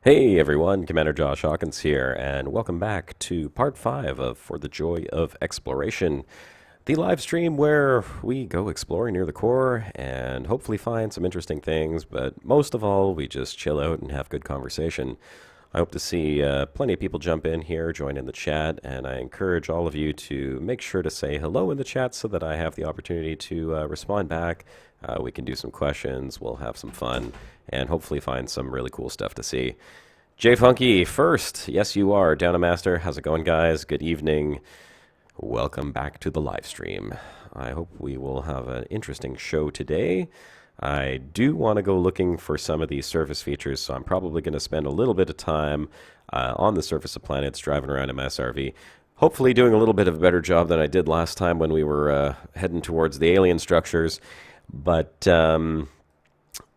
Hey everyone, Commander Josh Hawkins here, and welcome back to part 5 of For the Joy of Exploration, the live stream where we go exploring near the core and hopefully find some interesting things, but most of all, we just chill out and have good conversation. I hope to see plenty of people jump in here, join in the chat, and I encourage all of you to make sure to say hello in the chat so that I have the opportunity to respond back. We can do some questions, we'll have some fun, and hopefully find some really cool stuff to see. J Funky first. Yes, you are. Down a Master. How's it going, guys? Good evening. Welcome back to the live stream. I hope we will have an interesting show today. I do want to go looking for some of these surface features, so I'm probably going to spend a little bit of time on the surface of planets, driving around in my SRV. Hopefully doing a little bit of a better job than I did last time when we were heading towards the alien structures. But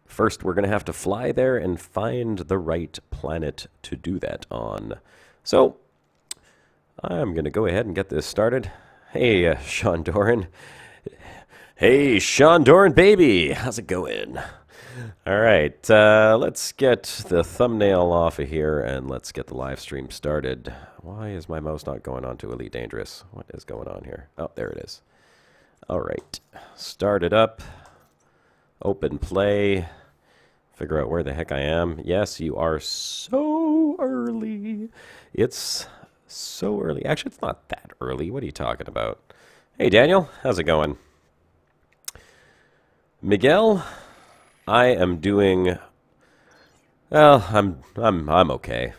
first, we're going to have to fly there and find the right planet to do that on. So, I'm going to go ahead and get this started. Hey, Sean Doran. Hey, Sean Doran, baby. How's it going? All right, let's get the thumbnail off of here and let's get the live stream started. Why is my mouse not going on to Elite Dangerous? What is going on here? Oh, there it is. All right, start it up. Open play. Figure out where the heck I am. Yes, you are so early. It's so early. Actually, it's not that early. What are you talking about? Hey, Daniel. How's it going? Miguel, I am doing... Well, I'm okay.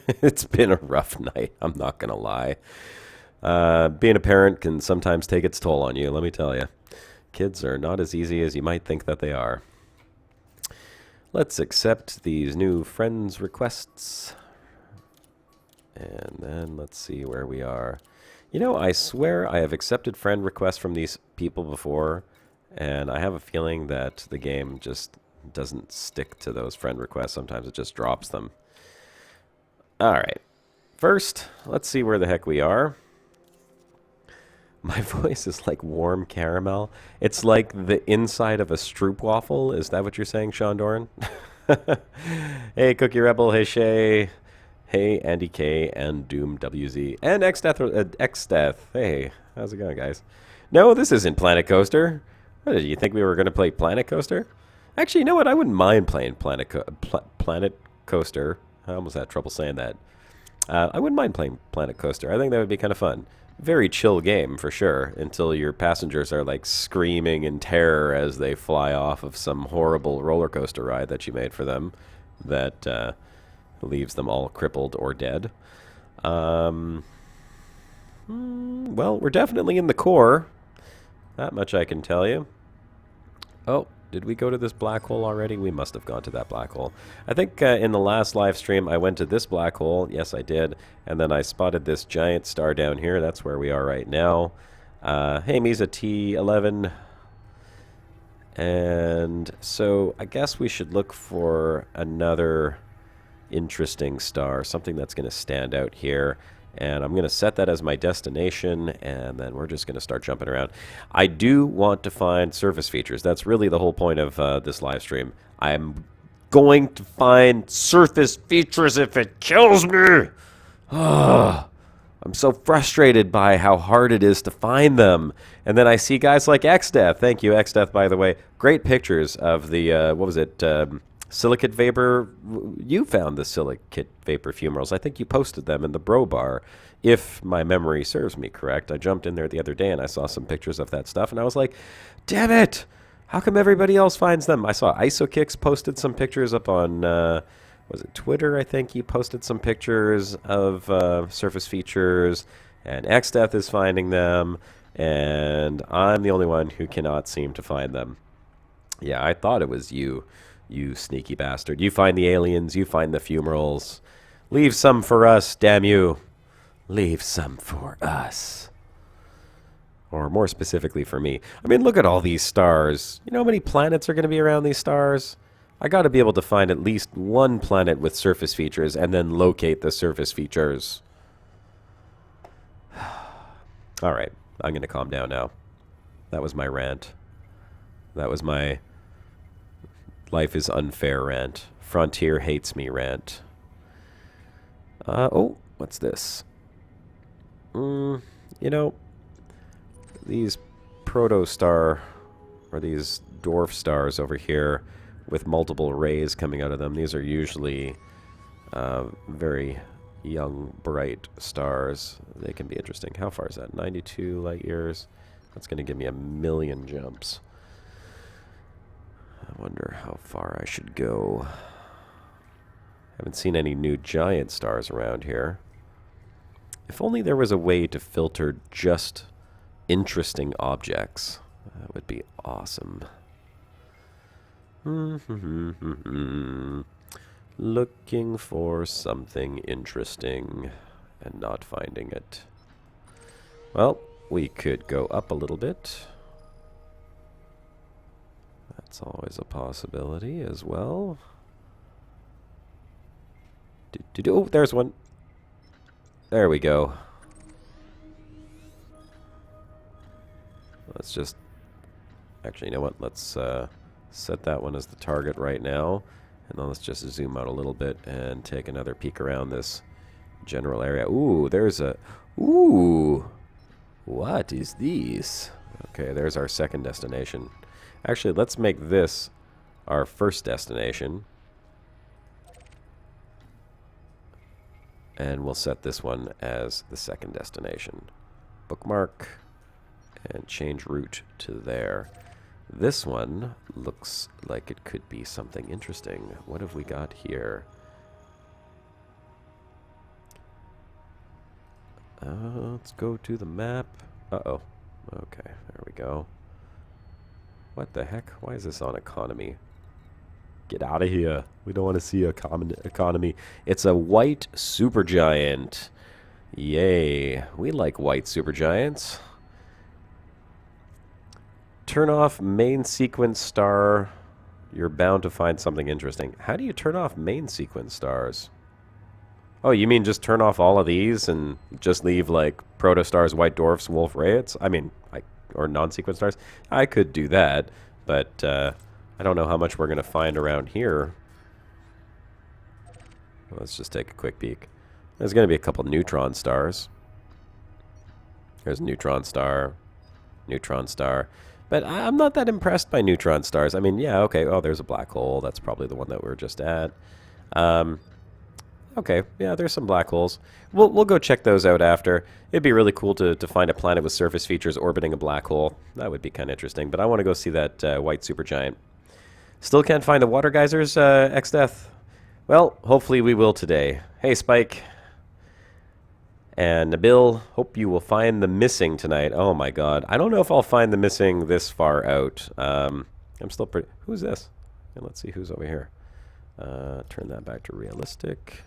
It's been a rough night. I'm not going to lie. Being a parent can sometimes take its toll on you, let me tell you. Kids are not as easy as you might think that they are. Let's accept these new friends requests. And then let's see where we are. You know, I swear I have accepted friend requests from these people before, and I have a feeling that the game just doesn't stick to those friend requests. Sometimes it just drops them. All right. First, let's see where the heck we are. My voice is like warm caramel. It's like the inside of a stroopwafel. Is that what you're saying, Sean Doran? Hey, Cookie Rebel. Hey, Shay. Hey, Andy K. and Doom WZ. And Xdeath. Hey, how's it going, guys? No, this isn't Planet Coaster. What, did you think we were going to play Planet Coaster? Actually, you know what? I wouldn't mind playing Planet Coaster. I almost had trouble saying that. I wouldn't mind playing Planet Coaster. I think that would be kind of fun. Very chill game, for sure, until your passengers are, like, screaming in terror as they fly off of some horrible roller coaster ride that you made for them that leaves them all crippled or dead. Well, we're definitely in the core. That much I can tell you. Oh, did we go to this black hole already? We must have gone to that black hole. I think in the last live stream I went to this black hole. Yes, I did. And then I spotted this giant star down here. That's where we are right now. Hey, Misa T11. And so I guess we should look for another interesting star, something that's going to stand out here. And I'm going to set that as my destination, and then we're just going to start jumping around. I do want to find surface features. That's really the whole point of this live stream. I'm going to find surface features if it kills me. I'm so frustrated by how hard it is to find them. And then I see guys like Xdeath. Thank you, Xdeath, by the way. Great pictures of the, what was it, Silicate vapor. You found the silicate vapor fumerols. I think you posted them in the bro bar, if my memory serves me correct. I jumped in there the other day and I saw some pictures of that stuff, and I was like, damn it! How come everybody else finds them? I saw IsoKicks posted some pictures up on, was it Twitter? I think he posted some pictures of surface features, and Xdeath is finding them, and I'm the only one who cannot seem to find them. Yeah, I thought it was you. You sneaky bastard. You find the aliens, you find the fumerols. Leave some for us, damn you. Leave some for us. Or more specifically for me. I mean, look at all these stars. You know how many planets are going to be around these stars? I got to be able to find at least one planet with surface features and then locate the surface features. All right, I'm going to calm down now. That was my rant. That was my life is unfair rant. Frontier hates me rant. Oh, what's this? You know, these protostar, or these dwarf stars over here with multiple rays coming out of them, these are usually very young, bright stars. They can be interesting. How far is that? 92 light years? That's going to give me 1,000,000 jumps. I wonder how far I should go. Haven't seen any new giant stars around here. If only there was a way to filter just interesting objects. That would be awesome. Looking for something interesting and not finding it. Well, we could go up a little bit. That's always a possibility as well. Oh, there's one. There we go. Let's just... Actually, you know what? Let's set that one as the target right now. And then let's just zoom out a little bit and take another peek around this general area. Ooh, there's a... Ooh! What is this? Okay, there's our second destination. Actually, let's make this our first destination. And we'll set this one as the second destination. Bookmark. And change route to there. This one looks like it could be something interesting. What have we got here? Let's go to the map. Uh-oh. Okay, there we go. What the heck? Why is this on economy? Get out of here. We don't want to see economy. It's a white supergiant. Yay. We like white supergiants. Turn off main sequence star. You're bound to find something interesting. How do you turn off main sequence stars? Oh, you mean just turn off all of these and just leave like protostars, white dwarfs, wolf rayets? I mean, or non-sequence stars? I could do that, but I don't know how much we're going to find around here. Let's just take a quick peek. There's going to be a couple neutron stars. There's a neutron star, neutron star. But I'm not that impressed by neutron stars. I mean, yeah, okay. Oh, there's a black hole. That's probably the one that we were just at. Okay, yeah, there's some black holes. We'll go check those out after. It'd be really cool to find a planet with surface features orbiting a black hole. That would be kind of interesting. But I want to go see that white supergiant. Still can't find the water geysers, X-Death? Well, hopefully we will today. Hey, Spike. And Nabil, hope you will find the missing tonight. Oh my god. I don't know if I'll find the missing this far out. I'm still pretty... Who's this? And let's see who's over here. Turn that back to realistic.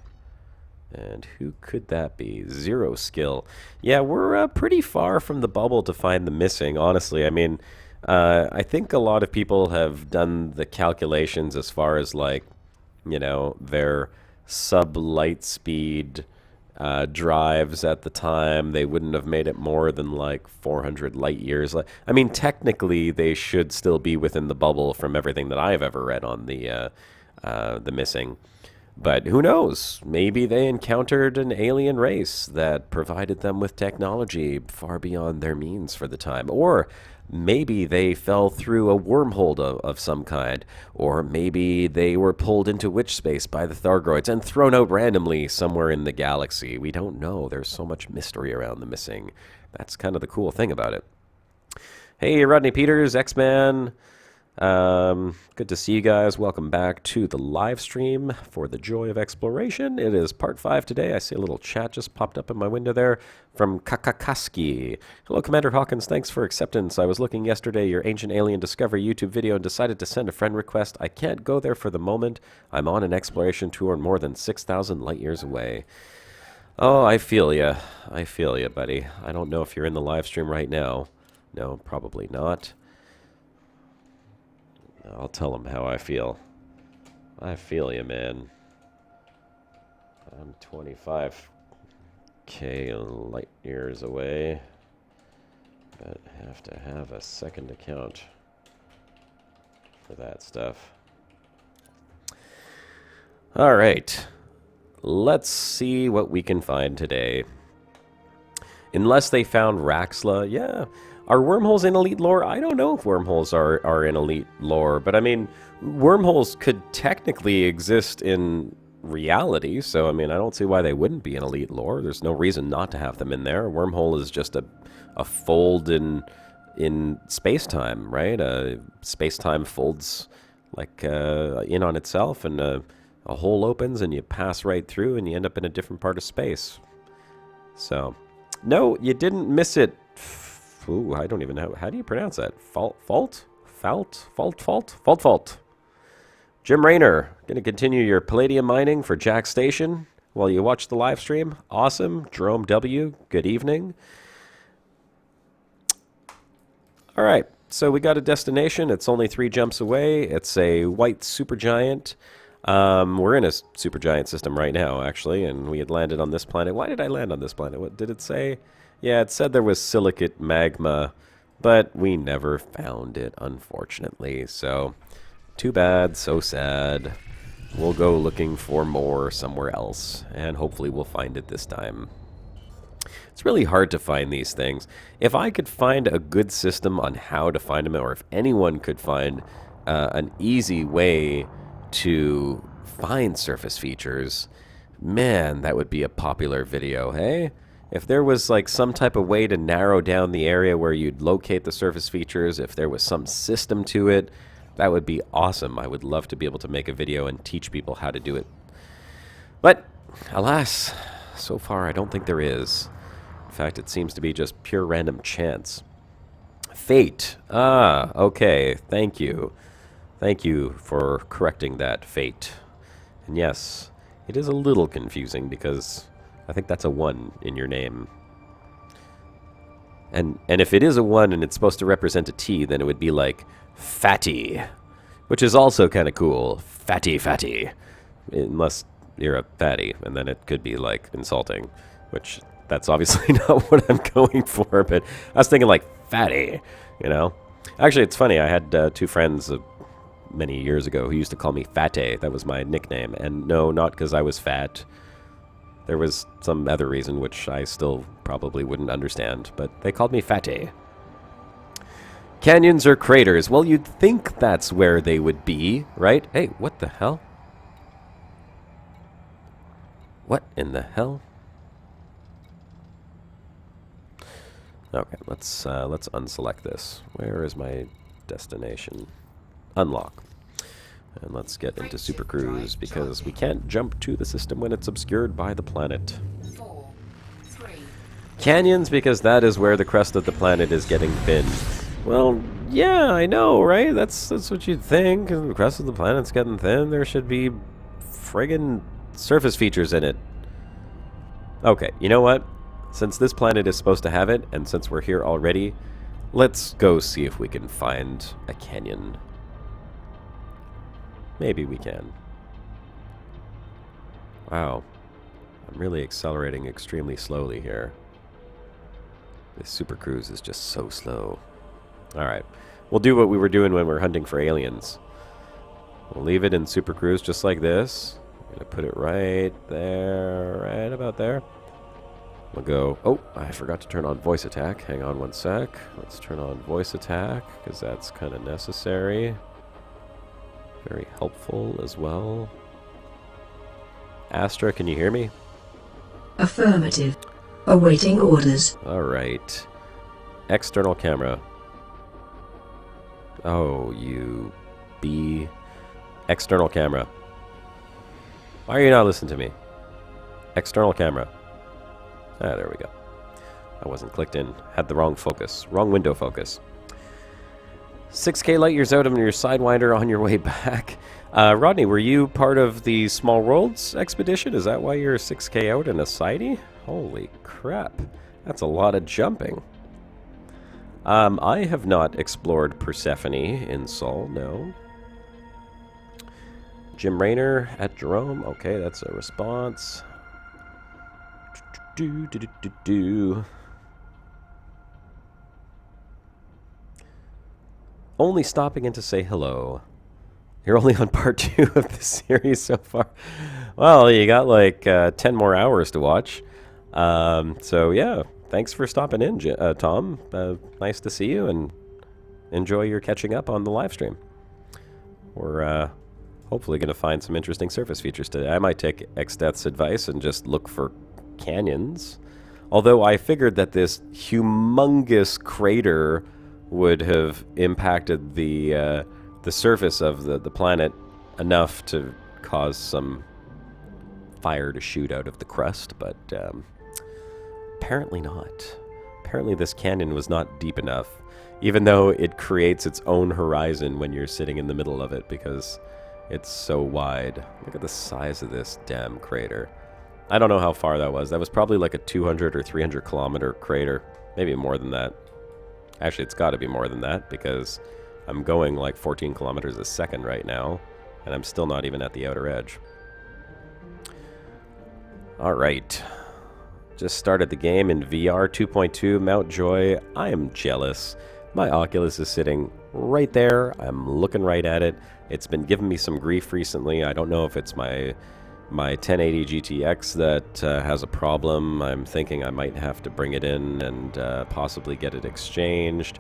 And who could that be? Zero skill. Yeah, we're pretty far from the bubble to find the missing, honestly. I mean, I think a lot of people have done the calculations as far as, like, you know, their sub-light speed drives at the time. They wouldn't have made it more than, like, 400 light years. I mean, technically, they should still be within the bubble from everything that I've ever read on the missing. But who knows? Maybe they encountered an alien race that provided them with technology far beyond their means for the time. Or maybe they fell through a wormhole of some kind. Or maybe they were pulled into witch space by the Thargoids and thrown out randomly somewhere in the galaxy. We don't know. There's so much mystery around the missing. That's kind of the cool thing about it. Hey, Rodney Peters, X-Man. Good to see you guys. Welcome back to the live stream for the joy of exploration. It is part 5 today. I see a little chat just popped up in my window there from Kakakaski. Hello, Commander Hawkins. Thanks for acceptance. I was looking yesterday your Ancient Alien Discovery YouTube video and decided to send a friend request. I can't go there for the moment. I'm on an exploration tour more than 6,000 light years away. Oh, I feel ya. I feel ya, buddy. I don't know if you're in the live stream right now. No, probably not. I'll tell him how I feel. I feel you, man. I'm 25k light years away, but have to have a second account for that stuff. All right. let's see what we can find today. Unless they found Raxla, yeah. Are wormholes in Elite lore? I don't know if wormholes are in Elite lore, but I mean, wormholes could technically exist in reality, so I mean, I don't see why they wouldn't be in Elite lore. There's no reason not to have them in there. A wormhole is just a fold in space-time, right? Space-time folds like in on itself, and a hole opens and you pass right through and you end up in a different part of space. So, no, you didn't miss it. Ooh, I don't even know. How do you pronounce that? Fault? Jim Raynor, going to continue your palladium mining for Jack Station while you watch the live stream. Awesome. Jerome W., good evening. All right, so we got a destination. It's only 3 jumps away. It's a white supergiant. We're in a supergiant system right now, actually, and we had landed on this planet. Why did I land on this planet? What did it say? Yeah, it said there was silicate magma, but we never found it, unfortunately. So, too bad, so sad. We'll go looking for more somewhere else, and hopefully we'll find it this time. It's really hard to find these things. If I could find a good system on how to find them, or if anyone could find an easy way to find surface features, man, that would be a popular video, hey? If there was like some type of way to narrow down the area where you'd locate the surface features, if there was some system to it, that would be awesome. I would love to be able to make a video and teach people how to do it. But, alas, so far I don't think there is. In fact, it seems to be just pure random chance. Fate. Ah, okay. Thank you. Thank you for correcting that, Fate. And yes, it is a little confusing because I think that's a 1 in your name. And if it is a 1 and it's supposed to represent a T, then it would be like fatty, which is also kind of cool. Fatty. Unless you're a fatty, and then it could be like insulting, which that's obviously not what I'm going for, but I was thinking like fatty, you know? Actually, it's funny. I had 2 friends many years ago who used to call me Fatty. That was my nickname. And no, not because I was fat. There was some other reason which I still probably wouldn't understand, but they called me Fatty. Canyons or craters? Well, you'd think that's where they would be, right? Hey, what the hell? What in the hell? Okay, let's unselect this. Where is my destination? Unlock. And let's get into Super Cruise, because we can't jump to the system when it's obscured by the planet. 4, 3. Canyons, because that is where the crust of the planet is getting thin. Well, yeah, I know, right? That's what you'd think. The crust of the planet's getting thin. There should be friggin' surface features in it. Okay, you know what? Since this planet is supposed to have it, and since we're here already, let's go see if we can find a canyon. Maybe we can. Wow. I'm really accelerating extremely slowly here. This Super Cruise is just so slow. Alright. We'll do what we were doing when we were hunting for aliens. We'll leave it in Super Cruise just like this. I'm going to put it right there, right about there. We'll go... Oh, I forgot to turn on voice attack. Hang on one sec. Let's turn on voice attack, because that's kind of necessary. Very helpful as well. Astra, can you hear me? Affirmative. Awaiting orders. Alright. External camera. Oh, you B. External camera. Why are you not listening to me? External camera. Ah, there we go. I wasn't clicked in. Had the wrong focus. Wrong window focus. 6K light years out on your Sidewinder on your way back. Rodney, were you part of the Small Worlds expedition? Is that why you're 6K out in a sidey? Holy crap. That's a lot of jumping. I have not explored Persephone in Sol, no. Jim Raynor at Jerome. Okay, that's a response. Only stopping in to say hello. You're only on part 2 of the series so far. Well, you got like 10 more hours to watch. So yeah, thanks for stopping in, Tom. Nice to see you, and enjoy your catching up on the live stream. We're hopefully going to find some interesting surface features today. I might take XDeath's advice and just look for canyons. Although I figured that this humongous crater would have impacted the surface of the planet enough to cause some fire to shoot out of the crust, but apparently not. Apparently this canyon was not deep enough, even though it creates its own horizon when you're sitting in the middle of it because it's so wide. Look at the size of this damn crater. I don't know how far that was. That was probably like a 200 or 300 kilometer crater. Maybe more than that. Actually, it's got to be more than that because I'm going like 14 kilometers a second right now, and I'm still not even at the outer edge. All right. Just started the game in VR 2.2, Mount Joy. I am jealous. My Oculus is sitting right there. I'm looking right at it. It's been giving me some grief recently. I don't know if it's my 1080 GTX that has a problem. I'm thinking I might have to bring it in and possibly get it exchanged.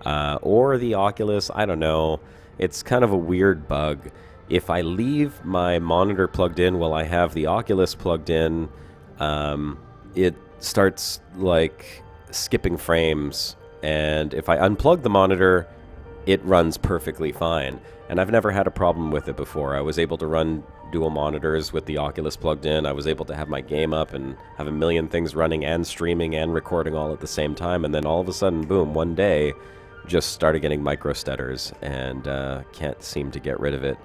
Or the Oculus, I don't know. It's kind of a weird bug. If I leave my monitor plugged in while I have the Oculus plugged in, it starts like skipping frames. And if I unplug the monitor, it runs perfectly fine. And I've never had a problem with it before. I was able to run dual monitors with the Oculus plugged in. I was able to have my game up and have a million things running and streaming and recording all at the same time. And then all of a sudden, boom, one day, just started getting micro stutters and can't seem to get rid of it.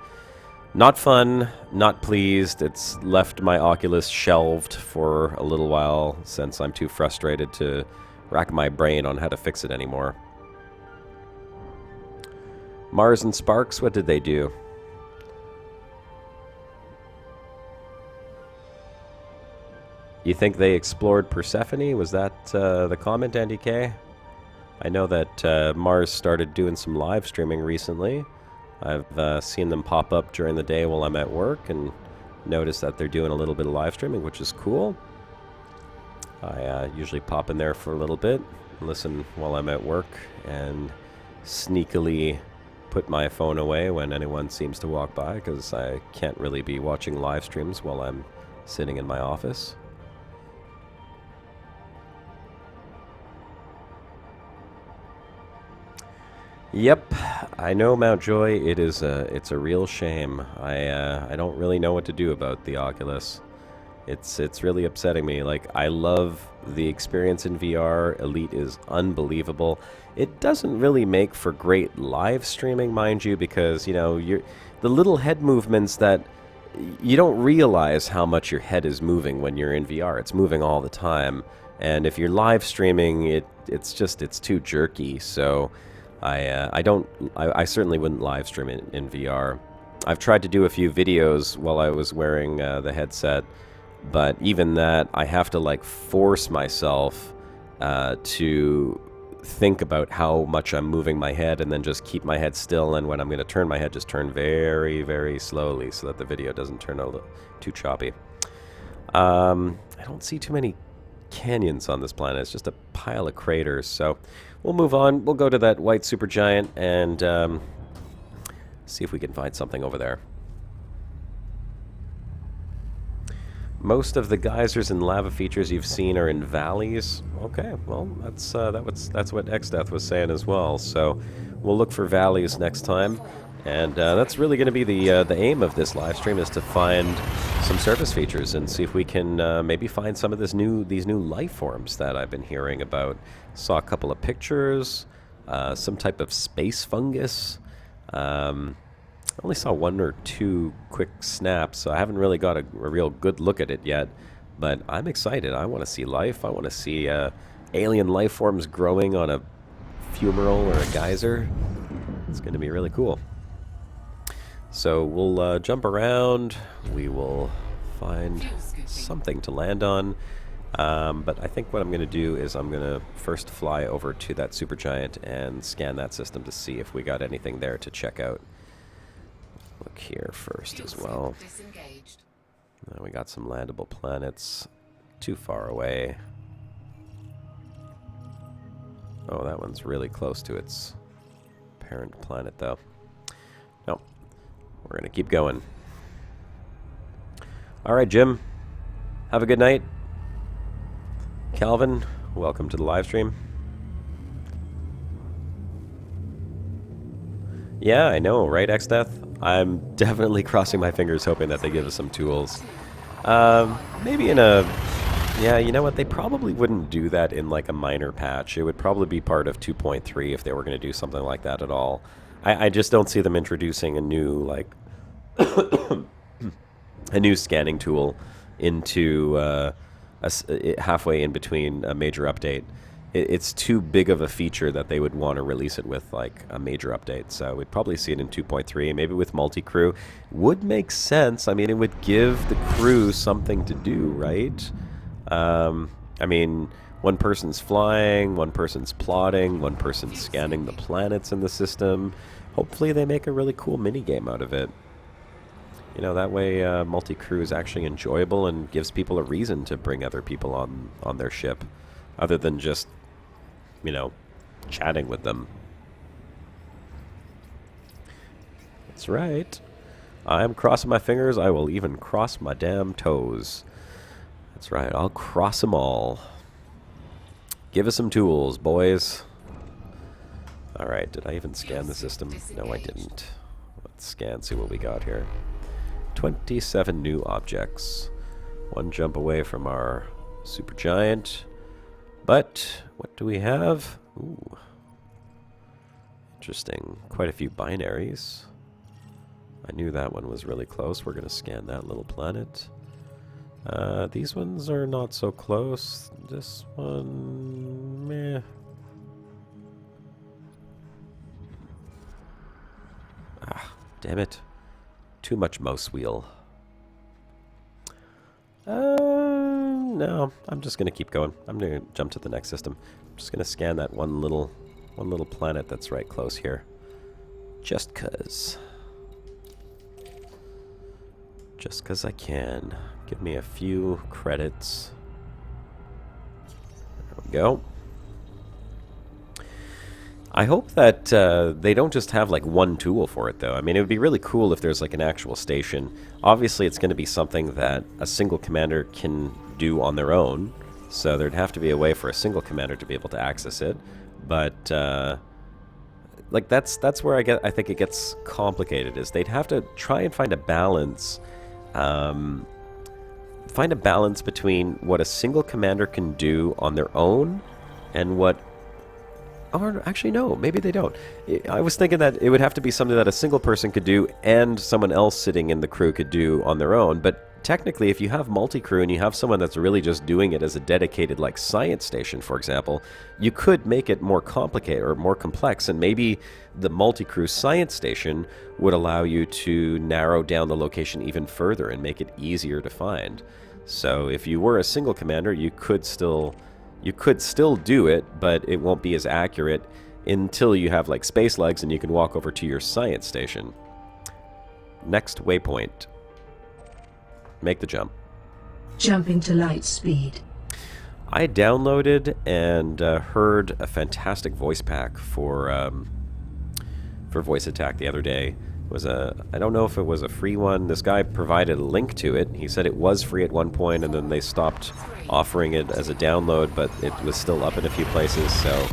Not fun, not pleased. It's left my Oculus shelved for a little while since I'm too frustrated to rack my brain on how to fix it anymore. Mars and Sparks, what did they do? You think they explored Persephone? Was that the comment, Andy K? I know that Mars started doing some live streaming recently. I've seen them pop up during the day while I'm at work and noticed that they're doing a little bit of live streaming, which is cool. I usually pop in there for a little bit, listen while I'm at work, and sneakily put my phone away when anyone seems to walk by because I can't really be watching live streams while I'm sitting in my office. Yep, I know Mount Joy. It's a real shame. I don't really know what to do about the Oculus. It's really upsetting me. Like, I love the experience in VR. Elite is unbelievable. It doesn't really make for great live streaming, mind you, because you know the little head movements that you don't realize how much your head is moving when you're in VR. It's moving all the time, and if you're live streaming, it's too jerky. So I certainly wouldn't live stream in VR. I've tried to do a few videos while I was wearing the headset, but even that, I have to like force myself to think about how much I'm moving my head and then just keep my head still, and when I'm going to turn my head, just turn very, very slowly so that the video doesn't turn a little too choppy. I don't see too many canyons on this planet. It's just a pile of craters, so we'll move on. We'll go to that white supergiant and see if we can find something over there. Most of the geysers and lava features you've seen are in valleys. Okay, well, that's what XDeath was saying as well. So we'll look for valleys next time, and that's really going to be the aim of this live stream, is to find some surface features and see if we can maybe find some of these new life forms that I've been hearing about. Saw a couple of pictures, some type of space fungus. I only saw one or two quick snaps, so I haven't really got a real good look at it yet. But I'm excited. I want to see life. I want to see alien life forms growing on a fumerol or a geyser. It's going to be really cool. So we'll jump around. We will find something to land on. But I think what I'm going to do is I'm going to first fly over to that supergiant and scan that system to see if we got anything there to check out. look here first as well. Disengaged. We got some landable planets too far away. Oh, that one's really close to its parent planet, though. No, we're going to keep going. All right, Jim. Have a good night. Calvin, welcome to the live stream. Yeah, I know, right, Xdeath? I'm definitely crossing my fingers hoping that they give us some tools. Maybe in a... Yeah, you know what? They probably wouldn't do that in like a minor patch. It would probably be part of 2.3 if they were going to do something like that at all. I just don't see them introducing a new, like... a new scanning tool into halfway in between a major update. It's too big of a feature that they would want to release it with like a major update. So we'd probably see it in 2.3, maybe with multi-crew. Would make sense. I mean, it would give the crew something to do, right? I mean, one person's flying, one person's plotting, one person's scanning the planets in the system. Hopefully they make a really cool mini-game out of it. You know, that way multi-crew is actually enjoyable and gives people a reason to bring other people on their ship, other than just, you know, chatting with them. That's right. I'm crossing my fingers. I will even cross my damn toes. That's right. I'll cross them all. Give us some tools, boys. All right. Did I even scan the system? No, I didn't. Let's scan, see what we got here. 27 new objects. One jump away from our supergiant. But what do we have? Ooh. Interesting. Quite a few binaries. I knew that one was really close. We're going to scan that little planet. These ones are not so close. This one, meh. Ah, damn it. Too much mouse wheel. No, I'm just gonna keep going. I'm gonna jump to the next system. I'm just gonna scan that one little planet that's right close here. Just 'cause. Just 'cause I can. Give me a few credits. There we go. I hope that they don't just have like one tool for it, though. I mean, it would be really cool if there's like an actual station. Obviously, it's going to be something that a single commander can do on their own. So there'd have to be a way for a single commander to be able to access it. But like that's where I think it gets complicated. Is they'd have to try and find a balance. Find a balance between what a single commander can do on their own and what... Or actually, no, maybe they don't. I was thinking that it would have to be something that a single person could do and someone else sitting in the crew could do on their own. But technically, if you have multi-crew and you have someone that's really just doing it as a dedicated, like, science station, for example, you could make it more complicated or more complex, and maybe the multi-crew science station would allow you to narrow down the location even further and make it easier to find. So if you were a single commander, you could still do it, but it won't be as accurate until you have like space legs and you can walk over to your science station. Next waypoint. Make the jump. Jumping to light speed. I downloaded and heard a fantastic voice pack for voice attack the other day. I don't know if it was a free one. This guy provided a link to it. He said it was free at one point, and then they stopped offering it as a download, but it was still up in a few places. So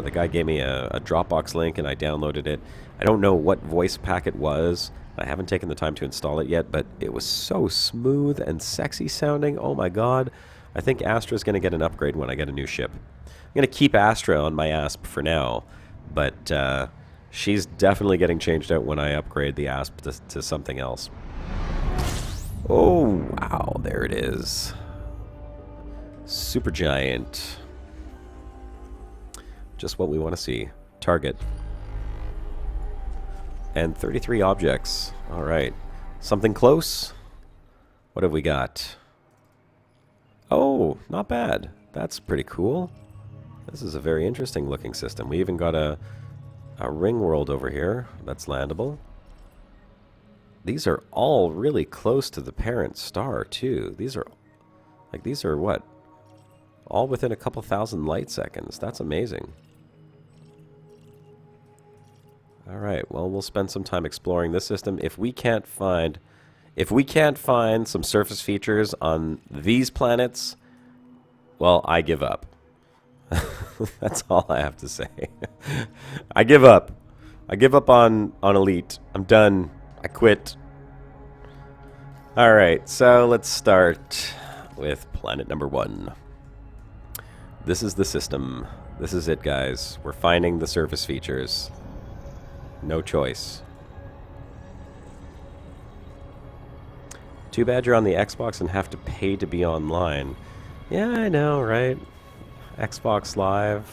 the guy gave me a Dropbox link, and I downloaded it. I don't know what voice pack it was. I haven't taken the time to install it yet, but it was so smooth and sexy sounding. Oh my god. I think Astra's going to get an upgrade when I get a new ship. I'm going to keep Astra on my ASP for now, but... she's definitely getting changed out when I upgrade the ASP to something else. Oh, wow, there it is. Supergiant. Just what we want to see. Target. And 33 objects. All right. Something close? What have we got? Oh, not bad. That's pretty cool. This is a very interesting looking system. We even got a ring world over here that's landable. these are all really close to the parent star, too. These are what? All within a couple thousand light seconds. That's amazing. Alright, well, we'll spend some time exploring this system. If we can't find some surface features on these planets, well, I give up. That's all I have to say. I give up. I give up on Elite. I'm done. I quit. Alright, so let's start with planet number 1. This is the system. This is it, guys. We're finding the surface features. No choice. Too bad you're on the Xbox and have to pay to be online. Yeah, I know, right? Xbox Live,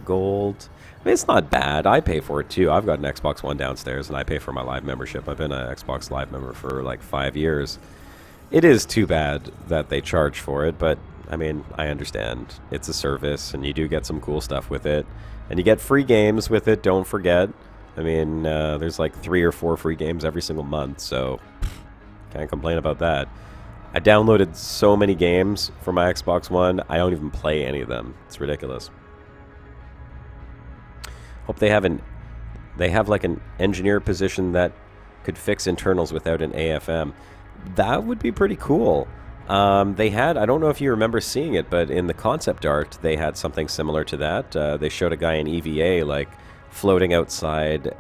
Gold. I mean, it's not bad. I pay for it too. I've got an Xbox One downstairs and I pay for my Live membership. I've been an Xbox Live member for like 5 years. It is too bad that they charge for it, but I mean, I understand. It's a service and you do get some cool stuff with it. And you get free games with it, don't forget. I mean, there's like 3 or 4 free games every single month, so can't complain about that. I downloaded so many games for my Xbox One, I don't even play any of them. It's ridiculous. Hope they have like an engineer position that could fix internals without an AFM. That would be pretty cool. They had, I don't know if you remember seeing it, but in the concept art, they had something similar to that. They showed a guy in EVA, like, floating outside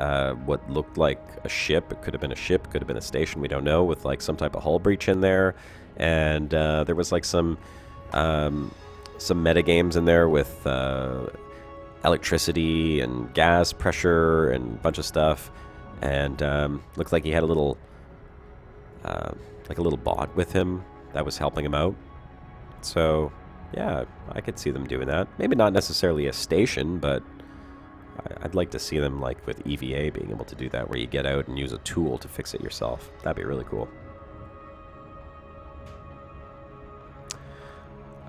what looked like a ship. It could have been a ship, could have been a station, we don't know, with, like, some type of hull breach in there. And there was, like, some meta games in there with electricity and gas pressure and a bunch of stuff. And looked like he had a little, like a little bot with him that was helping him out. So, yeah, I could see them doing that. Maybe not necessarily a station, but I'd like to see them, like, with EVA being able to do that, where you get out and use a tool to fix it yourself. That'd be really cool.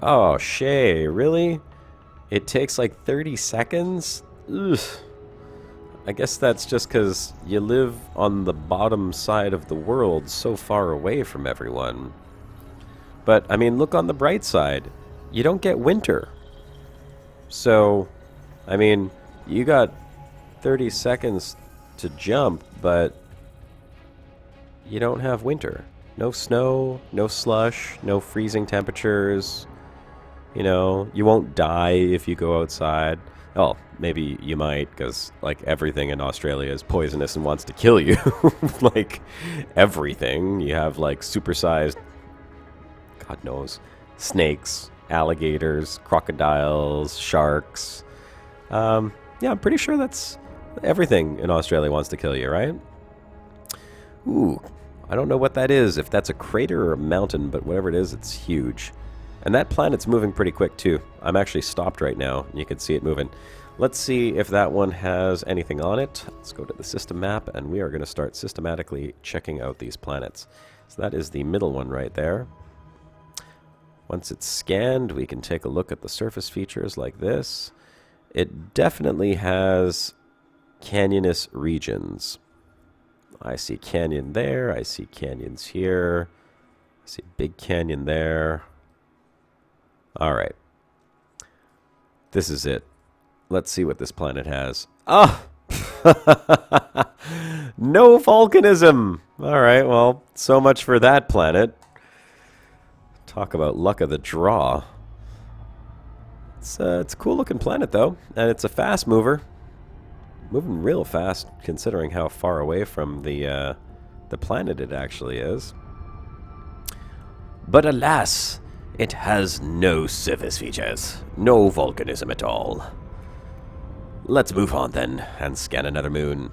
Oh, Shay, really? It takes, like, 30 seconds? Ugh. I guess that's just because you live on the bottom side of the world so far away from everyone. But, I mean, look on the bright side. You don't get winter. So, I mean, you got 30 seconds to jump, but you don't have winter. No snow, no slush, no freezing temperatures. You know, you won't die if you go outside. Oh, maybe you might, because, like, everything in Australia is poisonous and wants to kill you. Like, everything. You have, like, supersized, God knows, snakes, alligators, crocodiles, sharks. Yeah, I'm pretty sure that's everything in Australia wants to kill you, right? Ooh, I don't know what that is, if that's a crater or a mountain, but whatever it is, it's huge. And that planet's moving pretty quick, too. I'm actually stopped right now, and you can see it moving. Let's see if that one has anything on it. Let's go to the system map, and we are going to start systematically checking out these planets. So that is the middle one right there. Once it's scanned, we can take a look at the surface features like this. It definitely has canyonous regions. I see canyon there, I see canyons here, I see big canyon there. Alright. This is it. Let's see what this planet has. Ah! No volcanism! Alright, well, so much for that planet. Talk about luck of the draw. It's a cool looking planet though, and it's a fast mover. Moving real fast considering how far away from the planet it actually is. But alas, it has no surface features, no volcanism at all. Let's move on then and scan another moon.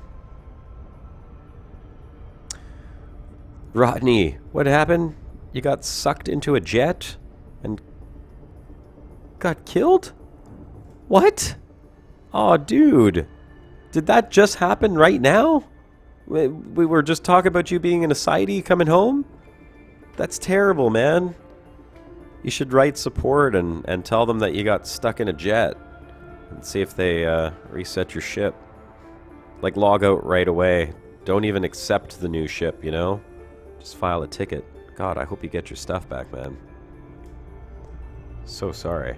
Rodney, what happened? You got sucked into a jet and got killed? What? Aw, dude. Did that just happen right now? We were just talking about you being in a sighty coming home? That's terrible, man. You should write support and tell them that you got stuck in a jet. And see if they reset your ship. Like, log out right away. don't even accept the new ship, you know? Just file a ticket. God, I hope you get your stuff back, man. So sorry.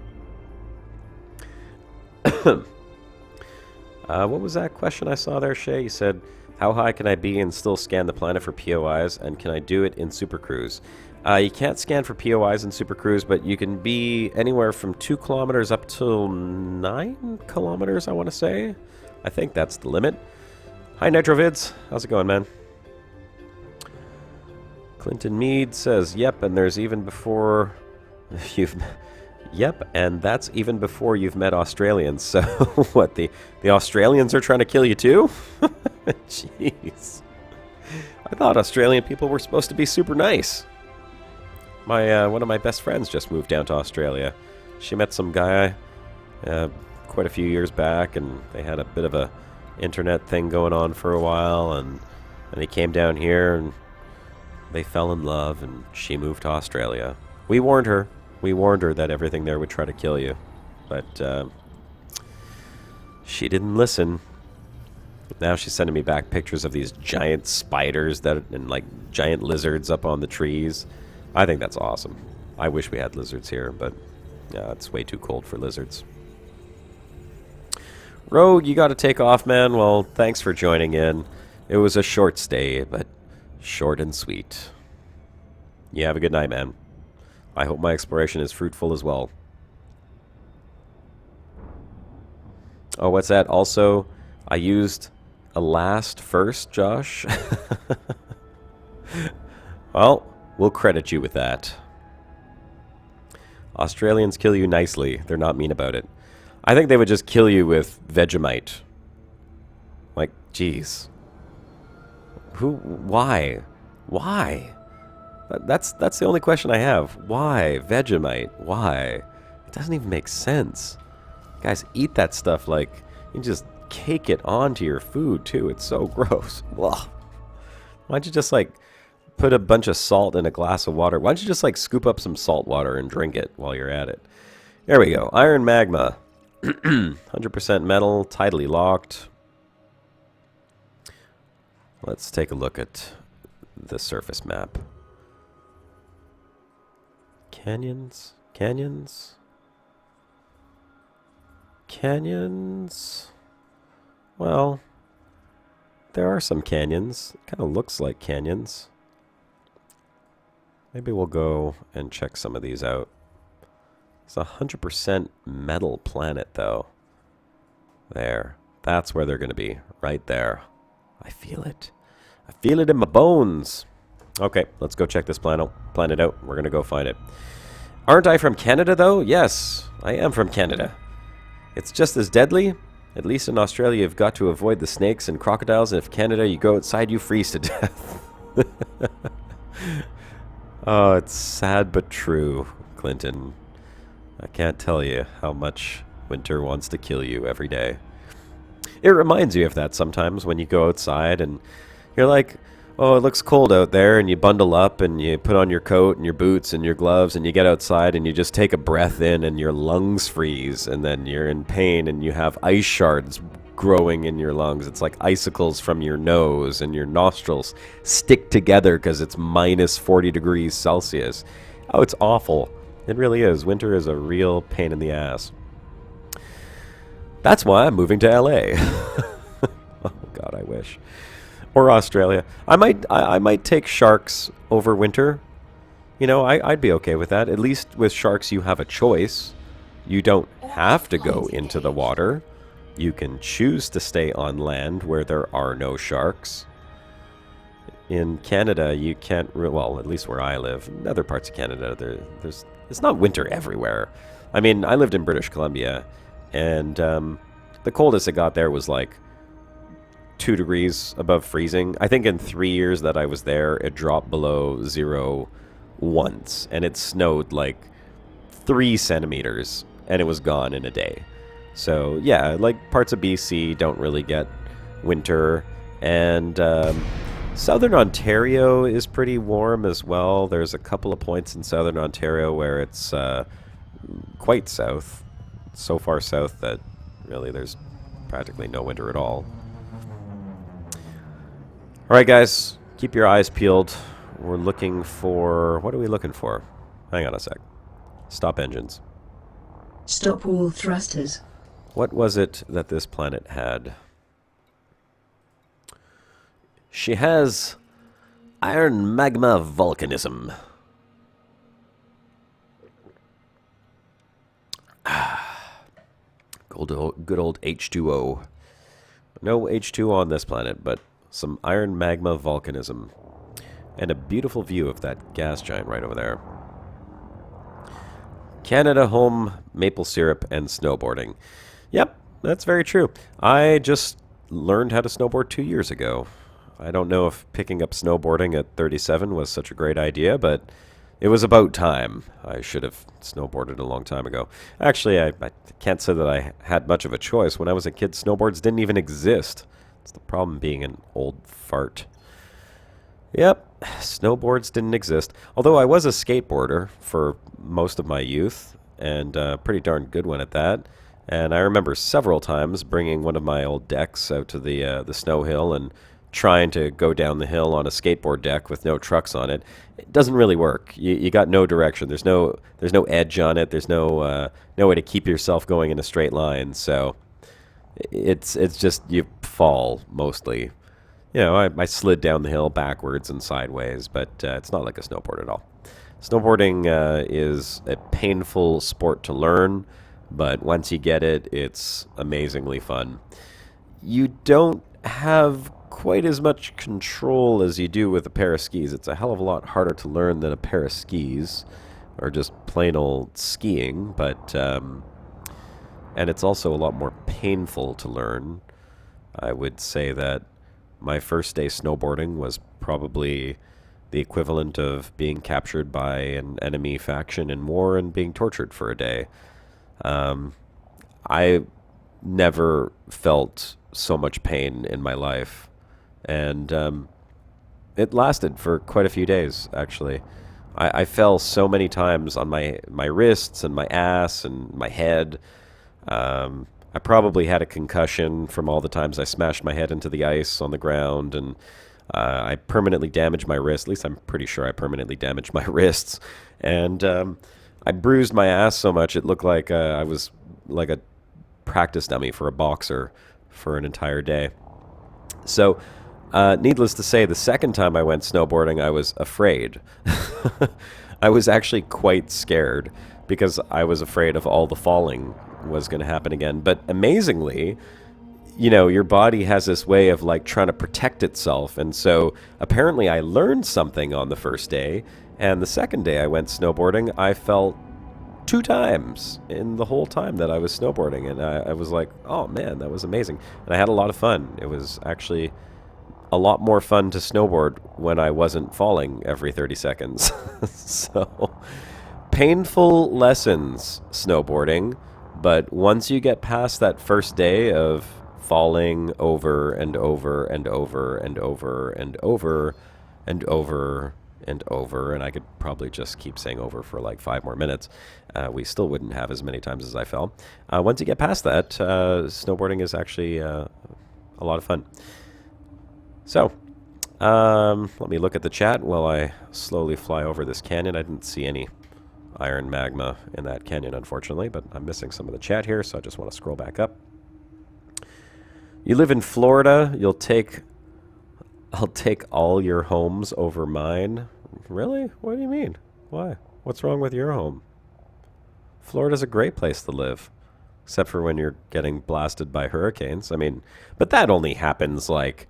What was that question I saw there, Shay? You said, how high can I be and still scan the planet for POIs, and can I do it in Super Cruise? You can't scan for POIs in Super Cruise, but you can be anywhere from 2 kilometers up to 9 kilometers, I want to say. I think that's the limit. Hi, Nitrovids. How's it going, man? Clinton Mead says, yep, and there's even before you've... Yep, and that's even before you've met Australians. So, what, the Australians are trying to kill you too? Jeez. I thought Australian people were supposed to be super nice. One of my best friends just moved down to Australia. She met some guy quite a few years back, and they had a bit of a internet thing going on for a while, and he came down here, and they fell in love, and she moved to Australia. We warned her. We warned her that everything there would try to kill you, but she didn't listen. Now she's sending me back pictures of these giant spiders and like giant lizards up on the trees. I think that's awesome. I wish we had lizards here, but yeah, it's way too cold for lizards. Rogue, you got to take off, man. Well, thanks for joining in. It was a short stay, but short and sweet. You have a good night, man. I hope my exploration is fruitful as well. Oh, what's that? Also, I used a last first, Josh. Well, we'll credit you with that. Australians kill you nicely. They're not mean about it. I think they would just kill you with Vegemite. Like, jeez. Why? Why? That's the only question I have. Why? Vegemite. Why? It doesn't even make sense. Guys, eat that stuff like... You just cake it onto your food, too. It's so gross. Ugh. Why don't you just, like, put a bunch of salt in a glass of water? Why don't you just, like, scoop up some salt water and drink it while you're at it? There we go. Iron magma. 100% metal. Tidally locked. Let's take a look at the surface map. Canyons? Canyons? Canyons? Well, there are some canyons. It kind of looks like canyons. Maybe we'll go and check some of these out. It's a 100% metal planet, though. There. That's where they're going to be. Right there. I feel it. I feel it in my bones. Okay, let's go check this planet out. We're going to go find it. Aren't I from Canada, though? Yes, I am from Canada. It's just as deadly. At least in Australia, you've got to avoid the snakes and crocodiles, and if Canada, you go outside, you freeze to death. Oh, it's sad but true, Clinton. I can't tell you how much winter wants to kill you every day. It reminds you of that sometimes when you go outside and you're like, oh, it looks cold out there, and you bundle up and you put on your coat and your boots and your gloves and you get outside and you just take a breath in and your lungs freeze, and then you're in pain and you have ice shards growing in your lungs. It's like icicles from your nose, and your nostrils stick together because it's minus 40 degrees Celsius. Oh, it's awful. It really is. Winter is a real pain in the ass. That's why I'm moving to LA. Oh God, I wish. Or Australia. I might take sharks over winter. You know, I'd be okay with that. At least with sharks you have a choice. You don't have to go into the water. You can choose to stay on land where there are no sharks. In Canada, you can't... Well, at least where I live. In other parts of Canada, it's not winter everywhere. I mean, I lived in British Columbia, and the coldest it got there was like 2 degrees above freezing. I think in 3 years that I was there, it dropped below 0 once, and it snowed like 3 centimeters, and it was gone in a day. So yeah, like parts of BC don't really get winter, and southern Ontario is pretty warm as well. There's a couple of points in southern Ontario where it's quite south, so far south that really there's practically no winter at all. All right, guys, keep your eyes peeled. We're looking for... What are we looking for? Hang on a sec. Stop engines. Stop all thrusters. What was it that this planet had? She has iron magma volcanism. Good old H2O. No H2O on this planet, but some iron magma volcanism. And a beautiful view of that gas giant right over there. Canada home, maple syrup, and snowboarding. Yep, that's very true. I just learned how to snowboard 2 years ago. I don't know if picking up snowboarding at 37 was such a great idea, but it was about time. I should have snowboarded a long time ago. Actually, I can't say that I had much of a choice. When I was a kid, snowboards didn't even exist. It's the problem being an old fart. Yep, snowboards didn't exist. Although I was a skateboarder for most of my youth, and a pretty darn good one at that. And I remember several times bringing one of my old decks out to the snow hill and trying to go down the hill on a skateboard deck with no trucks on it. It doesn't really work. You got no direction. There's no edge on it. There's no way to keep yourself going in a straight line. So it's just you fall mostly. You know, I slid down the hill backwards and sideways, but it's not like a snowboard at all. Snowboarding is a painful sport to learn, but once you get it, it's amazingly fun. You don't have quite as much control as you do with a pair of skis. It's a hell of a lot harder to learn than a pair of skis, or just plain old skiing, but and it's also a lot more painful to learn. I would say that my first day snowboarding was probably the equivalent of being captured by an enemy faction in war and being tortured for a day. I never felt so much pain in my life, and it lasted for quite a few days, actually. I fell so many times on my wrists and my ass and my head. I probably had a concussion from all the times I smashed my head into the ice on the ground, and I permanently damaged my wrist. At least I'm pretty sure I permanently damaged my wrists. And I bruised my ass so much it looked like I was like a practice dummy for a boxer for an entire day. So, needless to say, the second time I went snowboarding, I was afraid. I was actually quite scared because I was afraid of all the falling was going to happen again. But amazingly, you know, your body has this way of like trying to protect itself. And so apparently I learned something on the first day. And the second day I went snowboarding, I fell 2 times in the whole time that I was snowboarding. And I was like, oh man, that was amazing. And I had a lot of fun. It was actually a lot more fun to snowboard when I wasn't falling every 30 seconds. So, painful lessons snowboarding. But once you get past that first day of falling over and over and over and over and over and over and over, and I could probably just keep saying over for like 5 more minutes, we still wouldn't have as many times as I fell. Once you get past that, snowboarding is actually a lot of fun. So, let me look at the chat while I slowly fly over this canyon. I didn't see any iron magma in that canyon, unfortunately, but I'm missing some of the chat here, so I just want to scroll back up. You live in Florida, I'll take all your homes over mine. Really? What do you mean? Why? What's wrong with your home? Florida's a great place to live, except for when you're getting blasted by hurricanes. I mean, but that only happens like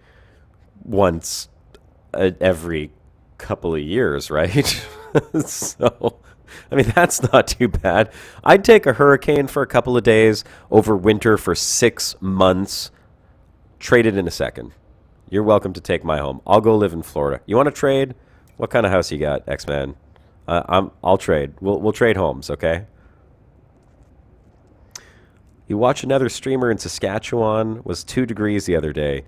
once every couple of years, right? So, I mean, that's not too bad. I'd take a hurricane for a couple of days over winter for 6 months. Trade it in a second. You're welcome to take my home. I'll go live in Florida. You want to trade? What kind of house you got, X-Man? I'll trade. We'll trade homes, okay? You watch another streamer in Saskatchewan. Was 2 degrees the other day.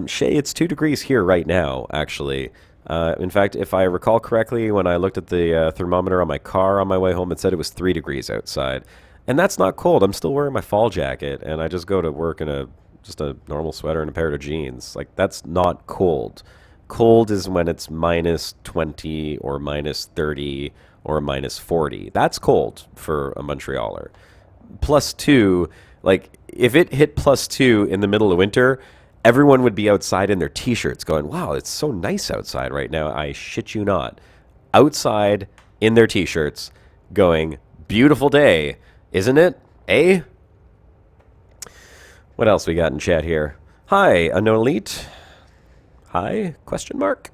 Shay, it's 2 degrees here right now, actually. In fact, if I recall correctly, when I looked at the thermometer on my car on my way home, it said it was 3 degrees outside. And that's not cold. I'm still wearing my fall jacket, and I just go to work in a just a normal sweater and a pair of jeans. Like, that's not cold. Cold is when it's minus 20 or minus 30 or minus 40. That's cold for a Montrealer. +2, like, if it hit +2 in the middle of winter, everyone would be outside in their t-shirts going, wow, it's so nice outside right now. I shit you not. Outside in their t-shirts going, beautiful day, isn't it? Eh? What else we got in chat here? Hi, Unknown Elite. Hi? Question mark?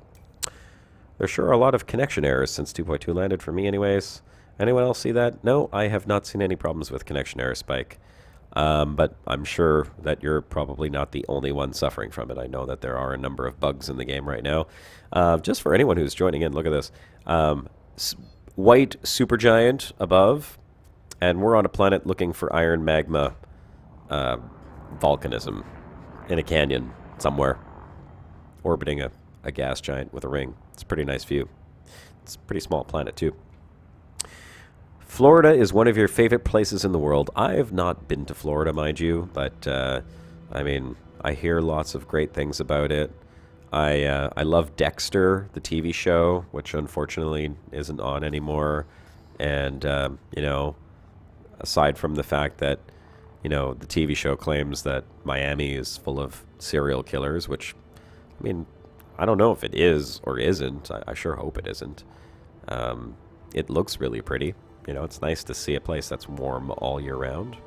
There sure are a lot of connection errors since 2.2 landed for me anyways. Anyone else see that? No, I have not seen any problems with connection error spike. But I'm sure that you're probably not the only one suffering from it. I know that there are a number of bugs in the game right now. Just for anyone who's joining in, look at this. White supergiant above, and we're on a planet looking for iron magma volcanism in a canyon somewhere, orbiting a gas giant with a ring. It's a pretty nice view. It's a pretty small planet, too. Florida is one of your favorite places in the world. I have not been to Florida, mind you, but I mean, I hear lots of great things about it. I love Dexter, the TV show, which unfortunately isn't on anymore. And, you know, aside from the fact that, you know, the TV show claims that Miami is full of serial killers, which, I mean, I don't know if it is or isn't. I sure hope it isn't. It looks really pretty. You know, it's nice to see a place that's warm all year round.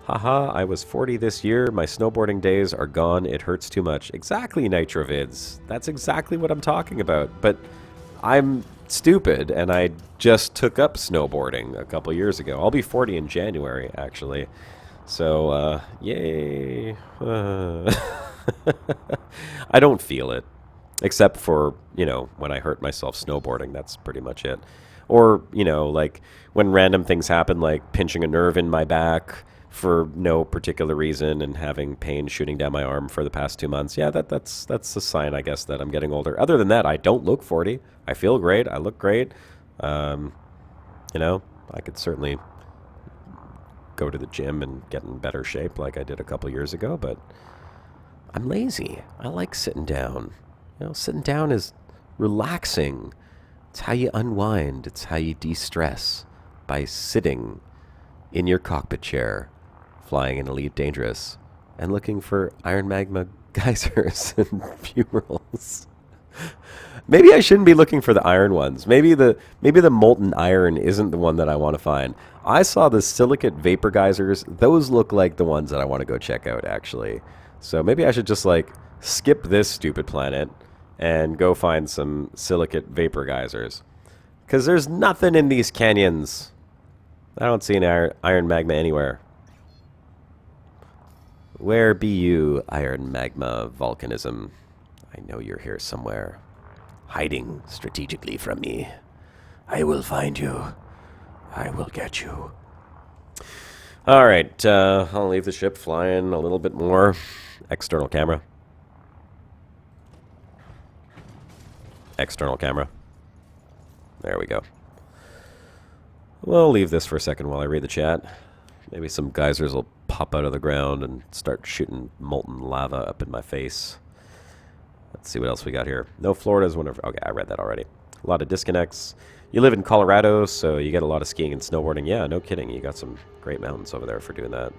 Haha, I was 40 this year. My snowboarding days are gone. It hurts too much. Exactly, Nitrovids. That's exactly what I'm talking about. But I'm stupid, and I just took up snowboarding a couple years ago. I'll be 40 in January, actually. So, yay. I don't feel it. Except for, you know, when I hurt myself snowboarding. That's pretty much it. Or, you know, like when random things happen, like pinching a nerve in my back for no particular reason and having pain shooting down my arm for the past 2 months. Yeah, that's a sign, I guess, that I'm getting older. Other than that, I don't look 40. I feel great. I look great. You know, I could certainly go to the gym and get in better shape like I did a couple years ago, but I'm lazy. I like sitting down. You know, sitting down is relaxing. It's how you unwind. It's how you de-stress by sitting in your cockpit chair, flying an Elite Dangerous, and looking for iron magma geysers and fumerols. Maybe I shouldn't be looking for the iron ones. Maybe the molten iron isn't the one that I want to find. I saw the silicate vapor geysers. Those look like the ones that I want to go check out, actually. So maybe I should just, like, skip this stupid planet and go find some silicate vapor geysers. Because there's nothing in these canyons. I don't see an iron magma anywhere. Where be you, iron magma volcanism? I know you're here somewhere. Hiding strategically from me. I will find you. I will get you. Alright, I'll leave the ship flying a little bit more. External camera. External camera. There we go. We'll leave this for a second while I read the chat. Maybe some geysers will pop out of the ground and start shooting molten lava up in my face. Let's see what else we got here. No, Florida's one of... Okay, I read that already. A lot of disconnects. You live in Colorado, so you get a lot of skiing and snowboarding. Yeah, no kidding. You got some great mountains over there for doing that.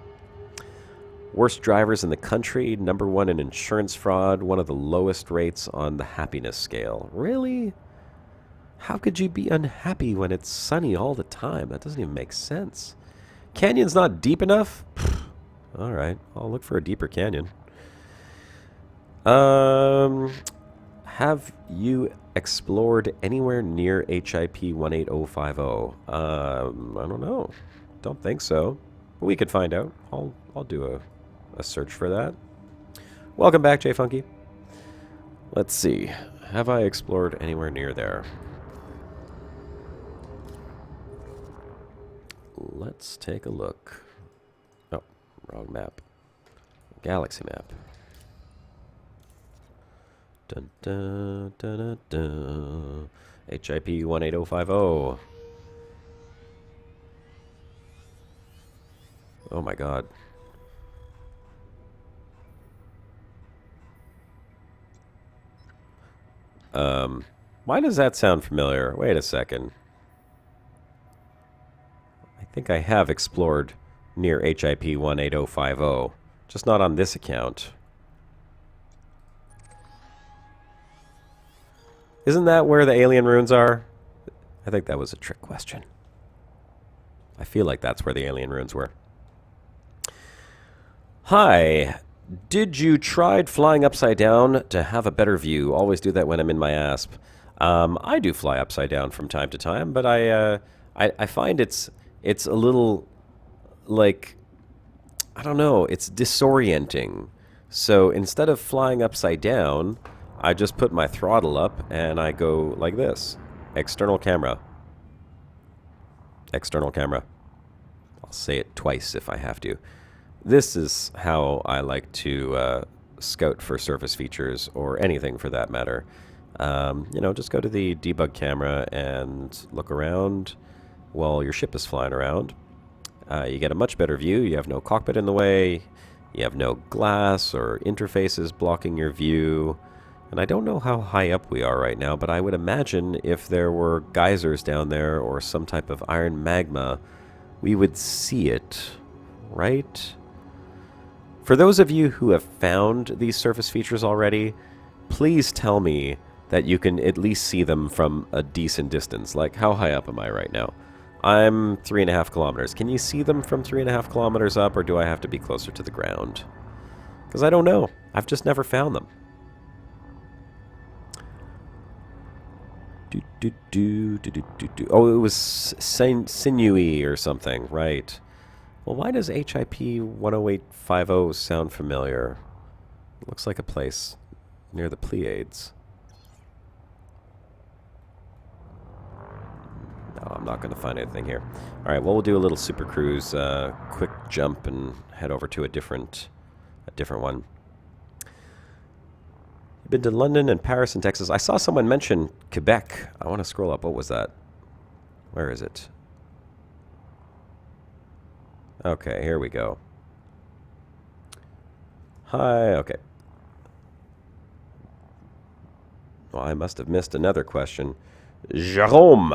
Worst drivers in the country. #1 in insurance fraud. One of the lowest rates on the happiness scale. Really? How could you be unhappy when it's sunny all the time? That doesn't even make sense. Canyon's not deep enough? All right, I'll look for a deeper canyon. Have you explored anywhere near HIP 18050? I don't know. Don't think so. But we could find out. I'll do a search for that. Welcome back, Jay Funky. Let's see. Have I explored anywhere near there? Let's take a look. Oh, wrong map. Galaxy map. Dun dun dun dun dun. HIP 18050. Oh my god. Why does that sound familiar? Wait a second. I think I have explored near HIP 18050, just not on this account. Isn't that where the alien ruins are? I think that was a trick question. I feel like that's where the alien ruins were. Hi. Did you try flying upside down to have a better view? Always do that when I'm in my asp. I do fly upside down from time to time, but I find it's a little, like, I don't know, it's disorienting. So instead of flying upside down, I just put my throttle up and I go like this. External camera. External camera. I'll say it twice if I have to. This is how I like to scout for surface features, or anything for that matter. You know, just go to the debug camera and look around while your ship is flying around. You get a much better view. You have no cockpit in the way. You have no glass or interfaces blocking your view. And I don't know how high up we are right now, but I would imagine if there were geysers down there or some type of iron magma, we would see it, right? For those of you who have found these surface features already, please tell me that you can at least see them from a decent distance. Like, how high up am I right now? I'm 3.5 kilometers. Can you see them from 3.5 kilometers up, or do I have to be closer to the ground? Because I don't know. I've just never found them. Oh, it was sinewy or something, right. Well, why does HIP 10850 sound familiar? It looks like a place near the Pleiades. No, I'm not going to find anything here. All right, well, we'll do a little super cruise, quick jump, and head over to a different one. You've been to London and Paris and Texas. I saw someone mention Quebec. I want to scroll up. What was that? Where is it? Okay, here we go. Hi, okay. Well, I must have missed another question. Jerome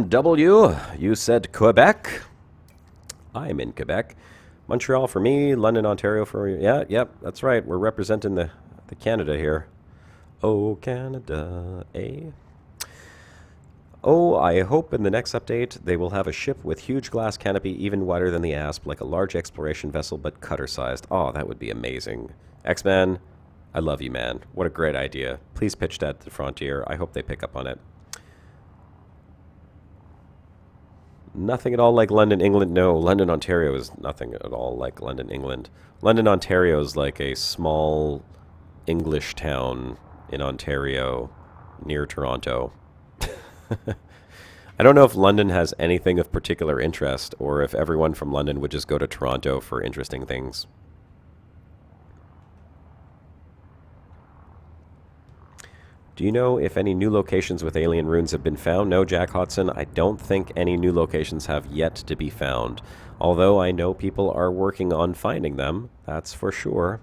W., you said Quebec? I'm in Quebec. Montreal for me, London, Ontario for you. Yeah, yep, that's right. We're representing the Canada here. Oh, Canada, eh? Oh, I hope in the next update they will have a ship with huge glass canopy even wider than the Asp, like a large exploration vessel but cutter-sized. Oh, that would be amazing. X-Man, I love you, man. What a great idea. Please pitch that to the Frontier. I hope they pick up on it. Nothing at all like London, England. No, London, Ontario is nothing at all like London, England. London, Ontario is like a small English town in Ontario near Toronto. I don't know if London has anything of particular interest, or if everyone from London would just go to Toronto for interesting things. Do you know if any new locations with alien ruins have been found? No, Jack Hodson, I don't think any new locations have yet to be found. Although I know people are working on finding them, that's for sure.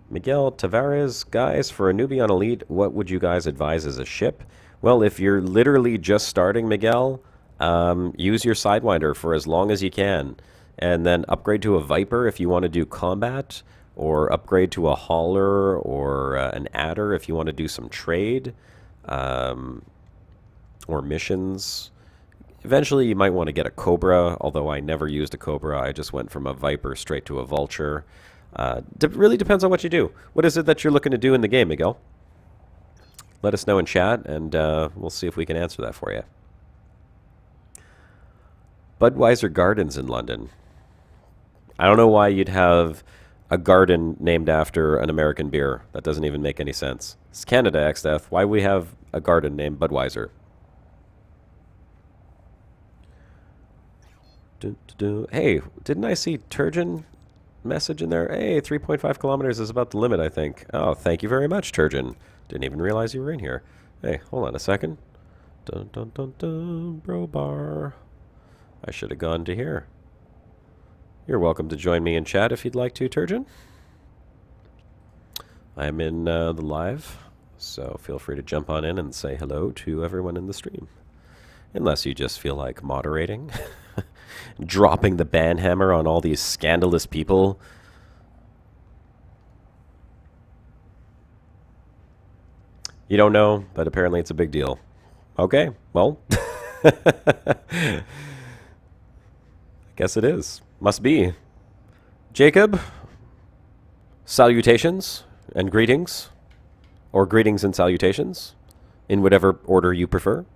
Miguel Tavares, guys, for a newbie on Elite, what would you guys advise as a ship? Well, if you're literally just starting, Miguel, use your Sidewinder for as long as you can. And then upgrade to a Viper if you want to do combat, or upgrade to a hauler or an adder if you want to do some trade or missions. Eventually, you might want to get a Cobra, although I never used a Cobra. I just went from a Viper straight to a Vulture. Really depends on what you do. What is it that you're looking to do in the game, Miguel? Let us know in chat, and we'll see if we can answer that for you. Budweiser Gardens in London. I don't know why you'd have a garden named after an American beer. That doesn't even make any sense. It's Canada, XDeath. Why we have a garden named Budweiser? Hey, didn't I see Turgeon message in there? Hey, 3.5 kilometers is about the limit, I think. Oh, thank you very much, Turgeon. Didn't even realize you were in here. Hey, hold on a second. Dun dun dun dun, bro bar. I should have gone to here. You're welcome to join me in chat if you'd like to, Turgeon. I'm in the live So feel free to jump on in and say hello to everyone in the stream. Unless you just feel like moderating. Dropping the ban hammer on all these scandalous people. You don't know, but apparently it's a big deal. Okay, well. I guess it is. Must be. Jacob, salutations and greetings. Or greetings and salutations. In whatever order you prefer.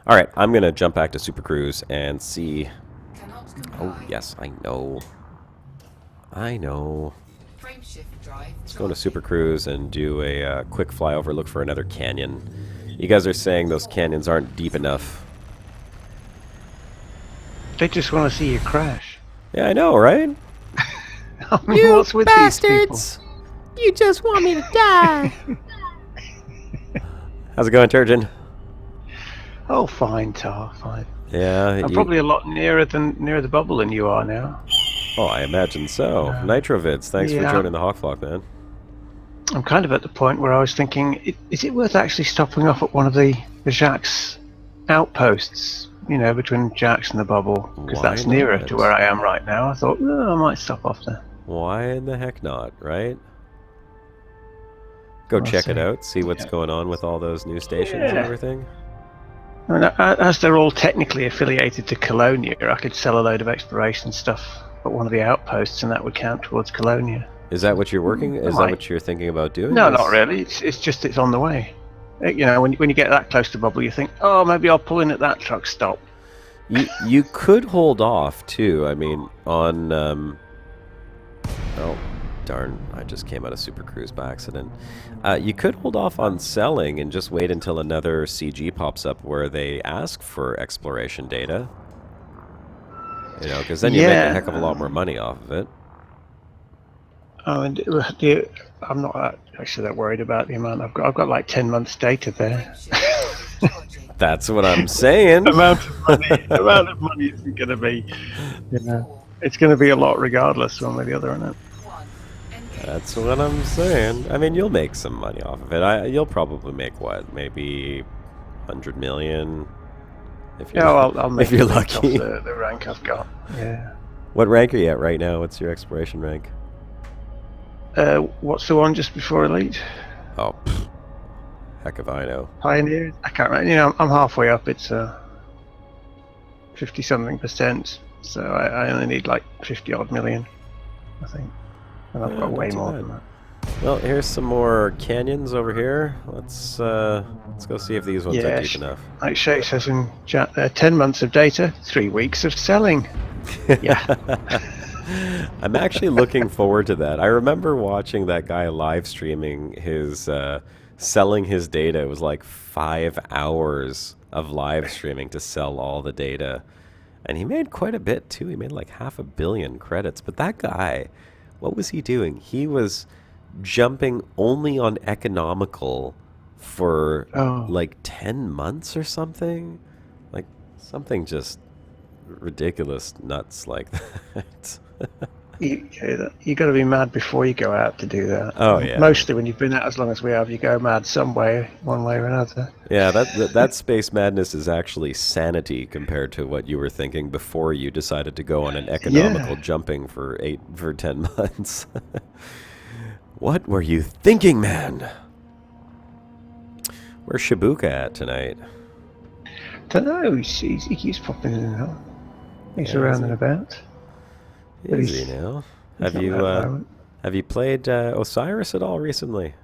Alright, I'm going to jump back to Super Cruise and see... Oh, yes, I know. I know. Let's go to Super Cruise and do a quick flyover, look for another canyon. You guys are saying those canyons aren't deep enough. They just want to see you crash. Yeah, I know, right? I mean, what's with bastards! You just want me to die! How's it going, Turgeon? Oh, fine, Tar, fine. Yeah, I'm probably a lot nearer the bubble than you are now. Oh, I imagine so. Nitrovids, thanks for joining the Hawkflock, man. I'm kind of at the point where I was thinking, is it worth actually stopping off at one of the Jacques outposts? You know, between Jacques and the bubble, because that's nearer to where I am right now. I thought, I might stop off there. Why in the heck not, right? Go check it out, see what's going on with all those new stations and everything. I mean, as they're all technically affiliated to Colonia, I could sell a load of exploration stuff at one of the outposts, and that would count towards Colonia. Is that what you're working? Is that what you're thinking about doing? No, not really. It's just it's on the way. You know, when you get that close to bubble, you think, oh, maybe I'll pull in at that truck stop. You could hold off too. I mean, on oh darn! I just came out of Super Cruise by accident. You could hold off on selling and just wait until another CG pops up where they ask for exploration data. You know, because then you make a heck of a lot more money off of it. Oh, and I'm not actually that worried about the amount I've got like 10 months data there. That's what I'm saying. The amount of money isn't going to be, you know, it's going to be a lot regardless one way or the other, isn't it? That's what I'm saying. I mean, you'll make some money off of it. You'll probably make what, maybe 100 million. If you're, I'll make if you're lucky. The rank I've got. Yeah. What rank are you at right now? What's your exploration rank? What's the one just before Elite? Oh, heck if I know. Pioneer? I can't remember. You know, I'm halfway up. It's 50-something%. So I only need like 50-odd million, I think. And I've got way more than that. Well, here's some more canyons over here. Let's go see if these ones are deep enough. Like Shay says in chat there, 10 months of data, 3 weeks of selling. Yeah. I'm actually looking forward to that. I remember watching that guy live streaming his selling his data. It was like 5 hours of live streaming to sell all the data. And he made quite a bit too. He made like 500 million credits. But that guy, what was he doing? He was jumping only on economical for like 10 months or something. Like something just ridiculous nuts like that. You got to be mad before you go out to do that. Oh yeah. Mostly when you've been out as long as we have, you go mad some way, one way or another. Yeah, that space madness is actually sanity compared to what you were thinking before you decided to go on an economical jumping for 10 months. What were you thinking, man? Where's Shibuka at tonight? Don't know. He keeps popping in and out. He's around and about. Is he now? Have you played Osiris at all recently?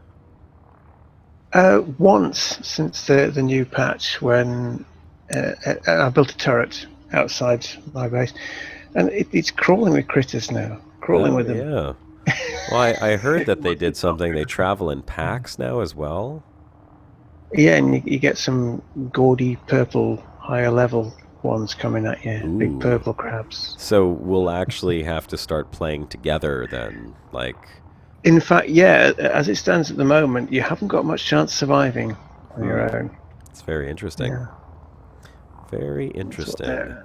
Once since the new patch, when I built a turret outside my base, and it's crawling with critters now. Crawling with them. Yeah. Well, I heard that they did something. They travel in packs now as well. Yeah, and you get some gaudy purple higher level ones coming at you. Ooh. Big purple crabs. So we'll actually have to start playing together then, like... In fact, yeah, as it stands at the moment, you haven't got much chance of surviving on your own. It's very interesting. Yeah. Very interesting.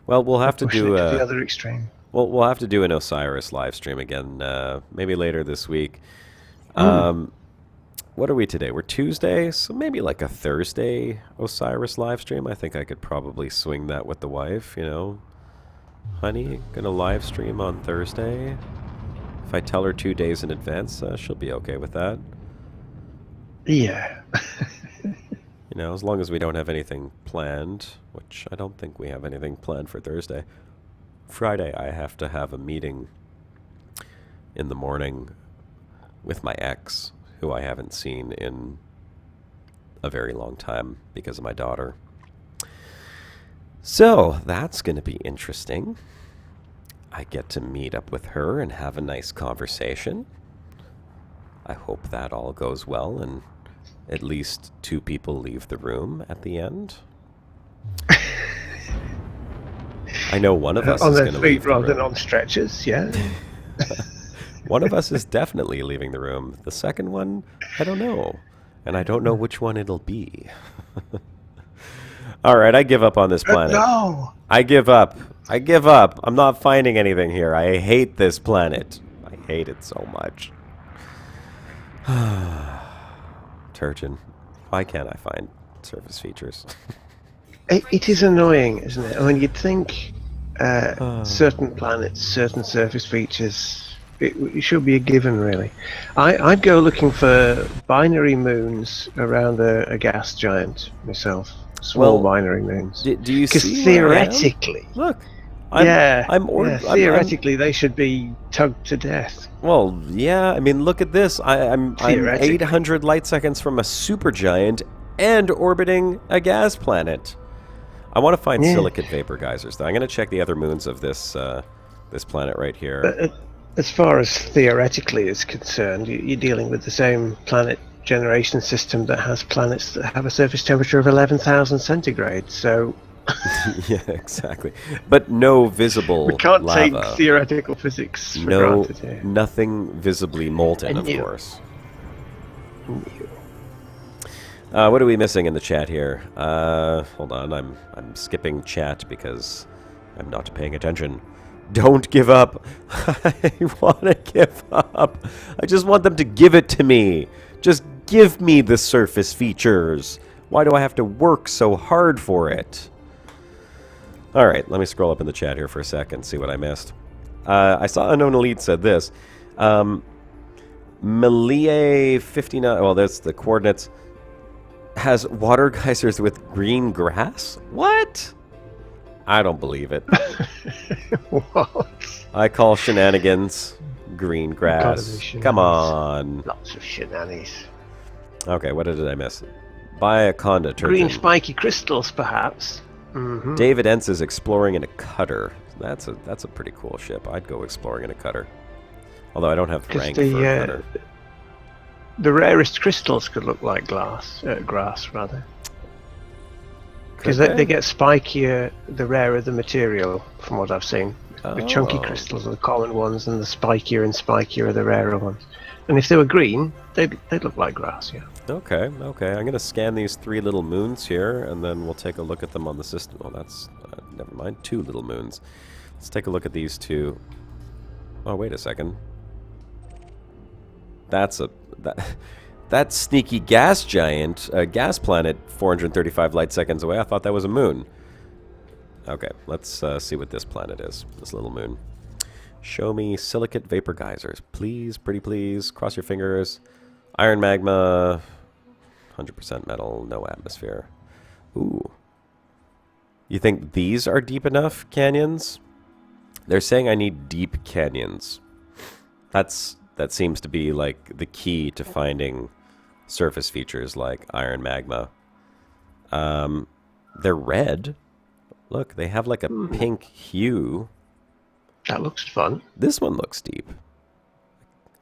Well, we'll have to do the other extreme. Well, we'll have to do an Osiris live stream again, maybe later this week. What are we today? We're Tuesday, so maybe like a Thursday Osiris live stream. I think I could probably swing that with the wife, you know. Honey, gonna live stream on Thursday. If I tell her 2 days in advance, she'll be okay with that. Yeah. You know, as long as we don't have anything planned, which I don't think we have anything planned for Thursday. Friday, I have to have a meeting in the morning with my ex, who I haven't seen in a very long time because of my daughter. So, that's going to be interesting. I get to meet up with her and have a nice conversation. I hope that all goes well and at least 2 people leave the room at the end. I know one of us is going to leave the room. On their feet rather than on stretchers, yeah. One of us is definitely leaving the room. The second one, I don't know. And I don't know which one it'll be. All right, I give up on this planet. No! I give up. I give up. I'm not finding anything here. I hate this planet. I hate it so much. Turgeon, why can't I find surface features? It is annoying, isn't it? I mean, you'd think certain planets, certain surface features, it should be a given, really. I'd go looking for binary moons around a gas giant myself. Small binary moons. Do you see? Because theoretically, look, theoretically they should be tugged to death. Well, yeah. I mean, look at this. I'm 800 light seconds from a supergiant and orbiting a gas planet. I want to find silicate vapor geysers, though. I'm going to check the other moons of this this planet right here. As far as theoretically is concerned, you're dealing with the same planet generation system that has planets that have a surface temperature of 11,000 centigrade. So yeah, exactly. But no visible we can't lava. take theoretical physics for granted here. Nothing visibly molten, of course. What are we missing in the chat here? Hold on, I'm skipping chat because I'm not paying attention. Don't give up. I want to give up. I just want them to give it to me. Just give me the surface features. Why do I have to work so hard for it? All right, let me scroll up in the chat here for a second, see what I missed. I saw Unknown Elite said this. Melie 59, well, that's the coordinates, has water geysers with green grass? What? I don't believe it. What? I call shenanigans green grass. Come on. Lots of shenanigans. Okay, what did I miss? Buy a conda turtle. Green spiky crystals, perhaps. Mm-hmm. David Entz is exploring in a cutter. That's a pretty cool ship. I'd go exploring in a cutter. Although I don't have rank for a cutter. The rarest crystals could look like grass, rather. Because they get spikier the rarer the material, from what I've seen. The chunky crystals are the common ones, and the spikier and spikier are the rarer ones. And if they were green, they'd look like grass, yeah. Okay. I'm going to scan these 3 little moons here, and then we'll take a look at them on the system. Oh, that's... never mind. 2 little moons. Let's take a look at these 2. Oh, wait a second. That's a... That sneaky gas giant, gas planet, 435 light seconds away. I thought that was a moon. Okay, let's see what this planet is. This little moon. Show me silicate vapor geysers. Please, pretty please. Cross your fingers. Iron magma. 100% metal. No atmosphere. Ooh. You think these are deep enough canyons? They're saying I need deep canyons. That seems to be like the key to finding surface features like iron magma. They're red. Look, they have like a pink hue. That looks fun. This one looks deep.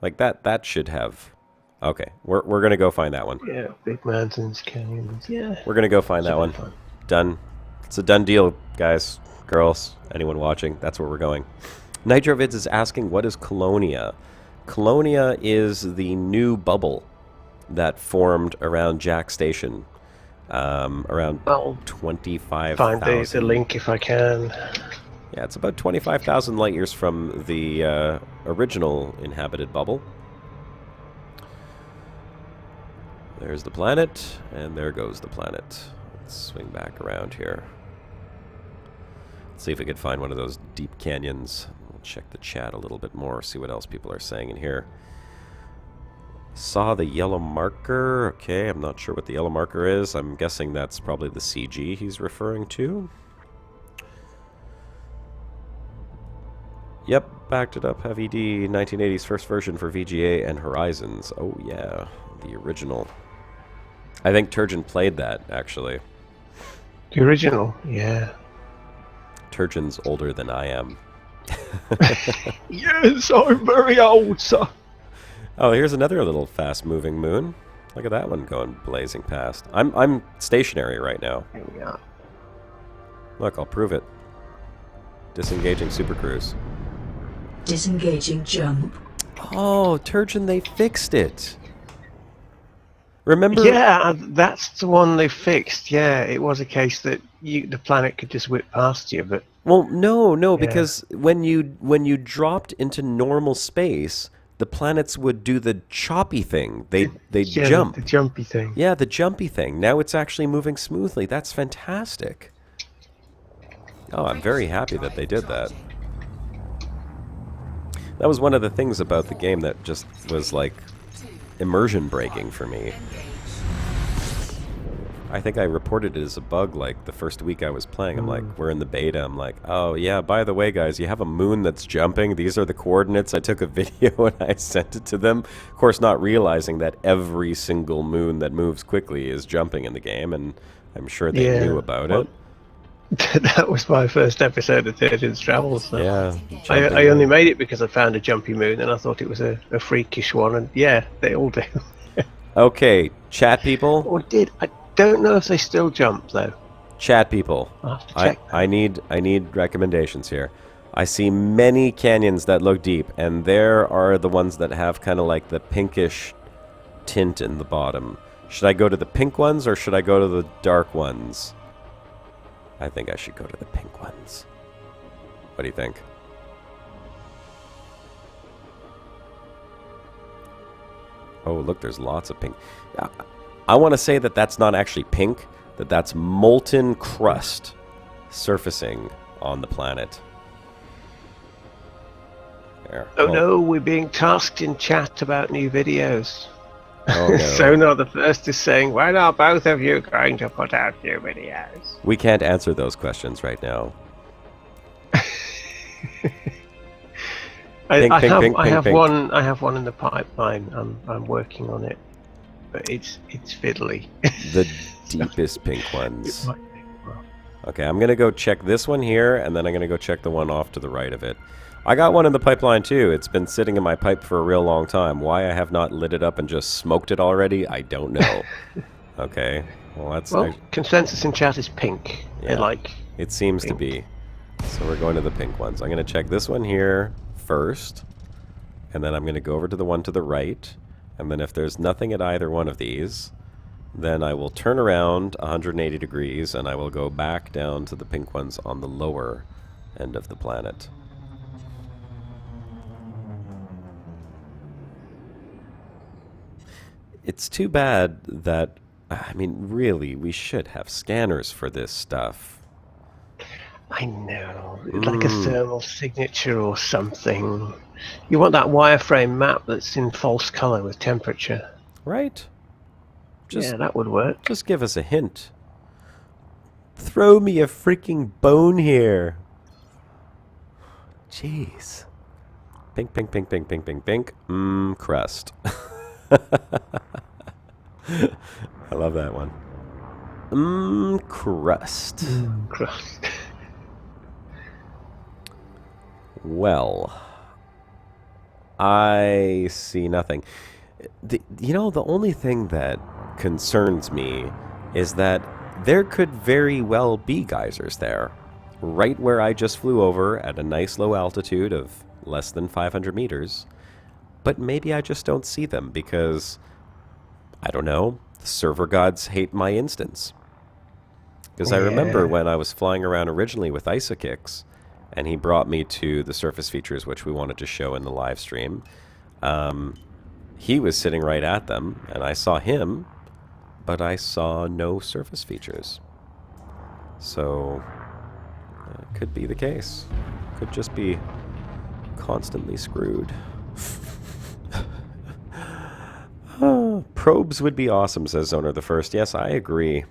Like that should have... Okay, we're going to go find that one. Yeah, big mountains, canyons, yeah. We're going to go find that one. Fun. Done. It's a done deal, guys, girls, anyone watching. That's where we're going. Nitrovids is asking, what is Colonia? Colonia is the new bubble that formed around Jack Station. Around 25,000. Find the link if I can. Yeah, it's about 25,000 light years from the original inhabited bubble. There's the planet, and there goes the planet. Let's swing back around here. Let's see if we can find one of those deep canyons. We'll check the chat a little bit more, see what else people are saying in here. Saw the yellow marker. Okay, I'm not sure what the yellow marker is. I'm guessing that's probably the CG he's referring to. Yep, backed it up. Heavy D, 1980s first version for VGA and Horizons. Oh yeah, the original. I think Turgeon played that, actually. The original, yeah. Turgeon's older than I am. Yes, I'm very old, sir. Oh, here's another little fast-moving moon. Look at that one going blazing past. I'm stationary right now. Here we are. Look, I'll prove it. Disengaging Super Cruise. Disengaging jump. Oh, Turgeon, they fixed it. Remember? Yeah, that's the one they fixed. Yeah, it was a case that the planet could just whip past you, but Well, no, Yeah. because when you dropped into normal space, the planets would do the choppy thing. They'd yeah, jump. the jumpy thing. Yeah, the jumpy thing. Now it's actually moving smoothly. That's fantastic. Oh, I'm very happy that they did that. That was one of the things about the game that just was like immersion breaking for me. I think I reported it as a bug like the first week I was playing. I'm like, we're in the beta. I'm like, oh yeah, by the way, guys, you have a moon that's jumping. These are the coordinates. I took a video and I sent it to them. Of course, not realizing that every single moon that moves quickly is jumping in the game, and I'm sure they knew about it. That was my first episode of Turgeon's Travels. So. Yeah. I only made it because I found a jumpy moon and I thought it was a freakish one, and yeah, they all do. Okay, chat people. Or did. I don't know if they still jump, though. Chat people. I'll have to check. I need recommendations here. I see many canyons that look deep, and there are the ones that have kind of like the pinkish tint in the bottom. Should I go to the pink ones or should I go to the dark ones? I think I should go to the pink ones. What do you think? Oh, look, there's lots of pink. I want to say that that's not actually pink, that's molten crust surfacing on the planet. There. Oh no, we're being tasked in chat about new videos. Oh, no. Sonar the First is saying, when are both of you going to put out new videos? We can't answer those questions right now. I have pink. one in the pipeline. I'm working on it, but it's fiddly. The deepest pink ones. It might be, well, Okay, I'm going to go check this one here, and then I'm going to go check the one off to the right of it. I got one in the pipeline, too. It's been sitting in my pipe for a real long time. Why I have not lit it up and just smoked it already, I don't know. Okay, well, that's... Well, consensus in chat is pink. Yeah. Like It seems pink. to be. So we're going to the pink ones. I'm going to check this one here first, and then I'm going to go over to the one to the right, and then if there's nothing at either one of these, then I will turn around 180 degrees, and I will go back down to the pink ones on the lower end of the planet. It's too bad that, I mean, really, we should have scanners for this stuff. I know, like a thermal signature or something. You want that wireframe map that's in false color with temperature. Right? Yeah, that would work. Just give us a hint. Throw me a freaking bone here. Jeez. Pink, pink, pink, pink, pink, pink, pink. Crust. I love that one. Crust. Crust. Well, I see nothing. You know, the only thing that concerns me is that there could very well be geysers there, right where I just flew over at a nice low altitude of less than 500 meters, but maybe I just don't see them because, I don't know, the server gods hate my instance. Because I remember when I was flying around originally with Isokix, and he brought me to the surface features which we wanted to show in the live stream. He was sitting right at them, and I saw him, but I saw no surface features. So, could be the case. Could just be constantly screwed. Probes would be awesome, says Zoner the First. Yes, I agree.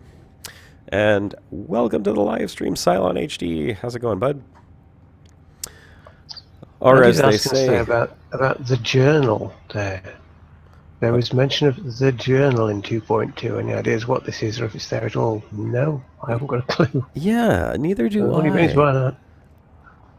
And welcome to the live stream, Cylon HD. How's it going, bud? Or as they say about the journal there. There was mention of the journal in 2.2. Any ideas what this is or if it's there at all? No, I haven't got a clue. Yeah, neither do What do you mean by that?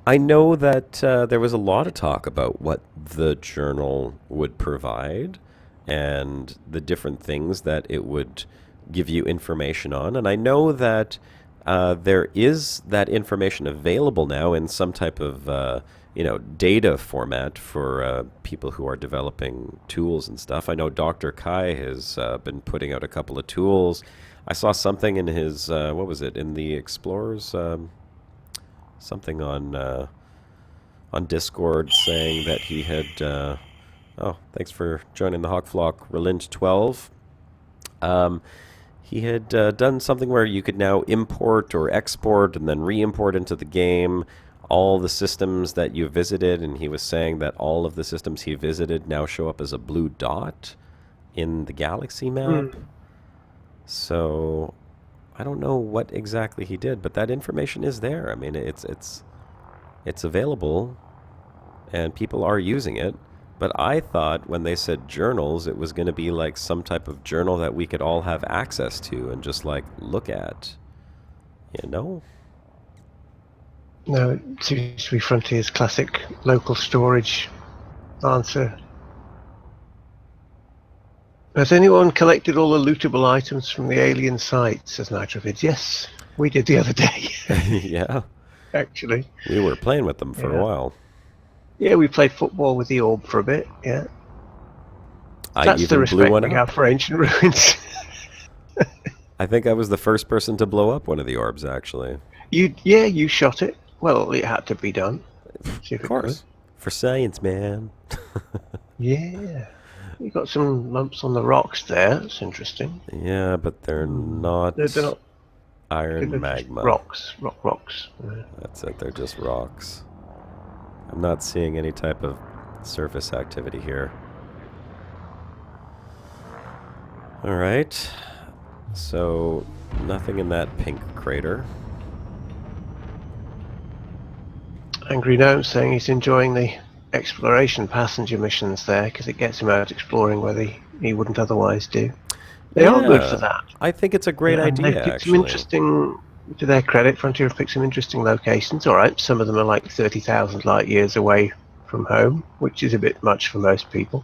I know that there was a lot of talk about what the journal would provide and the different things that it would give you information on. And I know that there is that information available now in some type of data format for people who are developing tools and stuff. I know Dr. Kai has been putting out a couple of tools. I saw something in his, what was it, in the Explorers, something on Discord saying that he had, oh, thanks for joining the Hawkflock, Relind12. He had done something where you could now import or export and then re-import into the game all the systems that you visited, and he was saying that all of the systems he visited now show up as a blue dot in the galaxy map. So I don't know what exactly he did, but that information is there. I mean, it's available, and people are using it. But I thought when they said journals, it was going to be like some type of journal that we could all have access to and just like look at, you know? No, it seems to be Frontier's classic local storage answer. Has anyone collected all the lootable items from the alien sites, says Nitrovid? Yes, we did the other day. Yeah. Actually. We were playing with them for a while. Yeah, we played football with the orb for a bit, yeah. That's the respect we have for ancient ruins. I think I was the first person to blow up one of the orbs, actually. You shot it. Well, it had to be done. Of course. For science, man. Yeah. You got some lumps on the rocks there. That's interesting. Yeah, but they're not, they're not iron magma. Rocks. Rocks. Yeah. That's it. They're just rocks. I'm not seeing any type of surface activity here. All right. So, nothing in that pink crater. Angry Gnome saying he's enjoying the exploration passenger missions there because it gets him out exploring where he wouldn't otherwise do. They are good for that. I think it's a great idea, they've picked actually. some interesting, to their credit, Frontier have picked some interesting locations. All right, some of them are like 30,000 light years away from home, which is a bit much for most people.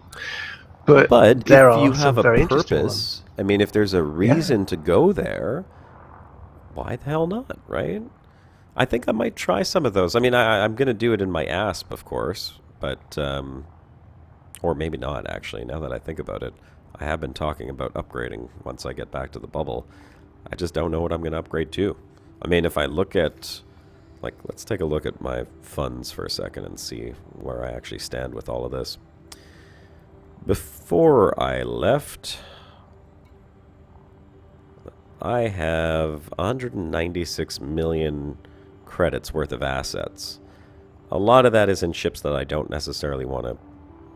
But there if are you have a very interesting purpose, I mean, if there's a reason to go there, why the hell not, right? I think I might try some of those. I mean, I'm going to do it in my ASP, of course, but, or maybe not, actually, now that I think about it. I have been talking about upgrading once I get back to the bubble. I just don't know what I'm going to upgrade to. I mean, if I look at, like, let's take a look at my funds for a second and see where I actually stand with all of this. Before I left, I have 196 million credits worth of assets. A lot of that is in ships that I don't necessarily want to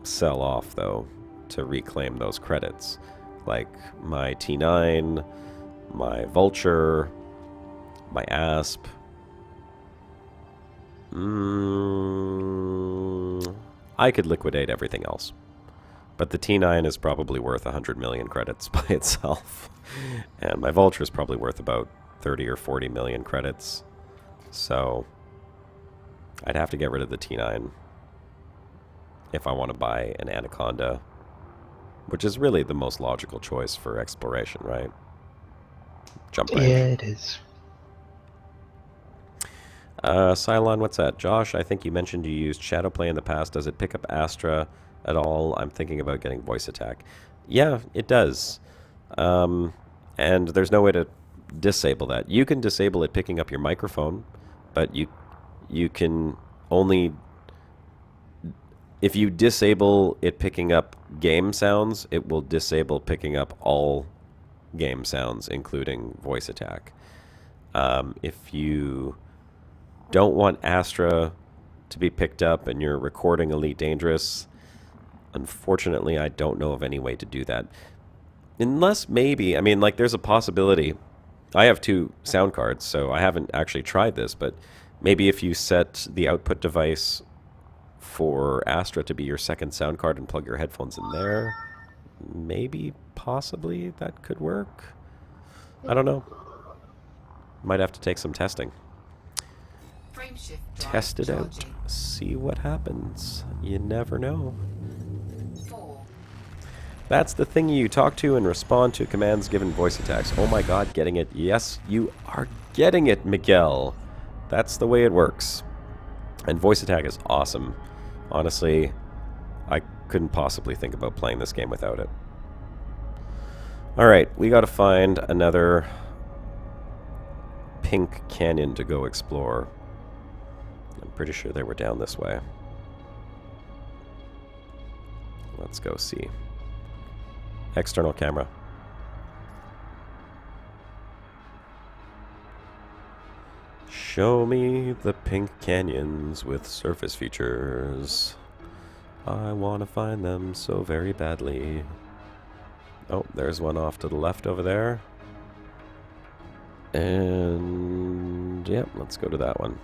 sell off, though, to reclaim those credits. Like my T9, my Vulture, my ASP. I could liquidate everything else. But the T9 is probably worth 100 million credits by itself. And my Vulture is probably worth about 30 or 40 million credits. So I'd have to get rid of the T9 if I want to buy an Anaconda, which is really the most logical choice for exploration, right? Jump range. Yeah, it is. Cylon, what's that? Josh, I think you mentioned you used Shadowplay in the past. Does it pick up Astra at all? I'm thinking about getting voice attack. Yeah, it does. And there's no way to disable that. You can disable it picking up your microphone, but you can only... If you disable it picking up game sounds, it will disable picking up all game sounds, including voice attack. If you don't want Astra to be picked up and you're recording Elite Dangerous, unfortunately, I don't know of any way to do that. Unless maybe, I mean, like, there's a possibility. I have 2 sound cards, so I haven't actually tried this, but maybe if you set the output device for Astra to be your second sound card and plug your headphones in there, maybe, possibly, that could work. I don't know. Might have to take some testing. Frame shift drive Test it out. charging. See what happens. You never know. 4, That's the thing you talk to and respond to commands given voice attacks. Oh my god, getting it. Yes, you are getting it, Miguel. That's the way it works. And voice attack is awesome. Honestly, I couldn't possibly think about playing this game without it. Alright, we gotta find another pink canyon to go explore. I'm pretty sure they were down this way. Let's go see. External camera. Show me the pink canyons with surface features. I want to find them so very badly. Oh, there's one off to the left over there. And yep, let's go to that one.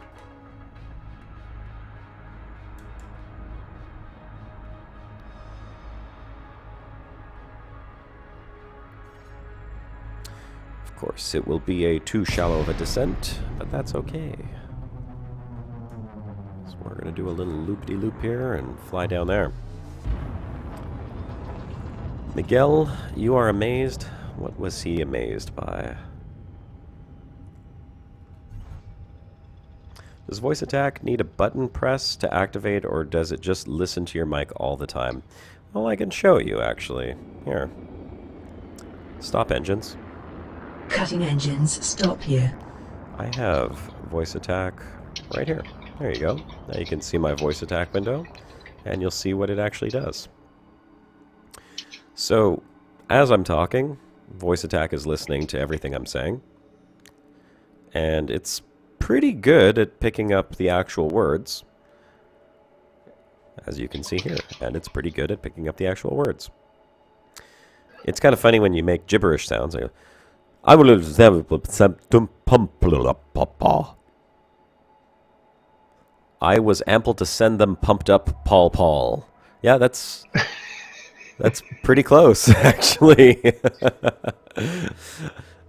Of course, it will be a too shallow of a descent, but that's okay. So we're going to do a little loop-de-loop here and fly down there. Miguel, you are amazed. What was he amazed by? Does voice attack need a button press to activate, or does it just listen to your mic all the time? Well, I can show you, actually. Here. Stop engines. Cutting engines, stop here. I have voice attack right here. There you go. Now you can see my voice attack window, and you'll see what it actually does. So, as I'm talking, voice attack is listening to everything I'm saying, and it's pretty good at picking up the actual words, as you can see here, and it's pretty good at picking up the actual words. It's kind of funny when you make gibberish sounds. I was ample to send them pumped up, Paul. Yeah, that's pretty close, actually.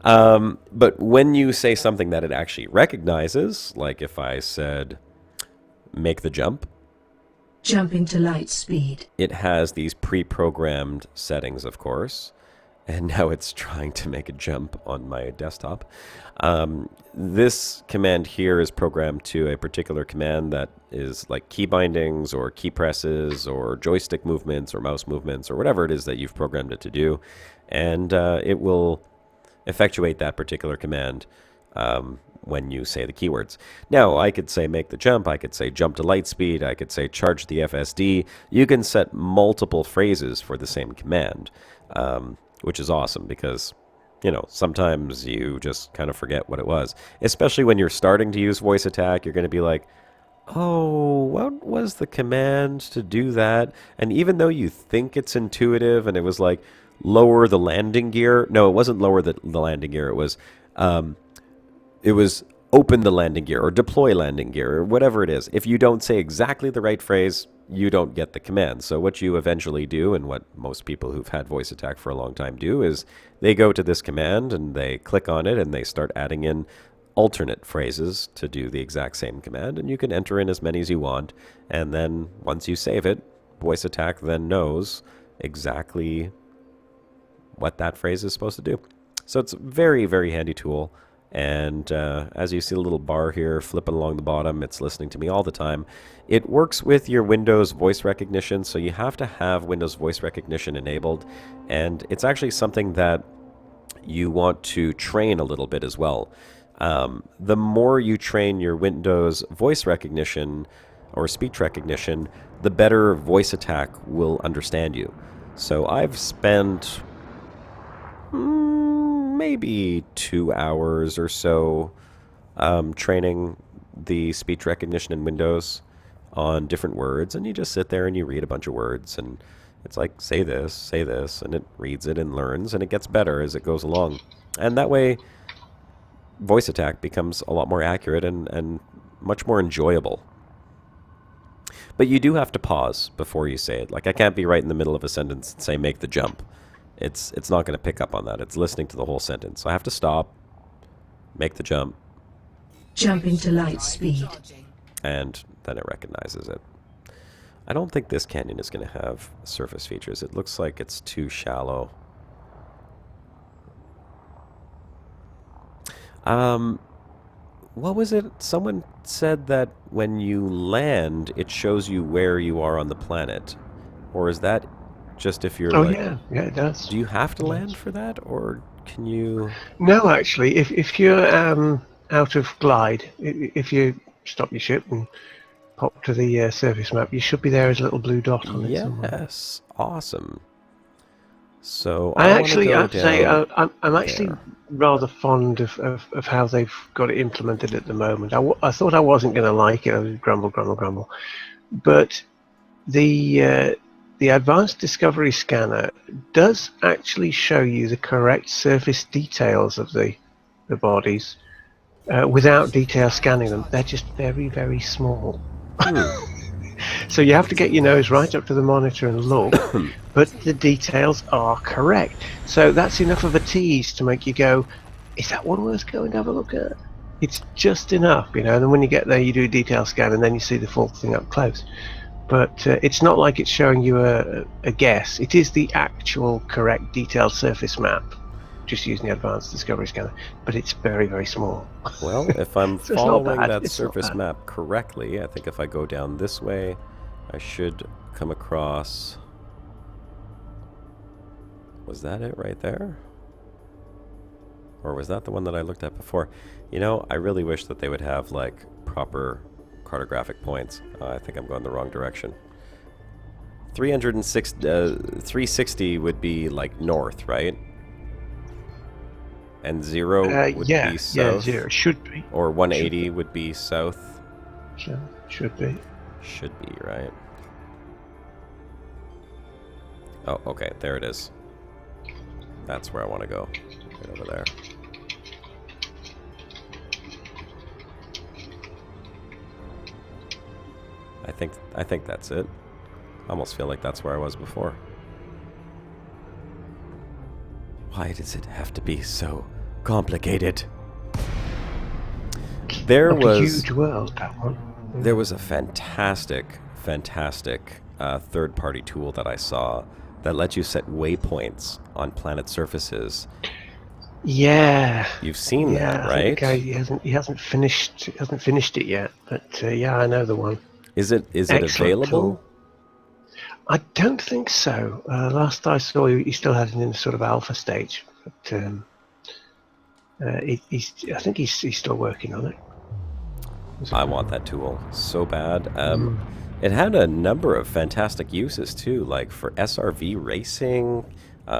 But when you say something that it actually recognizes, like if I said, make the jump. Jumping to light speed. It has these pre-programmed settings, of course. And now it's trying to make a jump on my desktop. This command here is programmed to a particular command that is like key bindings or key presses or joystick movements or mouse movements or whatever it is that you've programmed it to do. And it will effectuate that particular command when you say the keywords. Now, I could say make the jump, I could say jump to light speed, I could say charge the FSD. You can set multiple phrases for the same command, which is awesome because, you know, sometimes you just kind of forget what it was. Especially when you're starting to use voice attack, you're going to be like, oh, what was the command to do that? And even though you think it's intuitive and it was like, lower the landing gear. No, it wasn't lower the landing gear. It was open the landing gear or deploy landing gear or whatever it is. If you don't say exactly the right phrase, you don't get the command. So what you eventually do, and what most people who've had voice attack for a long time do, is they go to this command and they click on it and they start adding in alternate phrases to do the exact same command. And you can enter in as many as you want. And then once you save it, voice attack then knows exactly what that phrase is supposed to do. So it's a very, very handy tool. And as you see the little bar here flipping along the bottom, it's listening to me all the time. It works with your Windows voice recognition, so you have to have Windows voice recognition enabled. And it's actually something that you want to train a little bit as well. The more you train your Windows voice recognition or speech recognition, the better voice attack will understand you. So I've spent maybe 2 hours or so training the speech recognition in Windows on different words, and you just sit there and you read a bunch of words, and it's like, say this, and it reads it and learns, and it gets better as it goes along. And that way, voice attack becomes a lot more accurate and much more enjoyable. But you do have to pause before you say it. Like, I can't be right in the middle of a sentence and say, make the jump. It's not going to pick up on that. It's listening to the whole sentence. So I have to stop, make the jump, Jumping to light speed. Charging. and then it recognizes it. I don't think this canyon is going to have surface features. It looks like it's too shallow. What was it? Someone said that when you land, it shows you where you are on the planet. Or is that just if you're Oh like... yeah, it does. Do you have to land for that, or can you... No, actually, if you're out of glide, if you stop your ship and pop to the surface map, you should be there as a little blue dot on it somewhere. Yes, awesome. So I wanna actually, go I have to say, down I'm actually there. rather fond of how they've got it implemented at the moment. I thought I wasn't going to like it. I was grumble. But the advanced discovery scanner does actually show you the correct surface details of the bodies without detail scanning them. They're just very, very small. So you have to get your nose right up to the monitor and look, but the details are correct. So that's enough of a tease to make you go, is that one worth going to have a look at? It's just enough, you know, and then when you get there you do a detail scan and then you see the full thing up close. But it's not like it's showing you a guess. It is the actual correct detailed surface map, just using the advanced discovery scanner, but it's very, very small. Well, if I'm So it's not following bad. that It's not surface bad. map correctly, I think if I go down this way, I should come across... Was that it right there? Or was that the one that I looked at before? You know, I really wish that they would have, like, proper cartographic points. I think I'm going the wrong direction. 360 would be, like, north, right? And 0 would yeah, be south? yeah, 0 should be. Or 180 would be south? Should be. Should be, right? Oh, okay, there it is. That's where I want to go. Right over there. I think that's it. I almost feel like that's where I was before. Why does it have to be so complicated? There Like was a huge world, that one. There was a fantastic third-party tool that I saw that lets you set waypoints on planet surfaces. Yeah. You've seen that, I right? think he hasn't finished it yet, but yeah, I know the one. Is it Excellent available? tool. I don't think so. Last I saw, he still had it in sort of alpha stage, but I think he's still working on it. I want that tool so bad. It had a number of fantastic uses too, like for SRV racing,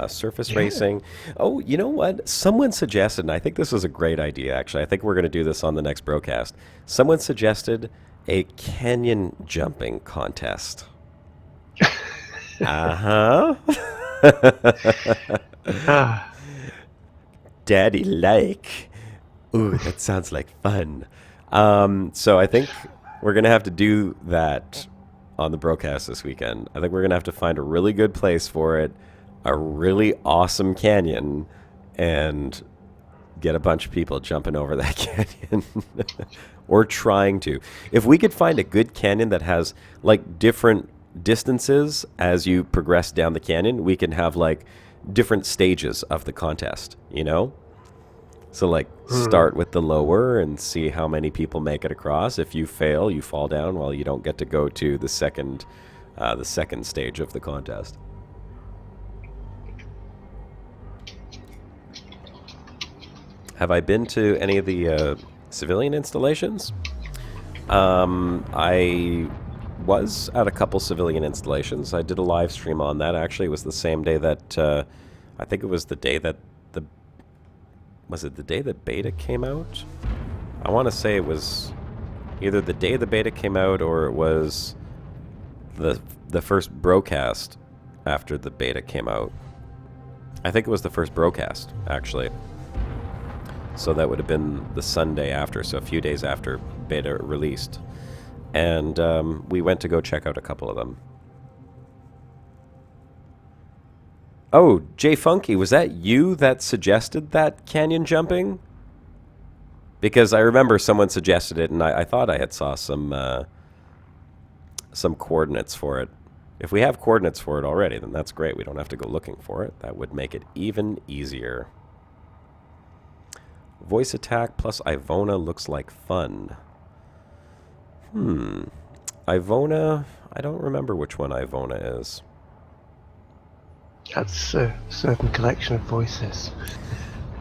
surface racing. Oh, you know what? Someone suggested, and I think this was a great idea actually. I think we're going to do this on the next broadcast. Someone suggested a canyon jumping contest. Ah, Daddy like. Ooh, that sounds like fun. So I think we're going to have to do that on the broadcast this weekend. I think we're going to have to find a really good place for it, a really awesome canyon, and get a bunch of people jumping over that canyon. Or trying to. If we could find a good canyon that has like different distances as you progress down the canyon, we can have like different stages of the contest, you know? So like start with the lower and see how many people make it across. If you fail, you fall down. Well, you don't get to go to the second stage of the contest. Have I been to any of the civilian installations? I was at a couple civilian installations. I did a live stream on that. Actually, it was the same day that I think it was the day that Was it the day that beta came out? I want to say it was either the day the beta came out or it was the first broadcast after the beta came out. I think it was the first broadcast, actually. So that would have been the Sunday after, so a few days after beta released. And we went to go check out a couple of them. Oh, Jay Funky, was that you that suggested that canyon jumping? Because I remember someone suggested it, and I thought I had saw some coordinates for it. If we have coordinates for it already, then that's great. We don't have to go looking for it. That would make it even easier. Voice attack plus Ivona looks like fun. Ivona, I don't remember which one Ivona is. That's a certain collection of voices.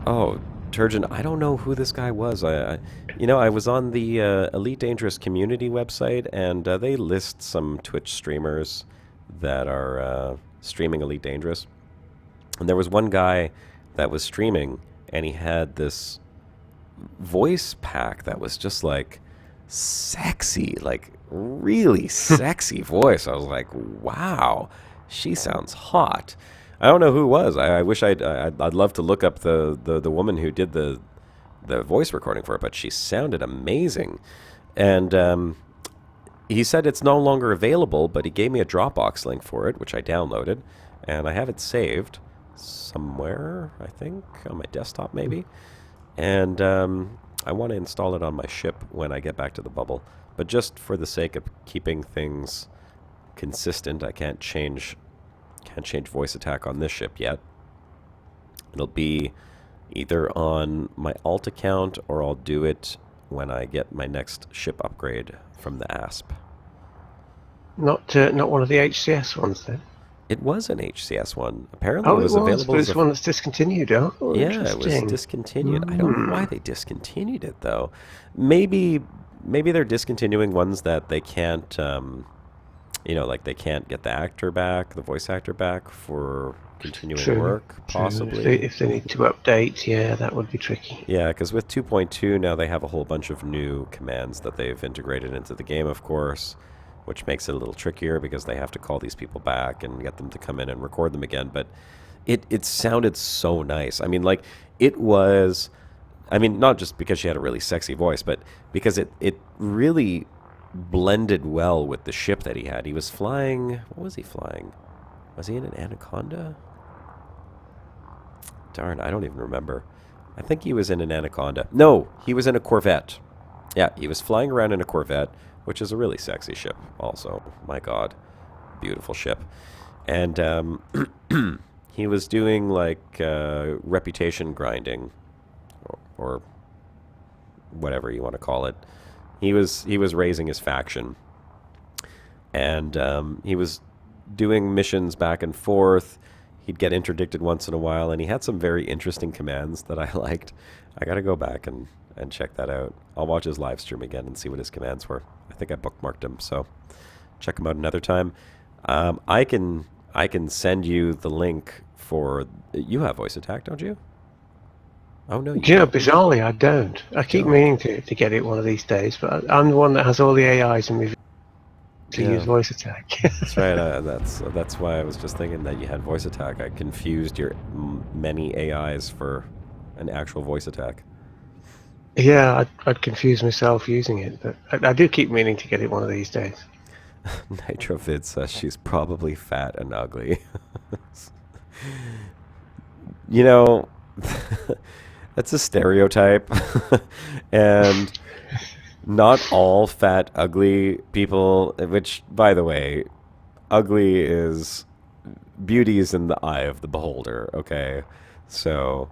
Oh, Turgeon, I don't know who this guy was. I was on the Elite Dangerous community website, and they list some Twitch streamers that are streaming Elite Dangerous. And there was one guy that was streaming, and he had this voice pack that was just like sexy, like really sexy voice. I was like, wow, she sounds hot. I don't know who it was. I wish I'd love to look up the woman who did the voice recording for it, but she sounded amazing. And he said it's no longer available, but he gave me a Dropbox link for it, which I downloaded, and I have it saved somewhere, I think, on my desktop maybe. And I want to install it on my ship when I get back to the bubble. But just for the sake of keeping things consistent, I can't change voice attack on this ship yet. It'll be either on my alt account or I'll do it when I get my next ship upgrade from the ASP. Not one of the HCS ones then? It was an HCS one. Apparently it was available. But it's one that's discontinued, huh? Oh, yeah, it was discontinued. I don't know why they discontinued it though. Maybe they're discontinuing ones that they can't like they can't get the actor back, the voice actor back for continuing work, possibly. If they need to update, yeah, that would be tricky. Yeah, because with 2.2 now they have a whole bunch of new commands that they've integrated into the game, of course, which makes it a little trickier because they have to call these people back and get them to come in and record them again. But it sounded so nice. I mean, like, it was... I mean, not just because she had a really sexy voice, but because it really blended well with the ship that he had. He was flying... What was he flying? Was he in an Anaconda? Darn, I don't even remember. I think he was in an Anaconda. No, he was in a Corvette. Yeah, he was flying around in a Corvette, which is a really sexy ship also. My God. Beautiful ship. And he was doing, like, reputation grinding, or whatever you want to call it. He was raising his faction, and he was doing missions back and forth. He'd get interdicted once in a while, and he had some very interesting commands that I liked. I got to go back and check that out. I'll watch his live stream again and see what his commands were. I think I bookmarked him, so check him out another time. I can send you the link for... You have voice attack, don't you? Oh, no. Yeah, bizarrely, I don't. I keep meaning to get it one of these days, but I'm the one that has all the AIs and we've to use voice attack. That's right. That's why I was just thinking that you had voice attack. I confused your many AIs for an actual voice attack. Yeah, I'd confuse myself using it, but I do keep meaning to get it one of these days. Nitrovid says she's probably fat and ugly. You know, that's a stereotype. And not all fat, ugly people, which, by the way, ugly is... Beauty is in the eye of the beholder, okay? So,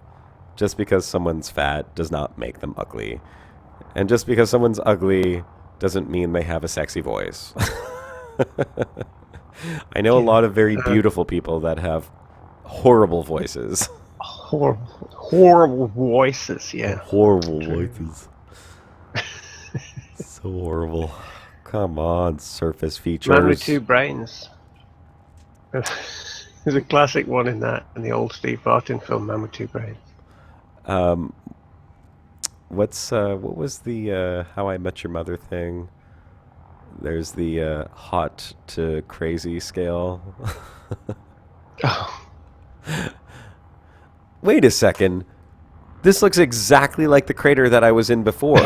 just because someone's fat does not make them ugly. And just because someone's ugly doesn't mean they have a sexy voice. I know a lot of very beautiful people that have horrible voices. Horrible voices, yeah. Horrible voices. So horrible. Come on, surface features. Man with Two Brains. There's a classic one in the old Steve Martin film, Man with Two Brains. What was the How I Met Your Mother thing? There's the hot to crazy scale. Oh, Wait a second. This looks exactly like the crater that I was in before.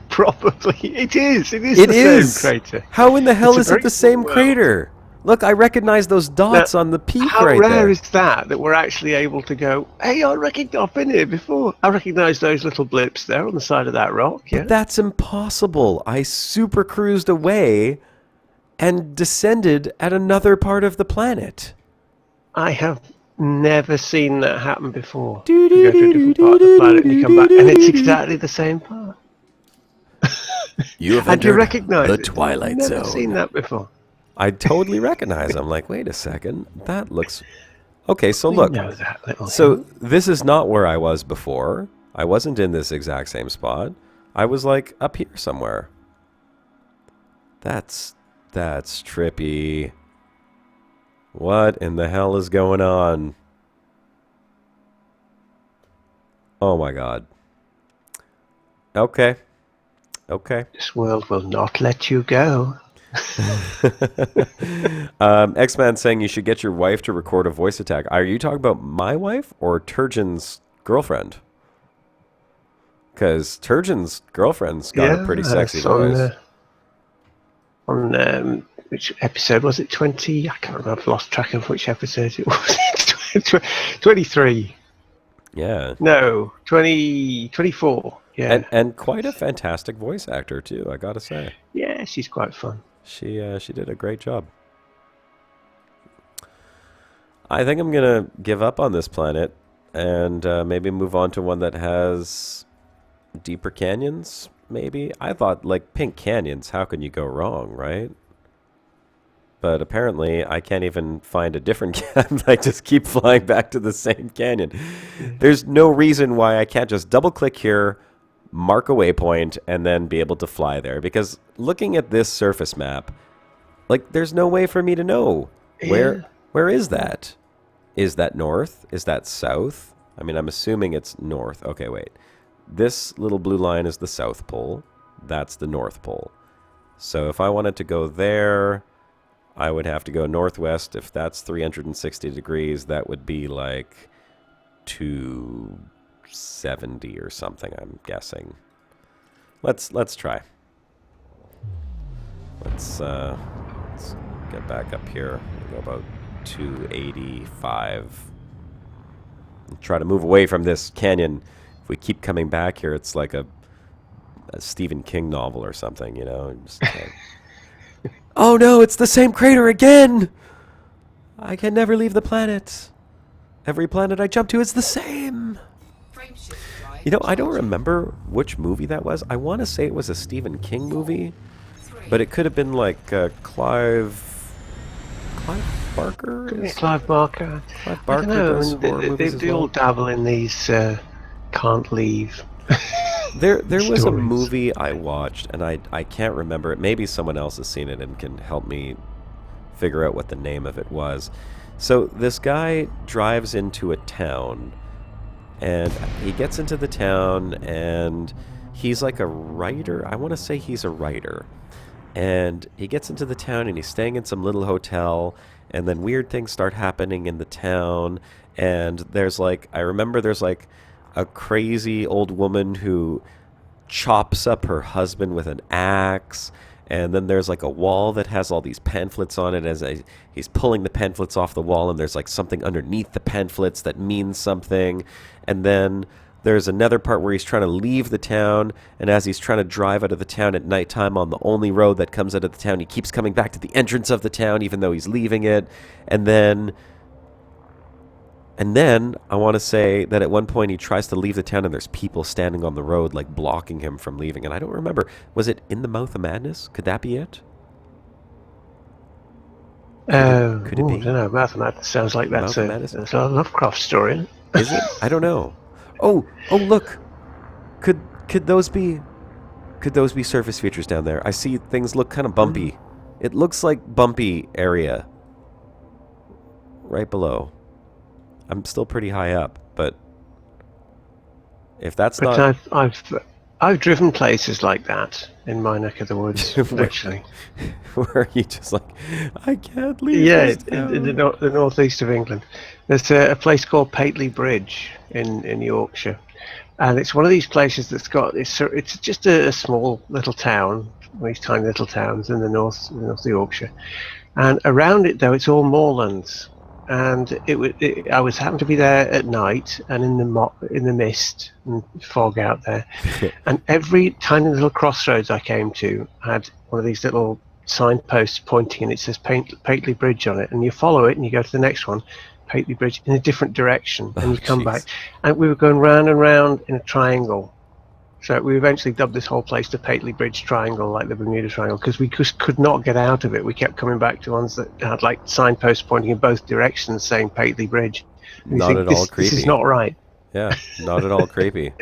probably it is. It is It the is. same crater. How in the hell It's a is it very the same small world. crater? Look, I recognize those dots on the peak How right rare there. is that we're actually able to go, hey, I've been here before. I recognise those little blips there on the side of that rock, yeah? That's impossible. I super cruised away and descended at another part of the planet. I have never seen that happen before. You go to a different part of the planet and you come back, and it's exactly the same part. You have And you entered recognise the it. Twilight I've never Zone. seen that before. I totally recognize. I'm like, wait a second. That looks... Okay, so We look. know that little So hill. this is not where I was before. I wasn't in this exact same spot. I was like up here somewhere. That's trippy. What in the hell is going on? Oh my god. Okay. Okay. This world will not let you go. X-Man saying you should get your wife to record a voice attack. Are you talking about my wife or Turgeon's girlfriend? Because Turgeon's girlfriend's got a pretty sexy voice. On which episode was it? 20? I can't remember. I've lost track of which episode it was. 23. Yeah. No, 24. Yeah. And quite a fantastic voice actor too, I gotta say. Yeah, she's quite fun. She did a great job. I think I'm gonna give up on this planet and maybe move on to one that has deeper canyons. Maybe I thought like pink canyons. How can you go wrong, right? But apparently, I can't even find a different canyon. I just keep flying back to the same canyon. There's no reason why I can't just double-click here, mark a waypoint, and then be able to fly there. Because looking at this surface map, like, there's no way for me to know. Where is that? Is that north? Is that south? I mean, I'm assuming it's north. Okay, wait. This little blue line is the South Pole. That's the North Pole. So if I wanted to go there... I would have to go northwest. If that's 360 degrees, that would be like 270 or something, I'm guessing. Let's try. Let's get back up here. We'll go about 285. Try to move away from this canyon. If we keep coming back here, it's like a Stephen King novel or something, you know? Just, oh no, it's the same crater again! I can never leave the planet. Every planet I jump to is the same. You know, I don't remember which movie that was. I want to say it was a Stephen King movie, but it could have been like Clive Barker? Could be Clive Barker. Clive I Barker don't know. does horror movies as They well. all dabble in these can't leave. There was a stories. movie I watched, and I can't remember it. Maybe someone else has seen it and can help me figure out what the name of it was. So this guy drives into a town, and he gets into the town, and he's like a writer. I want to say he's a writer. And he gets into the town, and he's staying in some little hotel, and then weird things start happening in the town, and there's like, I remember there's like a crazy old woman who chops up her husband with an axe, and then there's like a wall that has all these pamphlets on it as he's pulling the pamphlets off the wall, and there's like something underneath the pamphlets that means something. And then there's another part where he's trying to leave the town, and as he's trying to drive out of the town at nighttime on the only road that comes out of the town, he keeps coming back to the entrance of the town even though he's leaving it. And then I want to say that at one point he tries to leave the town and there's people standing on the road like blocking him from leaving. And I don't remember, was it In the Mouth of Madness? Could that be it? Could it be? I don't know. Mouth of Madness sounds like that's Mouth of Madness? a Lovecraft story. Isn't it? Is it? I don't know. Oh, look. Could those be surface features down there? I see things look kind of bumpy. It looks like bumpy area right below. I'm still pretty high up, but If that's But not... I've driven places like that in my neck of the woods, actually. Where you just like, I can't leave Yeah, this in the, town. the northeast of England. There's a place called Pateley Bridge in Yorkshire, and it's one of these places that's got it's just a small little town, one of these tiny little towns in the north of Yorkshire, and around it though it's all moorlands, and I was happened to be there at night and in the mist and fog out there, and every tiny little crossroads I came to had one of these little signposts pointing, and it says Pateley Bridge on it, and you follow it and you go to the next one, Pateley Bridge, in a different direction, and you come back, and we were going round and round in a triangle. So we eventually dubbed this whole place the Pateley Bridge Triangle, like the Bermuda Triangle, because we just could not get out of it. We kept coming back to ones that had like signposts pointing in both directions saying Pateley Bridge. And Not at all creepy. This is not right. Yeah, not at all creepy.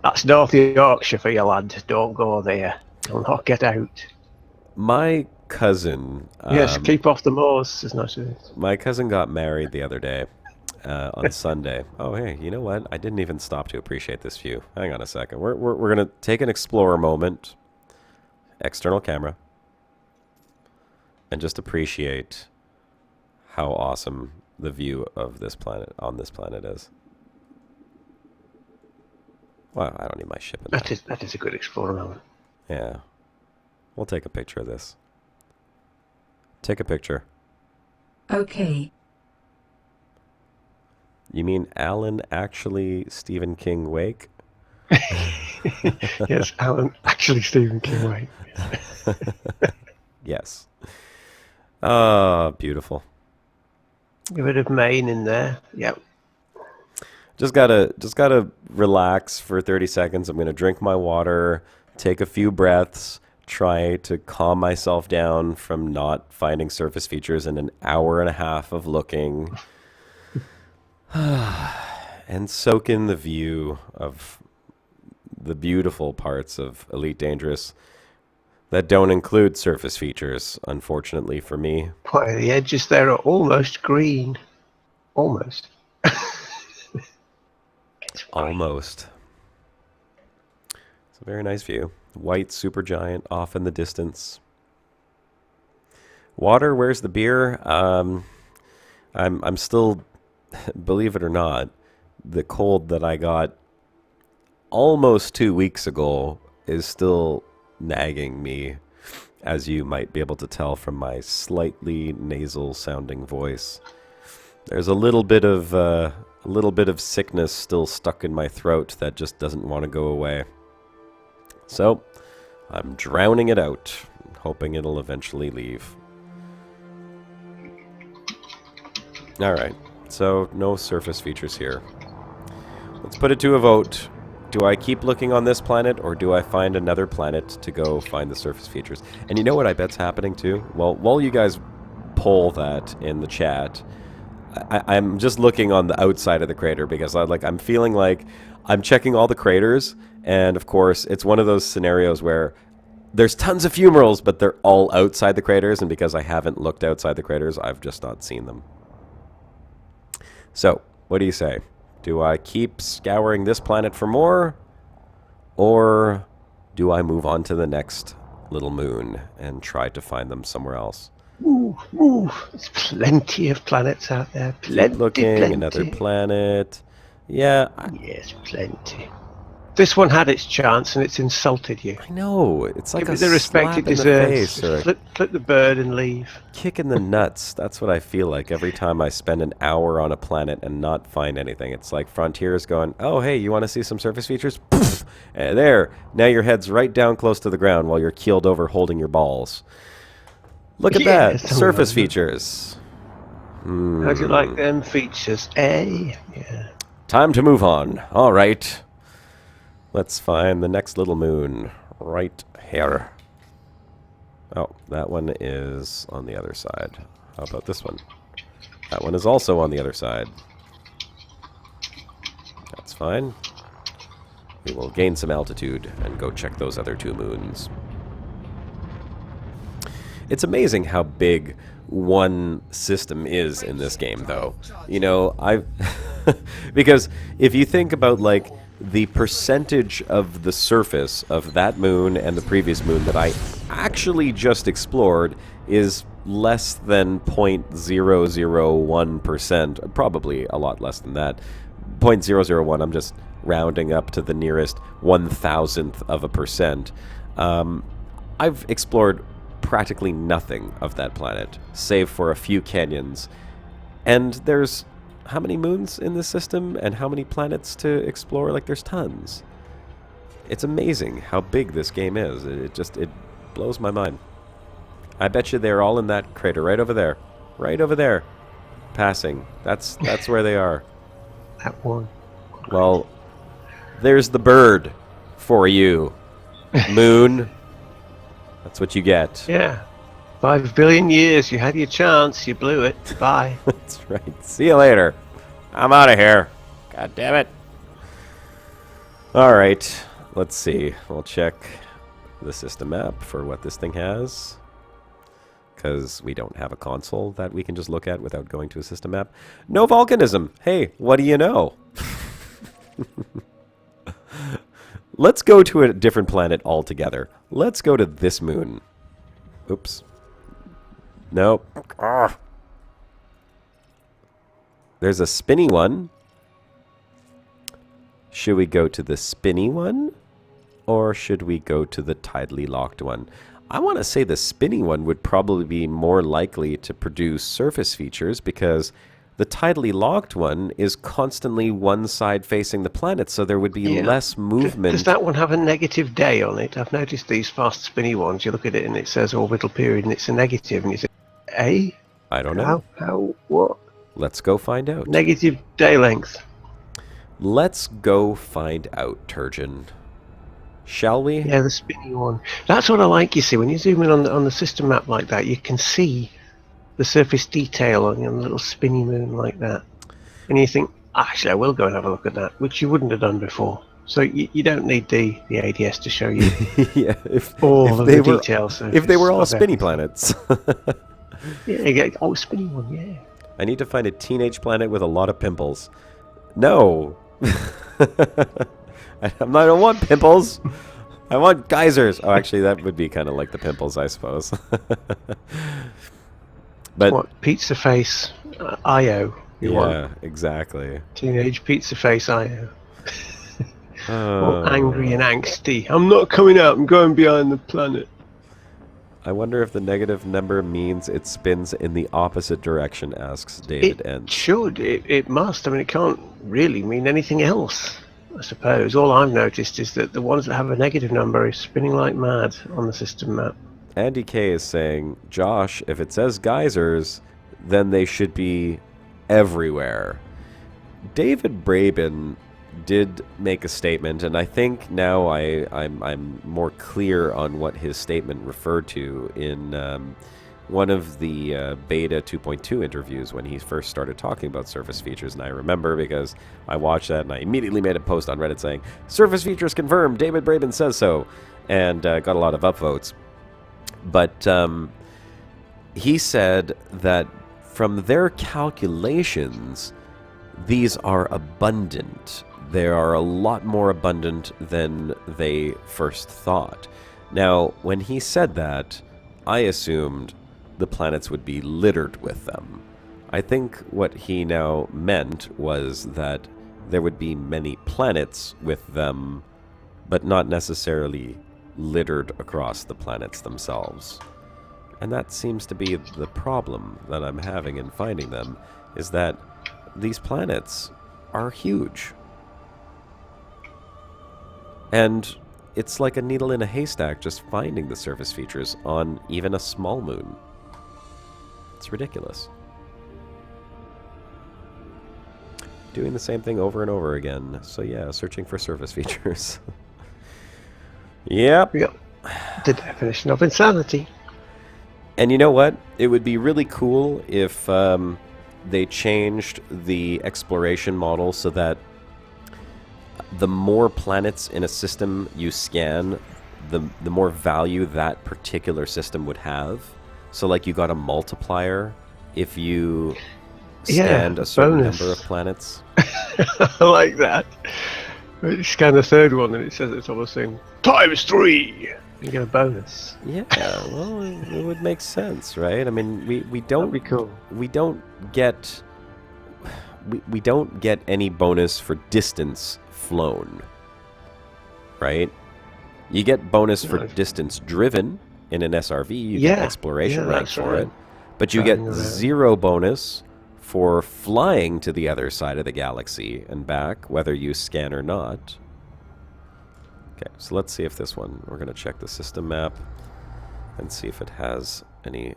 That's North Yorkshire for you, lad. Don't go there. You'll not get out. My cousin... Yes, keep off the moors, as nice as it is. My cousin got married the other day. On Sunday. Oh, hey, you know what? I didn't even stop to appreciate this view. Hang on a second. We're going to take an explorer moment. External camera. And just appreciate how awesome the view of this planet, on this planet is. Wow, I don't need my ship in there. That is a good explorer moment. Yeah. We'll take a picture of this. Take a picture. Okay. You mean Alan actually Stephen King Wake? Yes, Alan actually Stephen King Wake. Yes. Ah, beautiful. A bit of Maine in there. Yep. Just gotta relax for 30 seconds. I'm gonna drink my water, take a few breaths, try to calm myself down from not finding surface features in an hour and a half of looking. And soak in the view of the beautiful parts of Elite Dangerous that don't include surface features, unfortunately for me. Boy, the edges there are almost green. Almost. Almost. It's a very nice view. White supergiant off in the distance. Water, where's the beer? I'm still... Believe it or not, the cold that I got almost 2 weeks ago is still nagging me, as you might be able to tell from my slightly nasal sounding voice. There's a little bit of sickness still stuck in my throat that just doesn't want to go away. So, I'm drowning it out, hoping it'll eventually leave. Alright. So, no surface features here. Let's put it to a vote. Do I keep looking on this planet, or do I find another planet to go find the surface features? And you know what I bet's happening too? Well, while you guys poll that in the chat, I'm just looking on the outside of the crater, because I'm feeling like I'm checking all the craters, and of course, it's one of those scenarios where there's tons of fumerols, but they're all outside the craters, and because I haven't looked outside the craters, I've just not seen them. So, what do you say? Do I keep scouring this planet for more? Or do I move on to the next little moon and try to find them somewhere else? Ooh, there's plenty of planets out there. Keep looking, another planet. Yeah. Yes, plenty. This one had its chance and it's insulted you. I know. It's like Give a it the respect slap it in the deserves. face, or Flip the bird and leave. kick in the nuts. That's what I feel like every time I spend an hour on a planet and not find anything. It's like Frontier's going, oh, hey, you want to see some surface features? Poof! There. Now your head's right down close to the ground while you're keeled over holding your balls. Look at that. Surface features. How'd you like them features, eh? Yeah. Time to move on. All right. Let's find the next little moon right here. Oh, that one is on the other side. How about this one? That one is also on the other side. That's fine. We will gain some altitude and go check those other two moons. It's amazing how big one system is in this game, though. You know, because if you think about, like, the percentage of the surface of that moon and the previous moon that I actually just explored is less than 0.001%, probably a lot less than that. 0.001, I'm just rounding up to the nearest 1,000th of a percent. I've explored practically nothing of that planet, save for a few canyons. And there's how many moons in this system and how many planets to explore? Like, there's tons. It's amazing how big this game is. It blows my mind. I bet you they're all in that crater right over there. Right over there. Passing. That's where they are. That one. Well, there's the bird for you. Moon. That's what you get. Yeah. 5 billion years. You had your chance. You blew it. Bye. That's right. See you later. I'm out of here. God damn it. All right. Let's see. We'll check the system map for what this thing has, because we don't have a console that we can just look at without going to a system map. No volcanism. Hey, what do you know? Let's go to a different planet altogether. Let's go to this moon. Oops. Nope. Arrgh. There's a spinny one. Should we go to the spinny one? Or should we go to the tidally locked one? I want to say the spinny one would probably be more likely to produce surface features, because the tidally locked one is constantly one side facing the planet, so there would be less movement. Does that one have a negative day on it? I've noticed these fast spinny ones, you look at it and it says orbital period and it's a negative, and you say, A? I don't know. How, what? Let's go find out. Negative day length. Let's go find out, Turgeon. Shall we? Yeah, the spinny one. That's what I like, you see. When you zoom in on the system map like that, you can see the surface detail on your little spinny moon like that. And you think, actually, I will go and have a look at that, which you wouldn't have done before. So you don't need the ADS to show you yeah, all of the details. If they were all spinny planets. Yeah, you get, spinny one, yeah. I need to find a teenage planet with a lot of pimples. No. I don't want pimples. I want geysers. Oh, actually, that would be kind of like the pimples, I suppose. But what, pizza face IO? Yeah, exactly. Teenage pizza face IO. All angry and angsty. I'm not coming out. I'm going behind the planet. I wonder if the negative number means it spins in the opposite direction, asks David N. It should. It must. I mean, it can't really mean anything else, I suppose. All I've noticed is that the ones that have a negative number is spinning like mad on the system map. Andy K is saying, Josh, if it says geysers, then they should be everywhere. David Braben did make a statement, and I think now I'm more clear on what his statement referred to in one of the beta 2.2 interviews when he first started talking about surface features. And I remember because I watched that and I immediately made a post on Reddit saying, surface features confirmed, David Braben says so, and got a lot of upvotes. But he said that from their calculations, these are abundant. They are a lot more abundant than they first thought. Now, when he said that, I assumed the planets would be littered with them. I think what he now meant was that there would be many planets with them, but not necessarily littered across the planets themselves. And that seems to be the problem that I'm having in finding them, is that these planets are huge. And it's like a needle in a haystack just finding the surface features on even a small moon. It's ridiculous. Doing the same thing over and over again. So yeah, searching for surface features. Yep. The definition of insanity. And you know what? It would be really cool if they changed the exploration model so that the more planets in a system you scan, the more value that particular system would have. So like you got a multiplier if you scanned a certain bonus number of planets. I like that. Scan the third one and it says it's almost saying ×3. You get a bonus. Yeah, well, it would make sense, right? I mean, we don't That'd be cool. we don't get we don't get any bonus for distance flown, right? You get bonus for distance driven in an SRV. You get exploration rank for it, but you get 0 bonus for flying to the other side of the galaxy and back, whether you scan or not. Okay, so let's see if this one, we're going to check the system map and see if it has any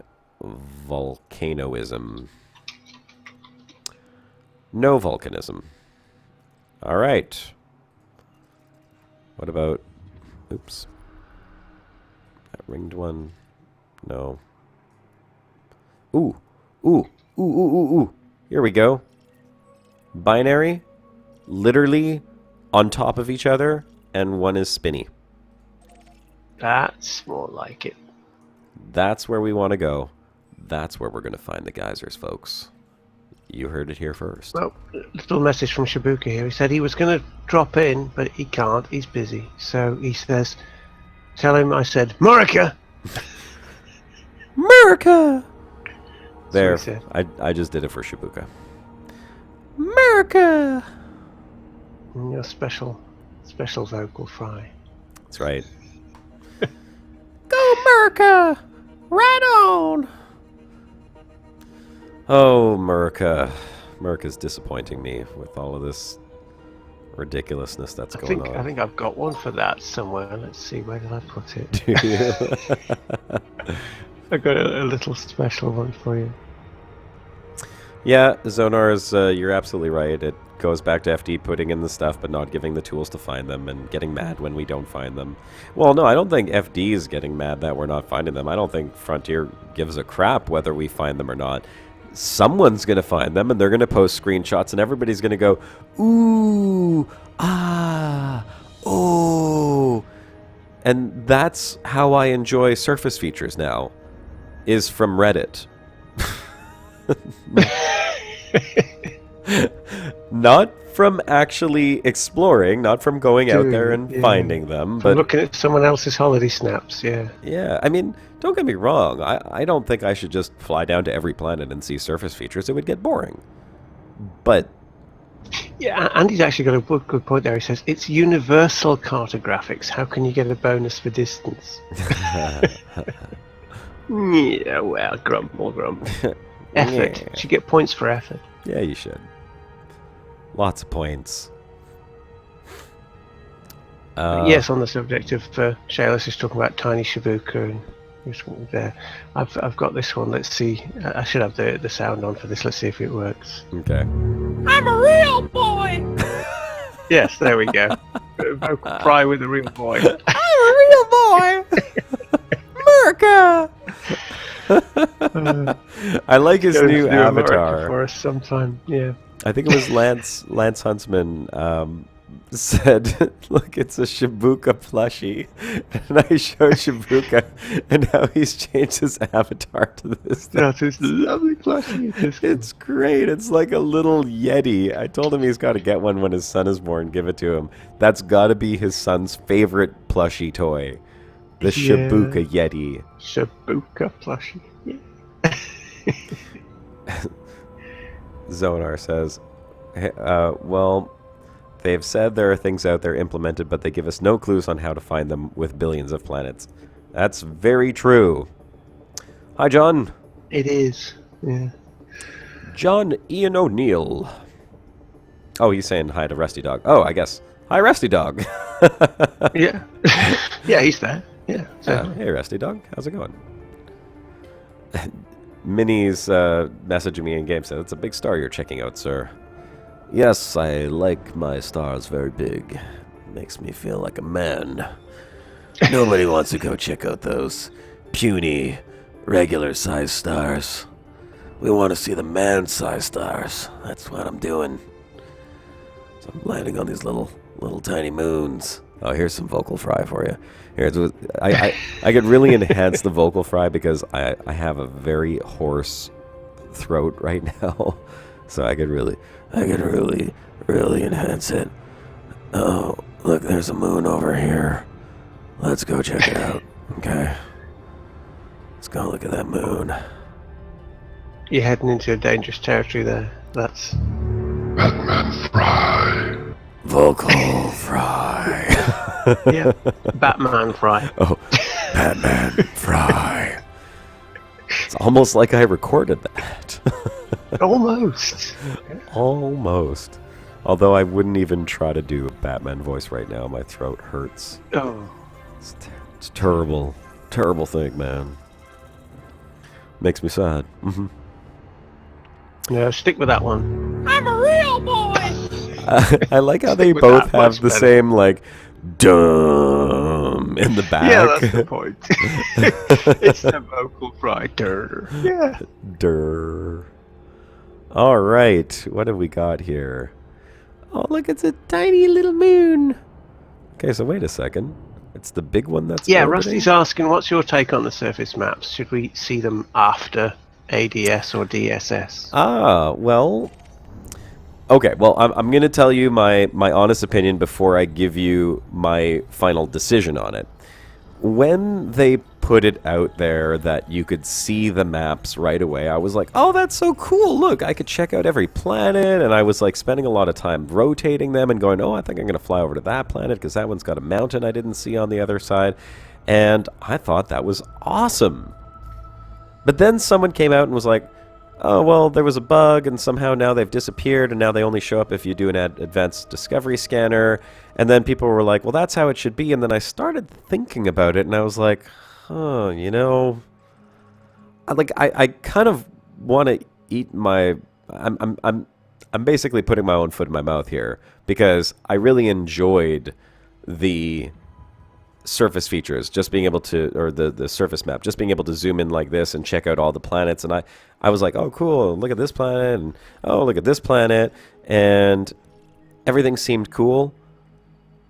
volcanoism. No volcanism. All right. What about, oops, that ringed one? No. Ooh, ooh, ooh, ooh, ooh, ooh. Here we go. Binary, literally on top of each other, and one is spinny. That's more like it. That's where we want to go. That's where we're going to find the geysers, folks. You heard it here first. Well, little message from Shibuka here. He said he was going to drop in, but he can't. He's busy. So he says, tell him I said, Murica! Murica! There. I just did it for Shibuka. Murica! Your special vocal fry. That's right. Go Murica! Right on! Oh, Murica. Murica's disappointing me with all of this ridiculousness that's going on. I think I've got one for that somewhere. Let's see, where did I put it? Do you? I got a little special one for you. Yeah, Zonar's, you're absolutely right. It goes back to FD putting in the stuff but not giving the tools to find them and getting mad when we don't find them. Well, no, I don't think FD is getting mad that we're not finding them. I don't think Frontier gives a crap whether we find them or not. Someone's going to find them and they're going to post screenshots and everybody's going to go, ooh, ah, oh. And that's how I enjoy surface features now, is from Reddit. Not from actually exploring, not from going out there and finding them, but looking at someone else's holiday snaps. Yeah, I mean, don't get me wrong. I don't think I should just fly down to every planet and see surface features. It would get boring. But yeah, Andy's actually got a good point there. He says it's universal cartographics. How can you get a bonus for distance? Yeah, well, grumble. Effort. You should get points for effort. Yeah, you should. Lots of points. Yes, on the subject of Shayless is talking about tiny Shibuka and there. I've got this one. Let's see. I should have the sound on for this. Let's see if it works. Okay. I'm a real boy! Yes, there we go. Vocal fry with a real boy. I'm a real boy! America! I like his new avatar. For us sometime, yeah. I think it was Lance Huntsman said, look, it's a Shibuka plushie. And I showed Shibuka and how he's changed his avatar to this thing. That's his lovely plushie. It's great. It's like a little Yeti. I told him he's got to get one when his son is born. Give it to him. That's got to be his son's favorite plushie toy. The Shibuka Yeti. Shibuka plushie. Yeah. Zonar says, well, they've said there are things out there implemented, but they give us no clues on how to find them with billions of planets. That's very true. Hi, John. It is. Yeah. John Ian O'Neill. Oh, he's saying hi to Rusty Dog. Oh, I guess. Hi, Rusty Dog. Yeah. Yeah, he's there. Yeah. So. Hey, Rusty Dog. How's it going? Minnie's messaging me in game said, it's a big star you're checking out, sir. Yes, I like my stars very big. Makes me feel like a man. Nobody wants to go check out those puny, regular-sized stars. We want to see the man-sized stars. That's what I'm doing. So I'm landing on these little tiny moons. Oh, here's some vocal fry for you. Here, I could really enhance the vocal fry because I have a very hoarse throat right now, so I could really enhance it. Oh, look, there's a moon over here. Let's go check it out. Okay. Let's go look at that moon. You're heading into a dangerous territory there. That's... Batman Fry. Vocal fry. Yeah, Batman Fry. Oh, Batman fry. It's almost like I recorded that. Almost. Almost. Although I wouldn't even try to do a Batman voice right now. My throat hurts. Oh. It's terrible. Terrible thing, man. Makes me sad. Mm-hmm. Yeah, stick with that one. I'm a real boy. I like how they with both that, have much the better. same, like, dumb in the back. Yeah, that's the point. It's the vocal fry. Durr. Yeah. Durr. All right. What have we got here? Oh, look, it's a tiny little moon. Okay, so wait a second. It's the big one that's Yeah, orbiting? Rusty's asking, what's your take on the surface maps? Should we see them after ADS or DSS? Ah, well... Okay, well, I'm going to tell you my honest opinion before I give you my final decision on it. When they put it out there that you could see the maps right away, I was like, oh, that's so cool. Look, I could check out every planet. And I was like spending a lot of time rotating them and going, oh, I think I'm going to fly over to that planet because that one's got a mountain I didn't see on the other side. And I thought that was awesome. But then someone came out and was like, oh, well, there was a bug, and somehow now they've disappeared, and now they only show up if you do an advanced discovery scanner. And then people were like, well, that's how it should be. And then I started thinking about it, and I was like, huh, you know, I kind of want to eat my... I'm basically putting my own foot in my mouth here, because I really enjoyed the surface features, just being able to, or the surface map, just being able to zoom in like this and check out all the planets. And I was like, oh, cool, look at this planet, and oh, look at this planet, and everything seemed cool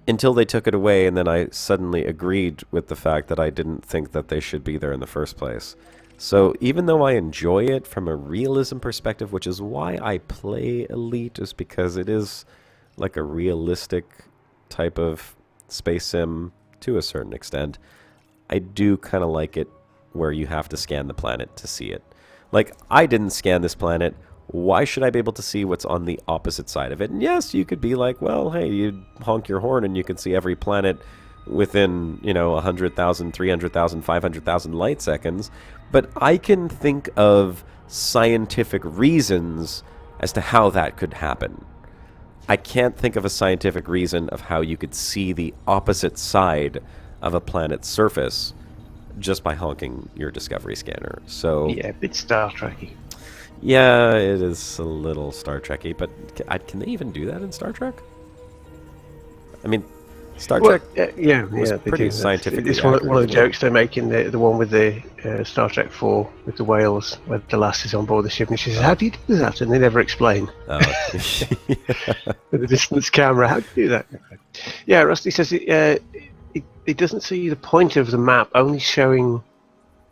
until they took it away, and then I suddenly agreed with the fact that I didn't think that they should be there in the first place. So even though I enjoy it from a realism perspective, which is why I play Elite, is because it is like a realistic type of space sim to a certain extent, I do kind of like it where you have to scan the planet to see it. Like, I didn't scan this planet. Why should I be able to see what's on the opposite side of it? And yes, you could be like, well, hey, you honk your horn and you can see every planet within, 100,000, 300,000, 500,000 light seconds. But I can think of scientific reasons as to how that could happen. I can't think of a scientific reason of how you could see the opposite side of a planet's surface just by honking your discovery scanner. So Yeah, a bit Star Trek-y. yeah, it is a little Star Trek-y, but can they even do that in Star Trek? I mean, Star Trek was they pretty do. scientifically It's one of accurate, the jokes they're making, the one with the Star Trek 4 with the whales, where the lass is on board the ship and she says, how do you do that? And they never explain. Oh. With the distance camera, how do you do that? Yeah, Rusty says it doesn't see the point of the map, only showing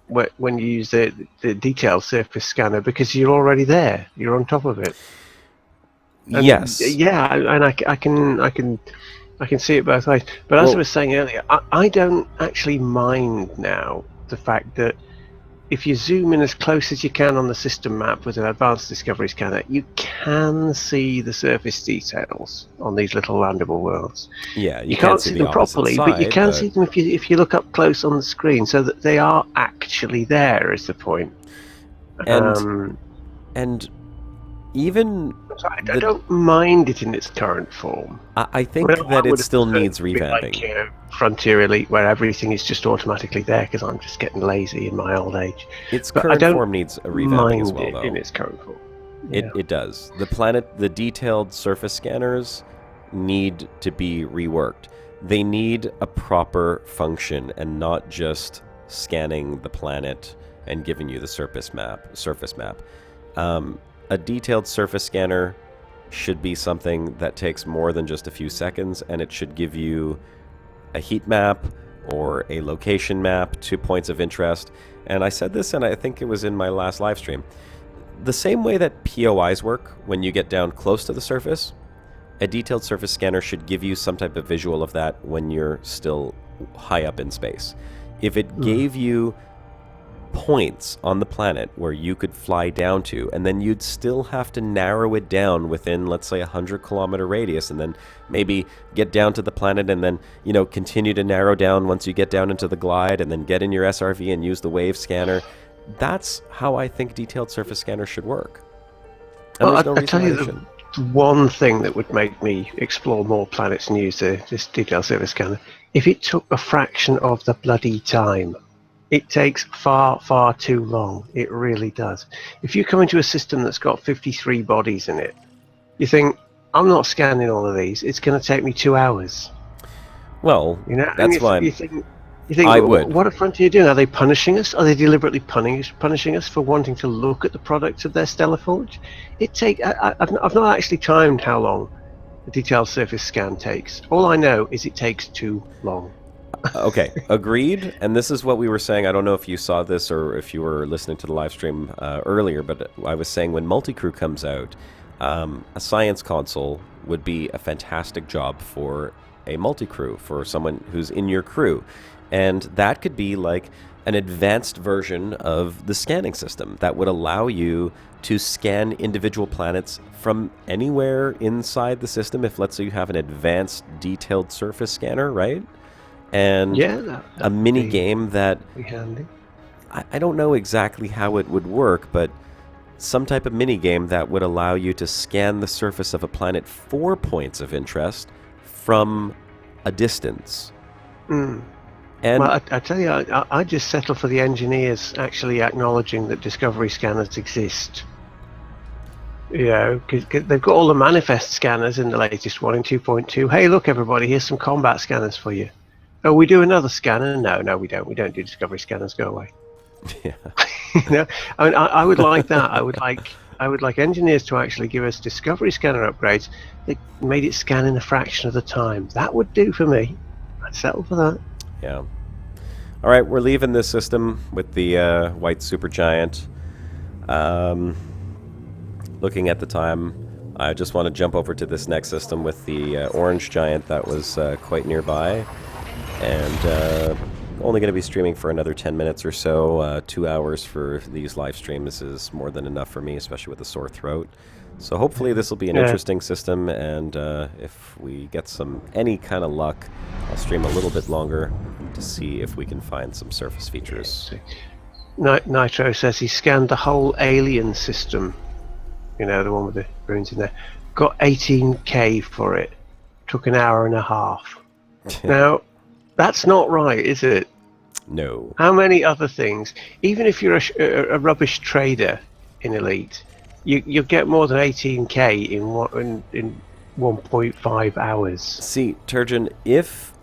when you use the detailed surface scanner, because you're already there. You're on top of it. And Yes. Yeah, and I can see it both ways. But as I was saying earlier, I don't actually mind now the fact that if you zoom in as close as you can on the system map with an advanced discovery scanner, you can see the surface details on these little landable worlds. Yeah, You can't see the them opposite properly, but you side, can see them if you look up close on the screen, so that they are actually there, is the point. And even So I don't mind it in its current form. I think Well, I that it would still prefer needs it to be revamping. Like Frontier Elite, where everything is just automatically there, because I'm just getting lazy in my old age. Its But I current don't form needs a revamping as mind well, it though. in its current form. Yeah. It does. The detailed surface scanners need to be reworked. They need a proper function and not just scanning the planet and giving you the surface map. A detailed surface scanner should be something that takes more than just a few seconds, and it should give you a heat map or a location map, 2 points of interest. And I said this, and I think it was in my last live stream. The same way that POIs work when you get down close to the surface, a detailed surface scanner should give you some type of visual of that when you're still high up in space. If it gave you points on the planet where you could fly down to, and then you'd still have to narrow it down within, let's say, 100-kilometer radius, and then maybe get down to the planet, and then, you know, continue to narrow down once you get down into the glide, and then get in your SRV and use the wave scanner. That's how I think detailed surface scanners should work. And Well, there's no I reason tell why you, they shouldn't. one thing that would make me explore more planets and use this detailed surface scanner, if it took a fraction of the bloody time. It takes far, far too long. It really does. If you come into a system that's got 53 bodies in it, you think, I'm not scanning all of these. It's going to take me 2 hours. Well, You know, that's why you think I would. What a Frontier doing? Are they punishing us? Are they deliberately punishing us for wanting to look at the products of their stellar forge? I've not actually timed how long a detailed surface scan takes. All I know is it takes too long. Okay, agreed. And this is what we were saying. I don't know if you saw this or if you were listening to the live stream earlier, but I was saying when Multicrew comes out, a science console would be a fantastic job for a multi-crew, for someone who's in your crew. And that could be like an advanced version of the scanning system that would allow you to scan individual planets from anywhere inside the system. If, let's say, you have an advanced detailed surface scanner, right? And Yeah, a mini game that be handy. I don't know exactly how it would work, but some type of mini game that would allow you to scan the surface of a planet for points of interest from a distance. Mm. And Well, I tell you, I just settle for the engineers actually acknowledging that Discovery scanners exist. You know, because they've got all the manifest scanners in the latest one in 2.2. Hey, look, everybody, here's some combat scanners for you. Oh, we do another scanner? No, we don't. We don't do Discovery scanners. Go away. yeah. You know, I mean, I would like that. I would like engineers to actually give us Discovery scanner upgrades that made it scan in a fraction of the time. That would do for me. I'd settle for that. Yeah. All right, we're leaving this system with the white supergiant. Looking at the time, I just want to jump over to this next system with the orange giant that was quite nearby. And only going to be streaming for another 10 minutes or so. 2 hours for these live streams is more than enough for me, especially with a sore throat. So hopefully this will be an interesting system, and if we get any kind of luck, I'll stream a little bit longer to see if we can find some surface features. Nitro says he scanned the whole alien system. You know, the one with the runes in there. Got 18k for it. Took an hour and a half. Now, that's not right, is it? No. How many other things? Even if you're a rubbish trader in Elite, you get more than 18k in 1.5 hours. See, Turgeon, if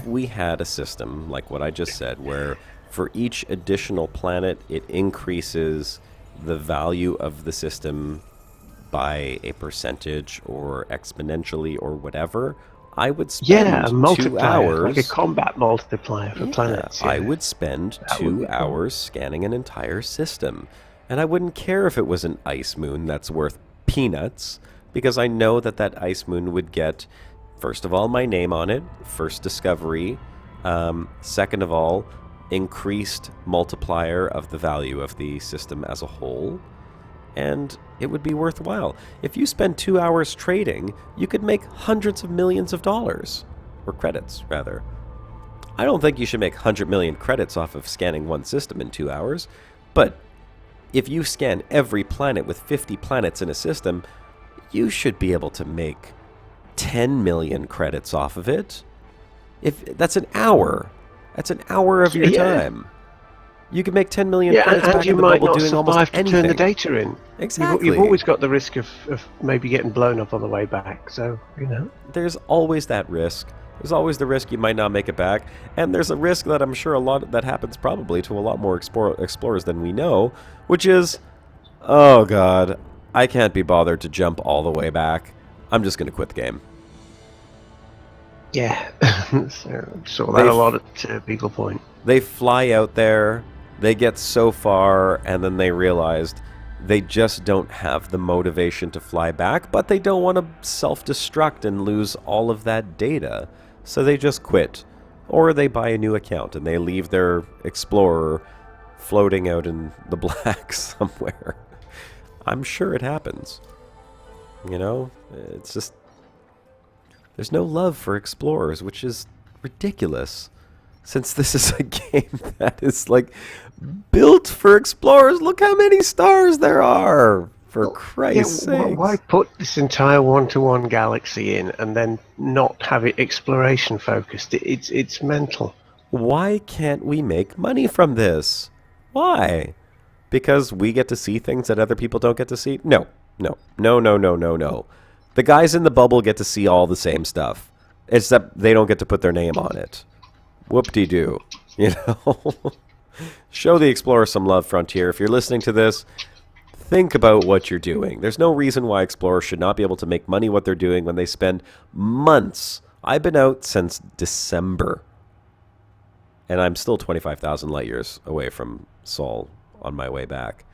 we had a system like what I just said, where for each additional planet it increases the value of the system by a percentage or exponentially or whatever, I would spend a 2 multiplier, hours. like a combat multiplier for planets. I would spend That would 2 be cool. hours scanning an entire system. And I wouldn't care if it was an ice moon that's worth peanuts, because I know that that ice moon would get, first of all, my name on it, first discovery, second of all, increased multiplier of the value of the system as a whole, and it would be worthwhile. If you spend 2 hours trading, you could make hundreds of millions of dollars, or credits, rather. I don't think you should make 100 million credits off of scanning one system in 2 hours, but if you scan every planet with 50 planets in a system, you should be able to make 10 million credits off of it. If that's an hour. That's an hour of your time. You can make 10 million credits and back you in the might bubble not doing almost survive to anything. turn the data in. Exactly. You've always got the risk of maybe getting blown up on the way back. So, you know. There's always that risk. There's always the risk you might not make it back, and there's a risk that I'm sure that happens probably to a lot more explorers than we know, which is, oh god, I can't be bothered to jump all the way back. I'm just going to quit the game. Yeah. So, saw that a lot at Beagle Point. They fly out there, they get so far, and then they realized, They just don't have the motivation to fly back, but they don't want to self-destruct and lose all of that data. So they just quit. Or they buy a new account and they leave their Explorer floating out in the black somewhere. I'm sure it happens. You know? It's just... There's no love for Explorers, which is ridiculous. Since this is a game that is, like, built for Explorers. Look how many stars there are! For Christ's sake. Why put this entire one-to-one galaxy in and then not have it exploration focused? It's mental. Why can't we make money from this? Why? Because we get to see things that other people don't get to see? No. No. No, no, no, no, no. The guys in the bubble get to see all the same stuff. Except they don't get to put their name on it. Whoop-de-doo. You know? Show the Explorer some love, Frontier. If you're listening to this, think about what you're doing. There's no reason why Explorers should not be able to make money what they're doing when they spend months. I've been out since December. And I'm still 25,000 light years away from Sol on my way back.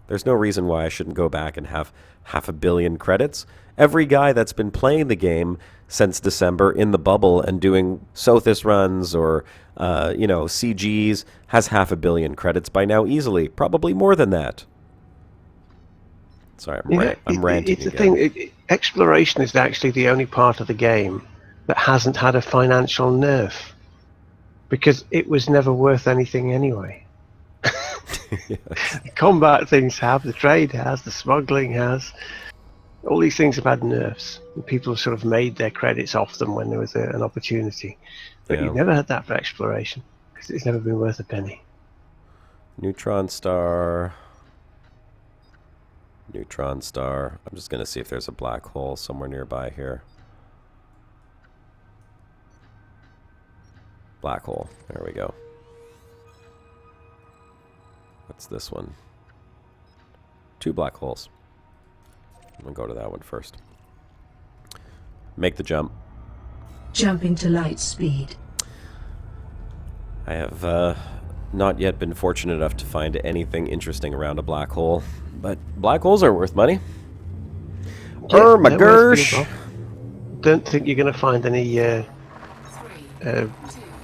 There's no reason why I shouldn't go back and have 500 million credits. Every guy that's been playing the game since December in the bubble and doing Sothis runs or, CGs has 500 million credits by now easily. Probably more than that. Sorry, I'm ranting It's the again. thing. Exploration is actually the only part of the game that hasn't had a financial nerf. Because it was never worth anything anyway. Yes. The combat things have, the trade has, the smuggling has. All these things have had nerfs. And people have sort of made their credits off them when there was an opportunity. But Yeah. you've never had that for exploration. Because it's never been worth a penny. Neutron star. Neutron star. I'm just going to see if there's a black hole somewhere nearby here. Black hole. There we go. What's this one? 2 black holes. I'm going to go to that one first. Make the jump. Jump into light speed. I have not yet been fortunate enough to find anything interesting around a black hole. But black holes are worth money. My They're worth gosh! being off. Don't think you're going to find any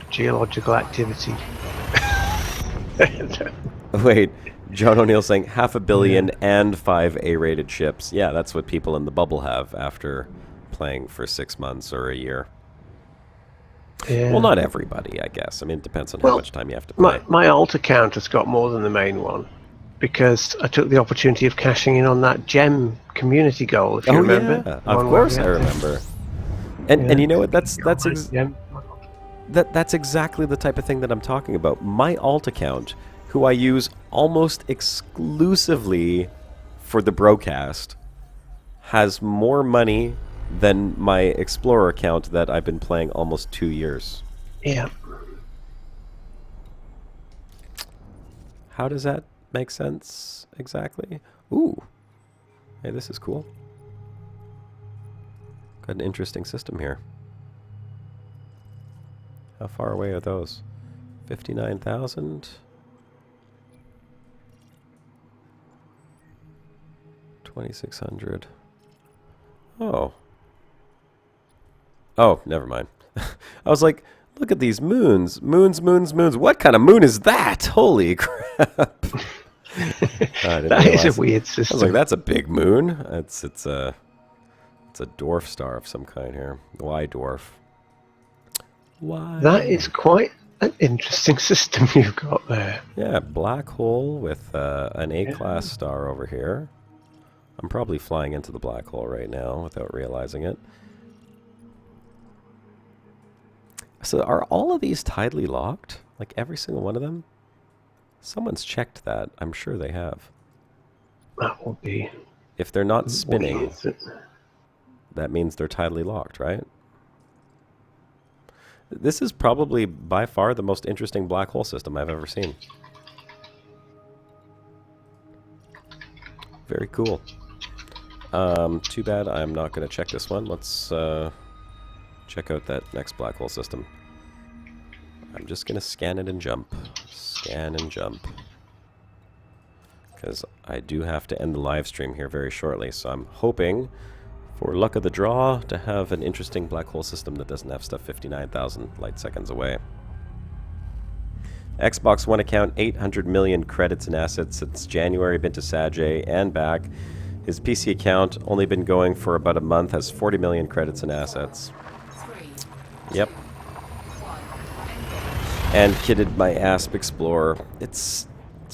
geological activity. Wait, John O'Neill saying 500 million and 5 A-rated ships. Yeah, that's what people in the bubble have after playing for 6 months or a year. Yeah. Well, not everybody, I guess. I mean, it depends on how much time you have to play. My alt account has got more than the main one because I took the opportunity of cashing in on that gem community goal. If you remember, Yeah, of course I remember. And you know what? That's exactly the type of thing that I'm talking about. My alt account, who I use almost exclusively for the broadcast, has more money than my Explorer account that I've been playing almost 2 years. Yeah. How does that make sense exactly? Ooh. Hey, this is cool. Got an interesting system here. How far away are those? 59,000? 2,600. Oh. Oh, never mind. I was like, look at these moons. Moons. What kind of moon is that? Holy crap. That is a weird I system. was like, that's a big moon. It's a dwarf star of some kind here. Y dwarf. Why? That is quite an interesting system you've got there. Yeah, black hole with an A-class star over here. I'm probably flying into the black hole right now without realizing it. So are all of these tidally locked? Like every single one of them? Someone's checked that. I'm sure they have. That will be... If they're not spinning, weird. that means they're tidally locked, right? This is probably by far the most interesting black hole system I've ever seen. Very cool. Too bad I'm not going to check this one. Let's check out that next black hole system. I'm just going to scan it and jump. Scan and jump. because I do have to end the live stream here very shortly. So I'm hoping, for luck of the draw, to have an interesting black hole system that doesn't have stuff 59,000 light seconds away. Xbox One account, 800 million credits and assets since January, been to Sajay and back. His PC account, only been going for about a month, has 40 million credits and assets. Yep. And kitted my Asp Explorer. It's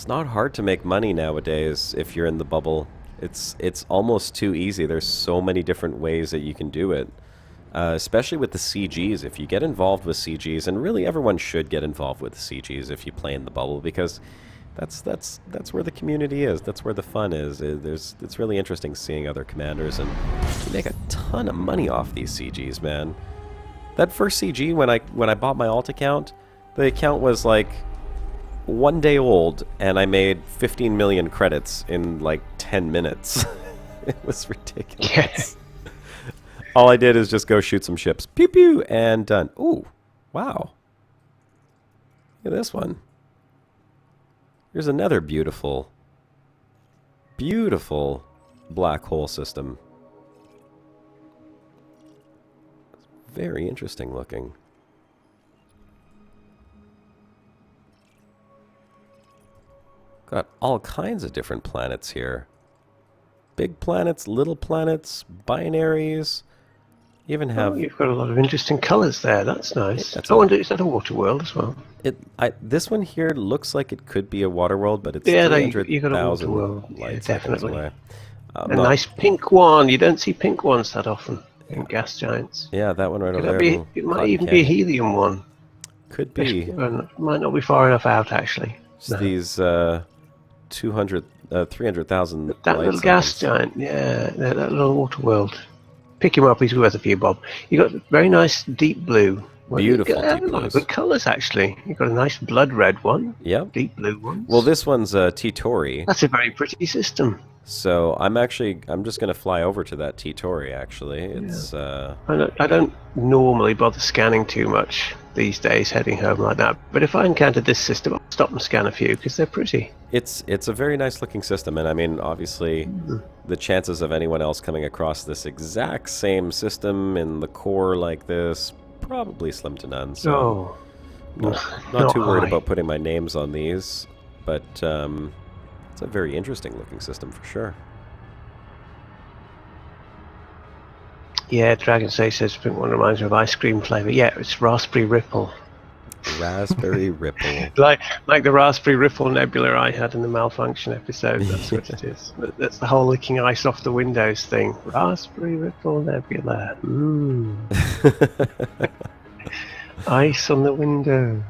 not hard to make money nowadays if you're in the bubble. It's almost too easy. There's so many different ways that you can do it. Especially with the CGs. If you get involved with CGs, and really everyone should get involved with the CGs if you play in the bubble, because that's where the community is. That's where the fun is. It's really interesting seeing other commanders, and you make a ton of money off these CGs, man. That first CG, when I bought my alt account, the account was like 1 day old, and I made 15 million credits in like 10 minutes. It was ridiculous. Yes. All I did is just go shoot some ships. Pew pew, and done. Ooh, wow. Look at this one. Here's another beautiful, beautiful black hole system. Very interesting looking. Got all kinds of different planets here. Big planets, little planets, binaries. You even have... Oh, you've got a lot of interesting colours there. That's nice. That's I wonder, is that a water world as well? This one here looks like it could be a water world, but it's Yeah, 300,000 you got a water world. light Yeah, seconds definitely. away. A nice pink one. You don't see pink ones that often in gas giants. Yeah, that one right Could over that there. be, it might even be a helium one. Could be. Might not be far enough out, actually. It's these 300,000 That light little gas seconds. giant, yeah, that little water world. Pick him up, he's worth a few bob. You got very nice deep blue. Beautiful you got deep a lot of blues. good colours, actually. You've got a nice blood red one, Yep. deep blue one. Well, this one's T Tauri. That's a very pretty system. So I'm just gonna fly over to that T Tauri. Actually, it's I don't normally bother scanning too much these days, heading home like that. But if I encountered this system, I'll stop and scan a few because they're pretty. it's a very nice looking system, and I mean, obviously, the chances of anyone else coming across this exact same system in the core like this probably slim to none. So Oh, not too worried high. about putting my names on these, but it's a very interesting looking system for sure. Yeah, Dragon Say says pink one reminds me of ice cream flavour. Yeah, it's Raspberry Ripple. Raspberry Ripple. Like the Raspberry Ripple Nebula I had in the Malfunction episode. That's what it is. That's the whole licking ice off the windows thing. Raspberry Ripple Nebula. Ice on the windows.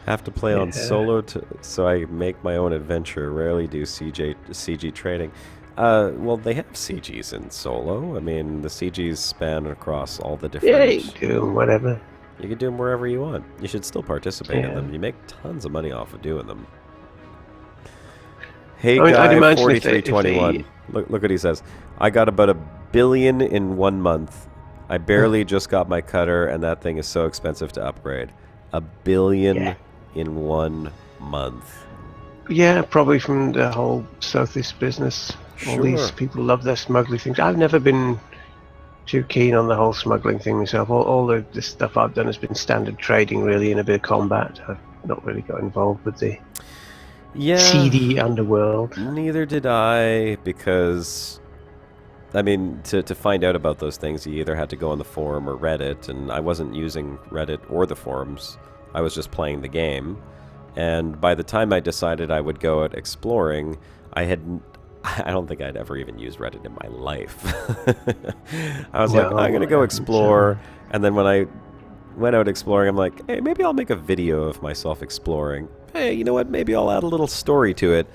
Have to play on solo so I make my own adventure. Rarely do CG trading. Well, they have CGs in solo. I mean, the CGs span across all the different... Yeah, you can do whatever. You can do them wherever you want. You should still participate in them. You make tons of money off of doing them. Hey, I mean, I'd guy, imagine if they- 4321. Look what he says. I got about $1 billion in 1 month. I barely just got my cutter, and that thing is so expensive to upgrade. $1 billion in 1 month. Yeah, probably from the whole Southeast business. All these Sure. people love their smuggling things. I've never been too keen on the whole smuggling thing myself. All the stuff I've done has been standard trading, really, and a bit of combat. I've not really got involved with the seedy underworld. Neither did I, because, I mean, to find out about those things, you either had to go on the forum or Reddit, and I wasn't using Reddit or the forums. I was just playing the game. And by the time I decided I would go out exploring, I don't think I'd ever even used Reddit in my life. I was like, I'm going to go explore. And then when I went out exploring, I'm like, hey, maybe I'll make a video of myself exploring. Hey, you know what? Maybe I'll add a little story to it.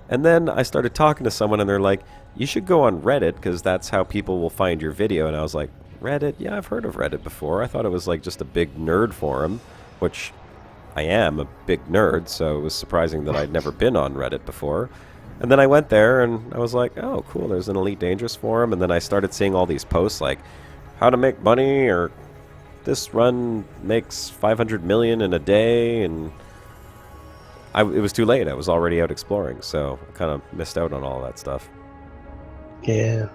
And then I started talking to someone, and they're like, you should go on Reddit, because that's how people will find your video. And I was like, Reddit? Yeah, I've heard of Reddit before. I thought it was like just a big nerd forum, which I am a big nerd, so it was surprising that I'd never been on Reddit before. And then I went there, and I was like, oh, cool, there's an Elite Dangerous forum. And then I started seeing all these posts like, how to make money, or this run makes 500 million in a day, and it was too late. I was already out exploring, so I kind of missed out on all that stuff. Yeah.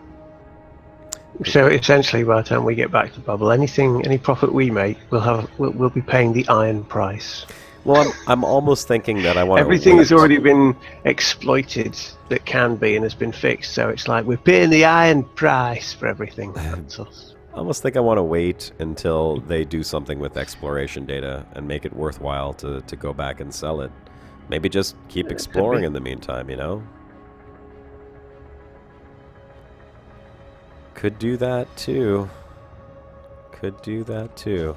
So essentially, by the time we get back to Bubble, any profit we make, we'll be paying the iron price. Well, I'm almost thinking that I want to. Everything has already been exploited that can be and has been fixed. So it's like we're paying the iron price for everything. That's us. I almost think I want to wait until they do something with exploration data and make it worthwhile to go back and sell it. Maybe just keep exploring in the meantime, you know? Could do that too. Could do that too.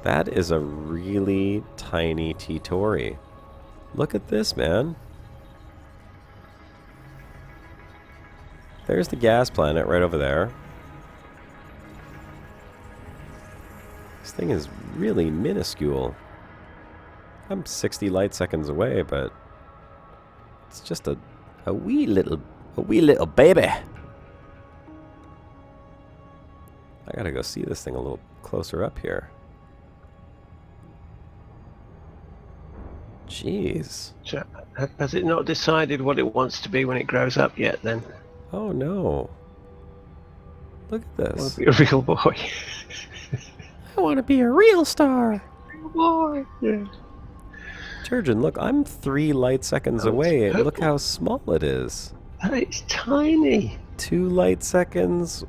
That is a really tiny T Tauri. Look at this, man. There's the gas planet right over there. This thing is really minuscule. I'm 60 light seconds away, but it's just a wee little baby. I gotta go see this thing a little closer up here. Jeez. So, has it not decided what it wants to be when it grows up yet, then? Oh, no. Look at this. I want to be a real boy. I want to be a real star. Real boy. Yeah. Turgeon, look, I'm 3 light seconds away. Look how small it is. It's tiny. 2 light seconds.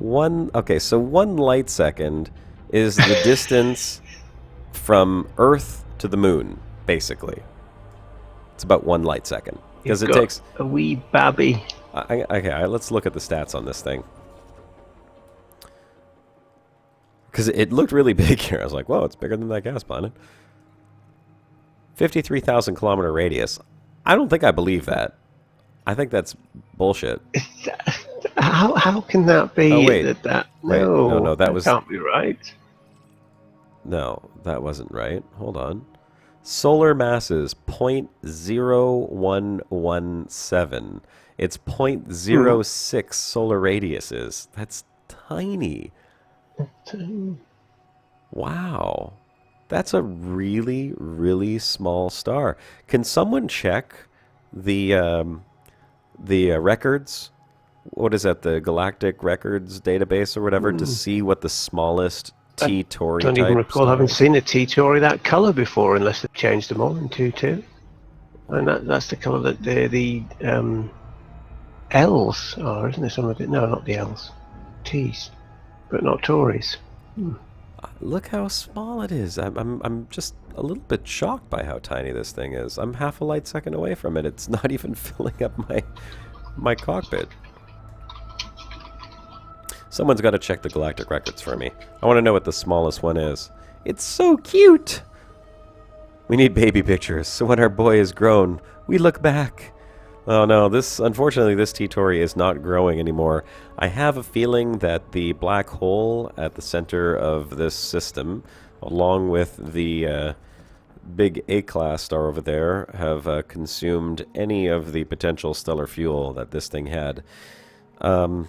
Okay, so 1 light second is the distance from Earth to the moon, basically. It's about 1 light second. Because it takes a wee babby. Okay, let's look at the stats on this thing. Because it looked really big here. I was like, whoa, it's bigger than that gas planet. 53,000 kilometer radius. I don't think I believe that. I think that's bullshit. How can that be? Oh, wait. No, that was... can't be right. No, that wasn't right. Hold on. Solar masses, 0.0117. It's 0.06 solar radiuses. That's tiny. Wow. That's a really, really small star. Can someone check the records? What is that? The Galactic Records database or whatever to see what the smallest T Tauri type. I don't even recall having seen a T Tauri that color before, unless they've changed them all in 2.2. And that's the color that the L's are, isn't it? Some of it. No, not the L's. T's, but not Tauris. Look how small it is. I'm just a little bit shocked by how tiny this thing is. I'm half a light second away from it. It's not even filling up my cockpit. Someone's got to check the galactic records for me. I want to know what the smallest one is. It's so cute! We need baby pictures, so when our boy is grown, we look back. Oh no, unfortunately this T Tauri is not growing anymore. I have a feeling that the black hole at the center of this system, along with the big A-class star over there, have consumed any of the potential stellar fuel that this thing had. Of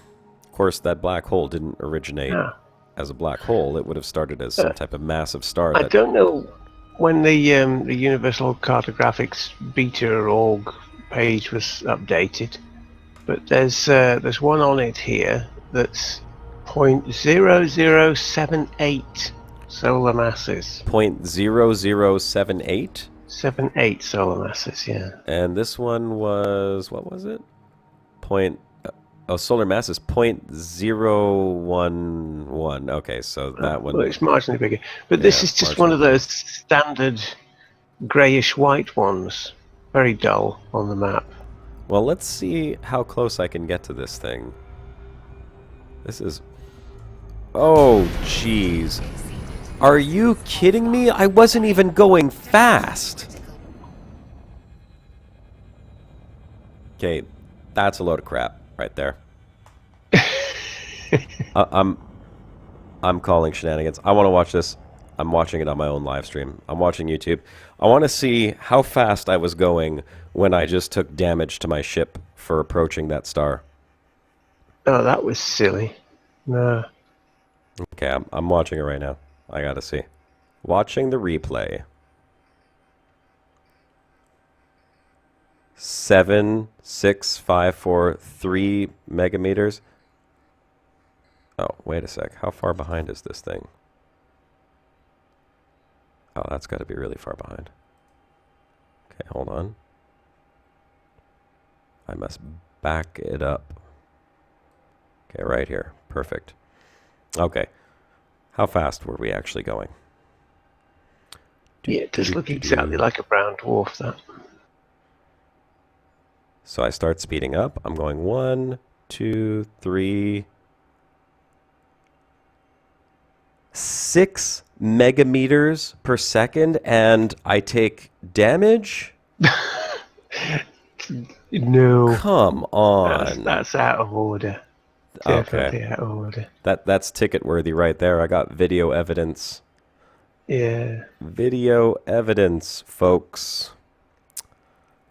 course, that black hole didn't originate as a black hole. It would have started as some type of massive star. I don't know when the Universal Cartographics beta org page was updated, but there's one on it here that's 0.0078 solar masses. 0.0078? 78 solar masses, yeah. And this one was, what was it? Solar mass is 0.011. Okay, so that one... Well, it's marginally bigger. But this is just one of those standard greyish-white ones. Very dull on the map. Well, let's see how close I can get to this thing. This is... Oh, jeez. Are you kidding me? I wasn't even going fast. Okay, that's a load of crap right there. I'm calling shenanigans. I want to watch this. I'm watching it on my own live stream. I'm watching YouTube. I want to see how fast I was going when I just took damage to my ship for approaching that star. Oh, that was silly. No. Okay, I'm watching it right now. I gotta see. Watching the replay. 76543 megameters. Oh, wait a sec. How far behind is this thing? Oh, that's got to be really far behind. Okay, hold on. I must back it up. Okay, right here. Perfect. Okay. How fast were we actually going? Yeah, it does look exactly like a brown dwarf, that. So I start speeding up. I'm going 1, 2, 3, 6 megameters per second, and I take damage? No. Come on. That's out of order. Definitely out of order. That's ticket worthy right there. I got video evidence. Yeah. Video evidence, folks.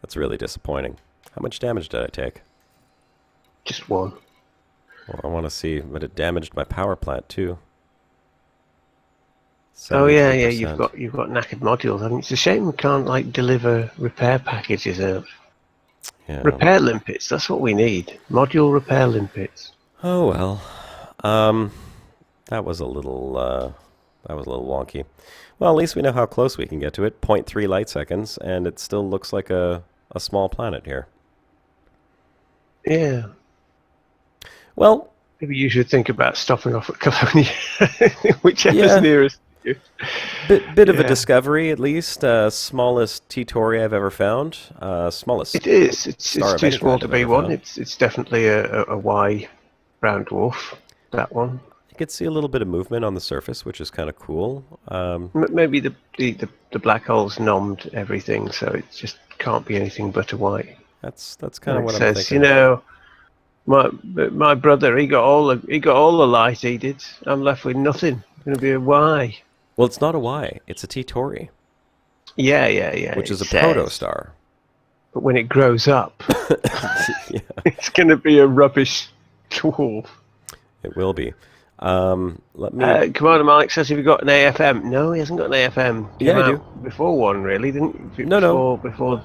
That's really disappointing. How much damage did I take? Just one. Well, I want to see, but it damaged my power plant too. Oh yeah, 73%. you've got knackered modules. I mean, it's a shame we can't like deliver repair packages out. Yeah. Repair limpets. That's what we need. Module repair limpets. Oh well. That was a little wonky. Well, at least we know how close we can get to it. 0.3 light seconds, and it still looks like a small planet here. Yeah. Well, maybe you should think about stopping off at Colonia, whichever's Yeah. nearest you. bit of a discovery, at least. Smallest T Tauri I've ever found. Smallest. It is. It's star of too any small kind to I've be ever one. found. It's definitely a Y brown dwarf. That one. You could see a little bit of movement on the surface, which is kind of cool. Maybe the black hole's nommed everything, so it just can't be anything but a Y. That's kind of It what I'm says, thinking. you know, my brother, he got all the light he did. I'm left with nothing. It's gonna be a Y. Well, it's not a Y. It's a T Tauri, Yeah. which is a it says. protostar. But when it grows up, Yeah, it's gonna be a rubbish dwarf. it will be. Let me. Commander Malik says, have you got an AFM? No, he hasn't got an AFM. Yeah, Came I out Before one, really, didn't you? No. Before.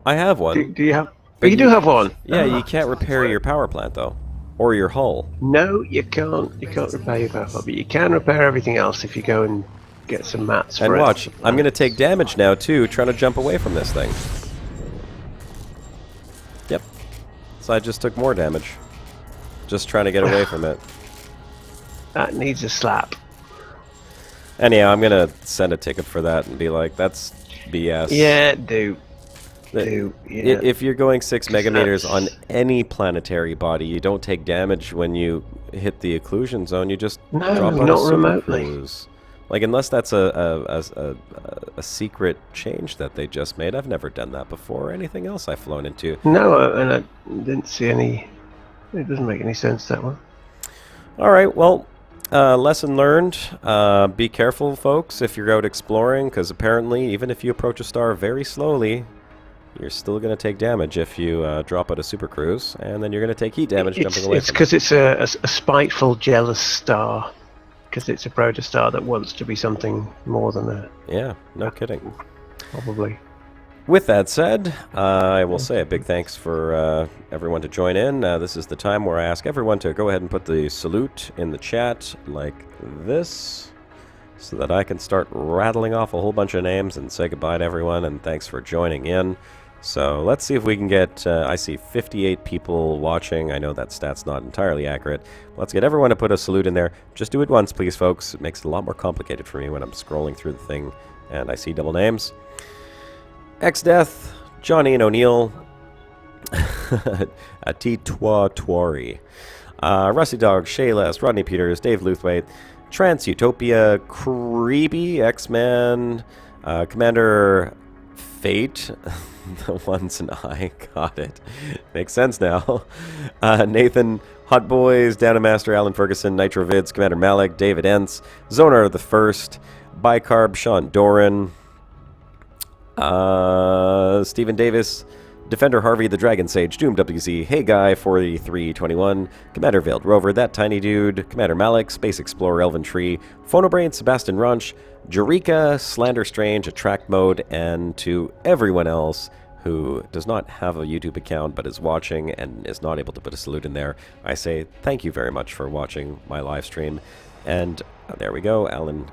I have one. Do you have? But You do have one. Yeah, you can't repair your power plant though, or your hull. No, you can't. You can't repair your power plant, but you can repair everything else if you go and get some mats. And for watch, it. I'm gonna take damage now too, trying to jump away from this thing. Yep. So I just took more damage, just trying to get away from it. That needs a slap. Anyhow, I'm gonna send a ticket for that and be like, that's BS. Yeah, do. Yeah. Yeah. If you're going 6 megameters on That's- any planetary body, you don't take damage when you hit the occlusion zone. You just No, drop on not a super remotely. cruise. Like, unless that's a secret change that they just made. I've never done that before or anything else I've flown into. No, and I didn't see any. It doesn't make any sense, that one. All right, well, lesson learned. Be careful, folks, if you're out exploring, because apparently, even if you approach a star very slowly, you're still going to take damage if you drop out a super cruise, and then you're going to take heat damage jumping away It's from it. because it's a spiteful, jealous star. Because it's a protostar that wants to be something more than a. Yeah, no kidding. Probably. With that said, I will say a big thanks for everyone to join in. This is the time where I ask everyone to go ahead and put the salute in the chat like this, so that I can start rattling off a whole bunch of names and say goodbye to everyone, and thanks for joining in. So let's see if we can get, I see 58 people watching. I know that stat's not entirely accurate. Let's get everyone to put a salute in there. Just do it once, please, folks. It makes it a lot more complicated for me when I'm scrolling through the thing and I see double names. X-Death, Johnny and O'Neill, T Tauri, Rusty Dog, Shayles, Rodney Peters, Dave Luthwaite, Trans Utopia, Creepy, X-Man, Commander Fate, the ones and I got it. Makes sense now. Nathan, Hot Boys, Master, Alan Ferguson, Nitro Vids, Commander Malik, David Entz, Zonar the First, Bicarb, Sean Doran, Stephen Davis, Defender Harvey, the Dragon Sage, Doom WZ, Hey Guy, 4321, Commander Veiled Rover, That Tiny Dude, Commander Malik, Space Explorer, Elven Tree, Phonobrain, Sebastian Runch, Jerica, Slander Strange, Attract Mode, and to everyone else who does not have a YouTube account but is watching and is not able to put a salute in there, I say thank you very much for watching my live stream. And there we go, Alan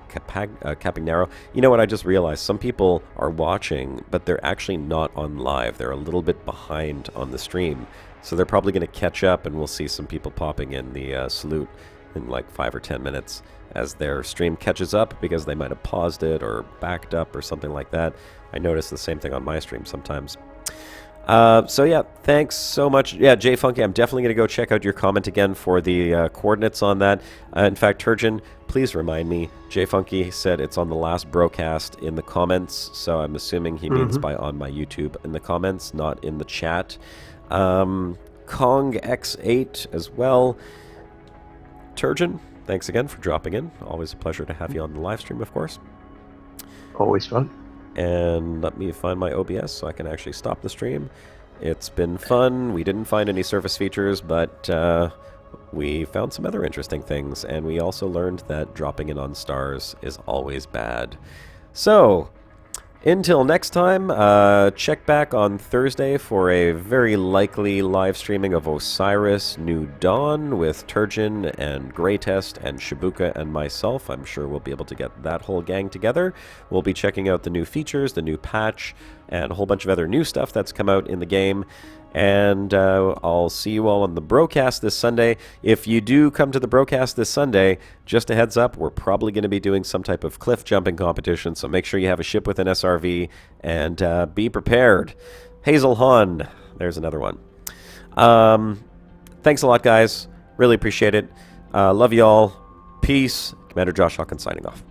Capignaro. You know what, I just realized some people are watching, but they're actually not on live. They're a little bit behind on the stream. So they're probably going to catch up, and we'll see some people popping in the salute in like 5 or 10 minutes as their stream catches up, because they might have paused it or backed up or something like that. I notice the same thing on my stream sometimes. So yeah, thanks so much. Yeah, Jay Funky, I'm definitely going to go check out your comment again for the coordinates on that. In fact, Turgeon, please remind me. Jay Funky said it's on the last broadcast in the comments, so I'm assuming he means by on my YouTube in the comments, not in the chat. Kong X8 as well. Turgeon, thanks again for dropping in. Always a pleasure to have you on the live stream, of course. Always fun. And let me find my OBS so I can actually stop the stream. It's been fun. We didn't find any surface features, but we found some other interesting things, and we also learned that dropping in on stars is always bad. So, until next time, check back on Thursday for a very likely live streaming of Osiris New Dawn with Turgeon and Greytest and Shibuka and myself. I'm sure we'll be able to get that whole gang together. We'll be checking out the new features, the new patch, and a whole bunch of other new stuff that's come out in the game. And I'll see you all on the broadcast this Sunday. If you do come to the broadcast this Sunday, just a heads up, we're probably going to be doing some type of cliff jumping competition, so make sure you have a ship with an SRV, and be prepared. Hazel Hahn, there's another one. Thanks a lot, guys. Really appreciate it. Love you all. Peace. Commander Josh Hawkins signing off.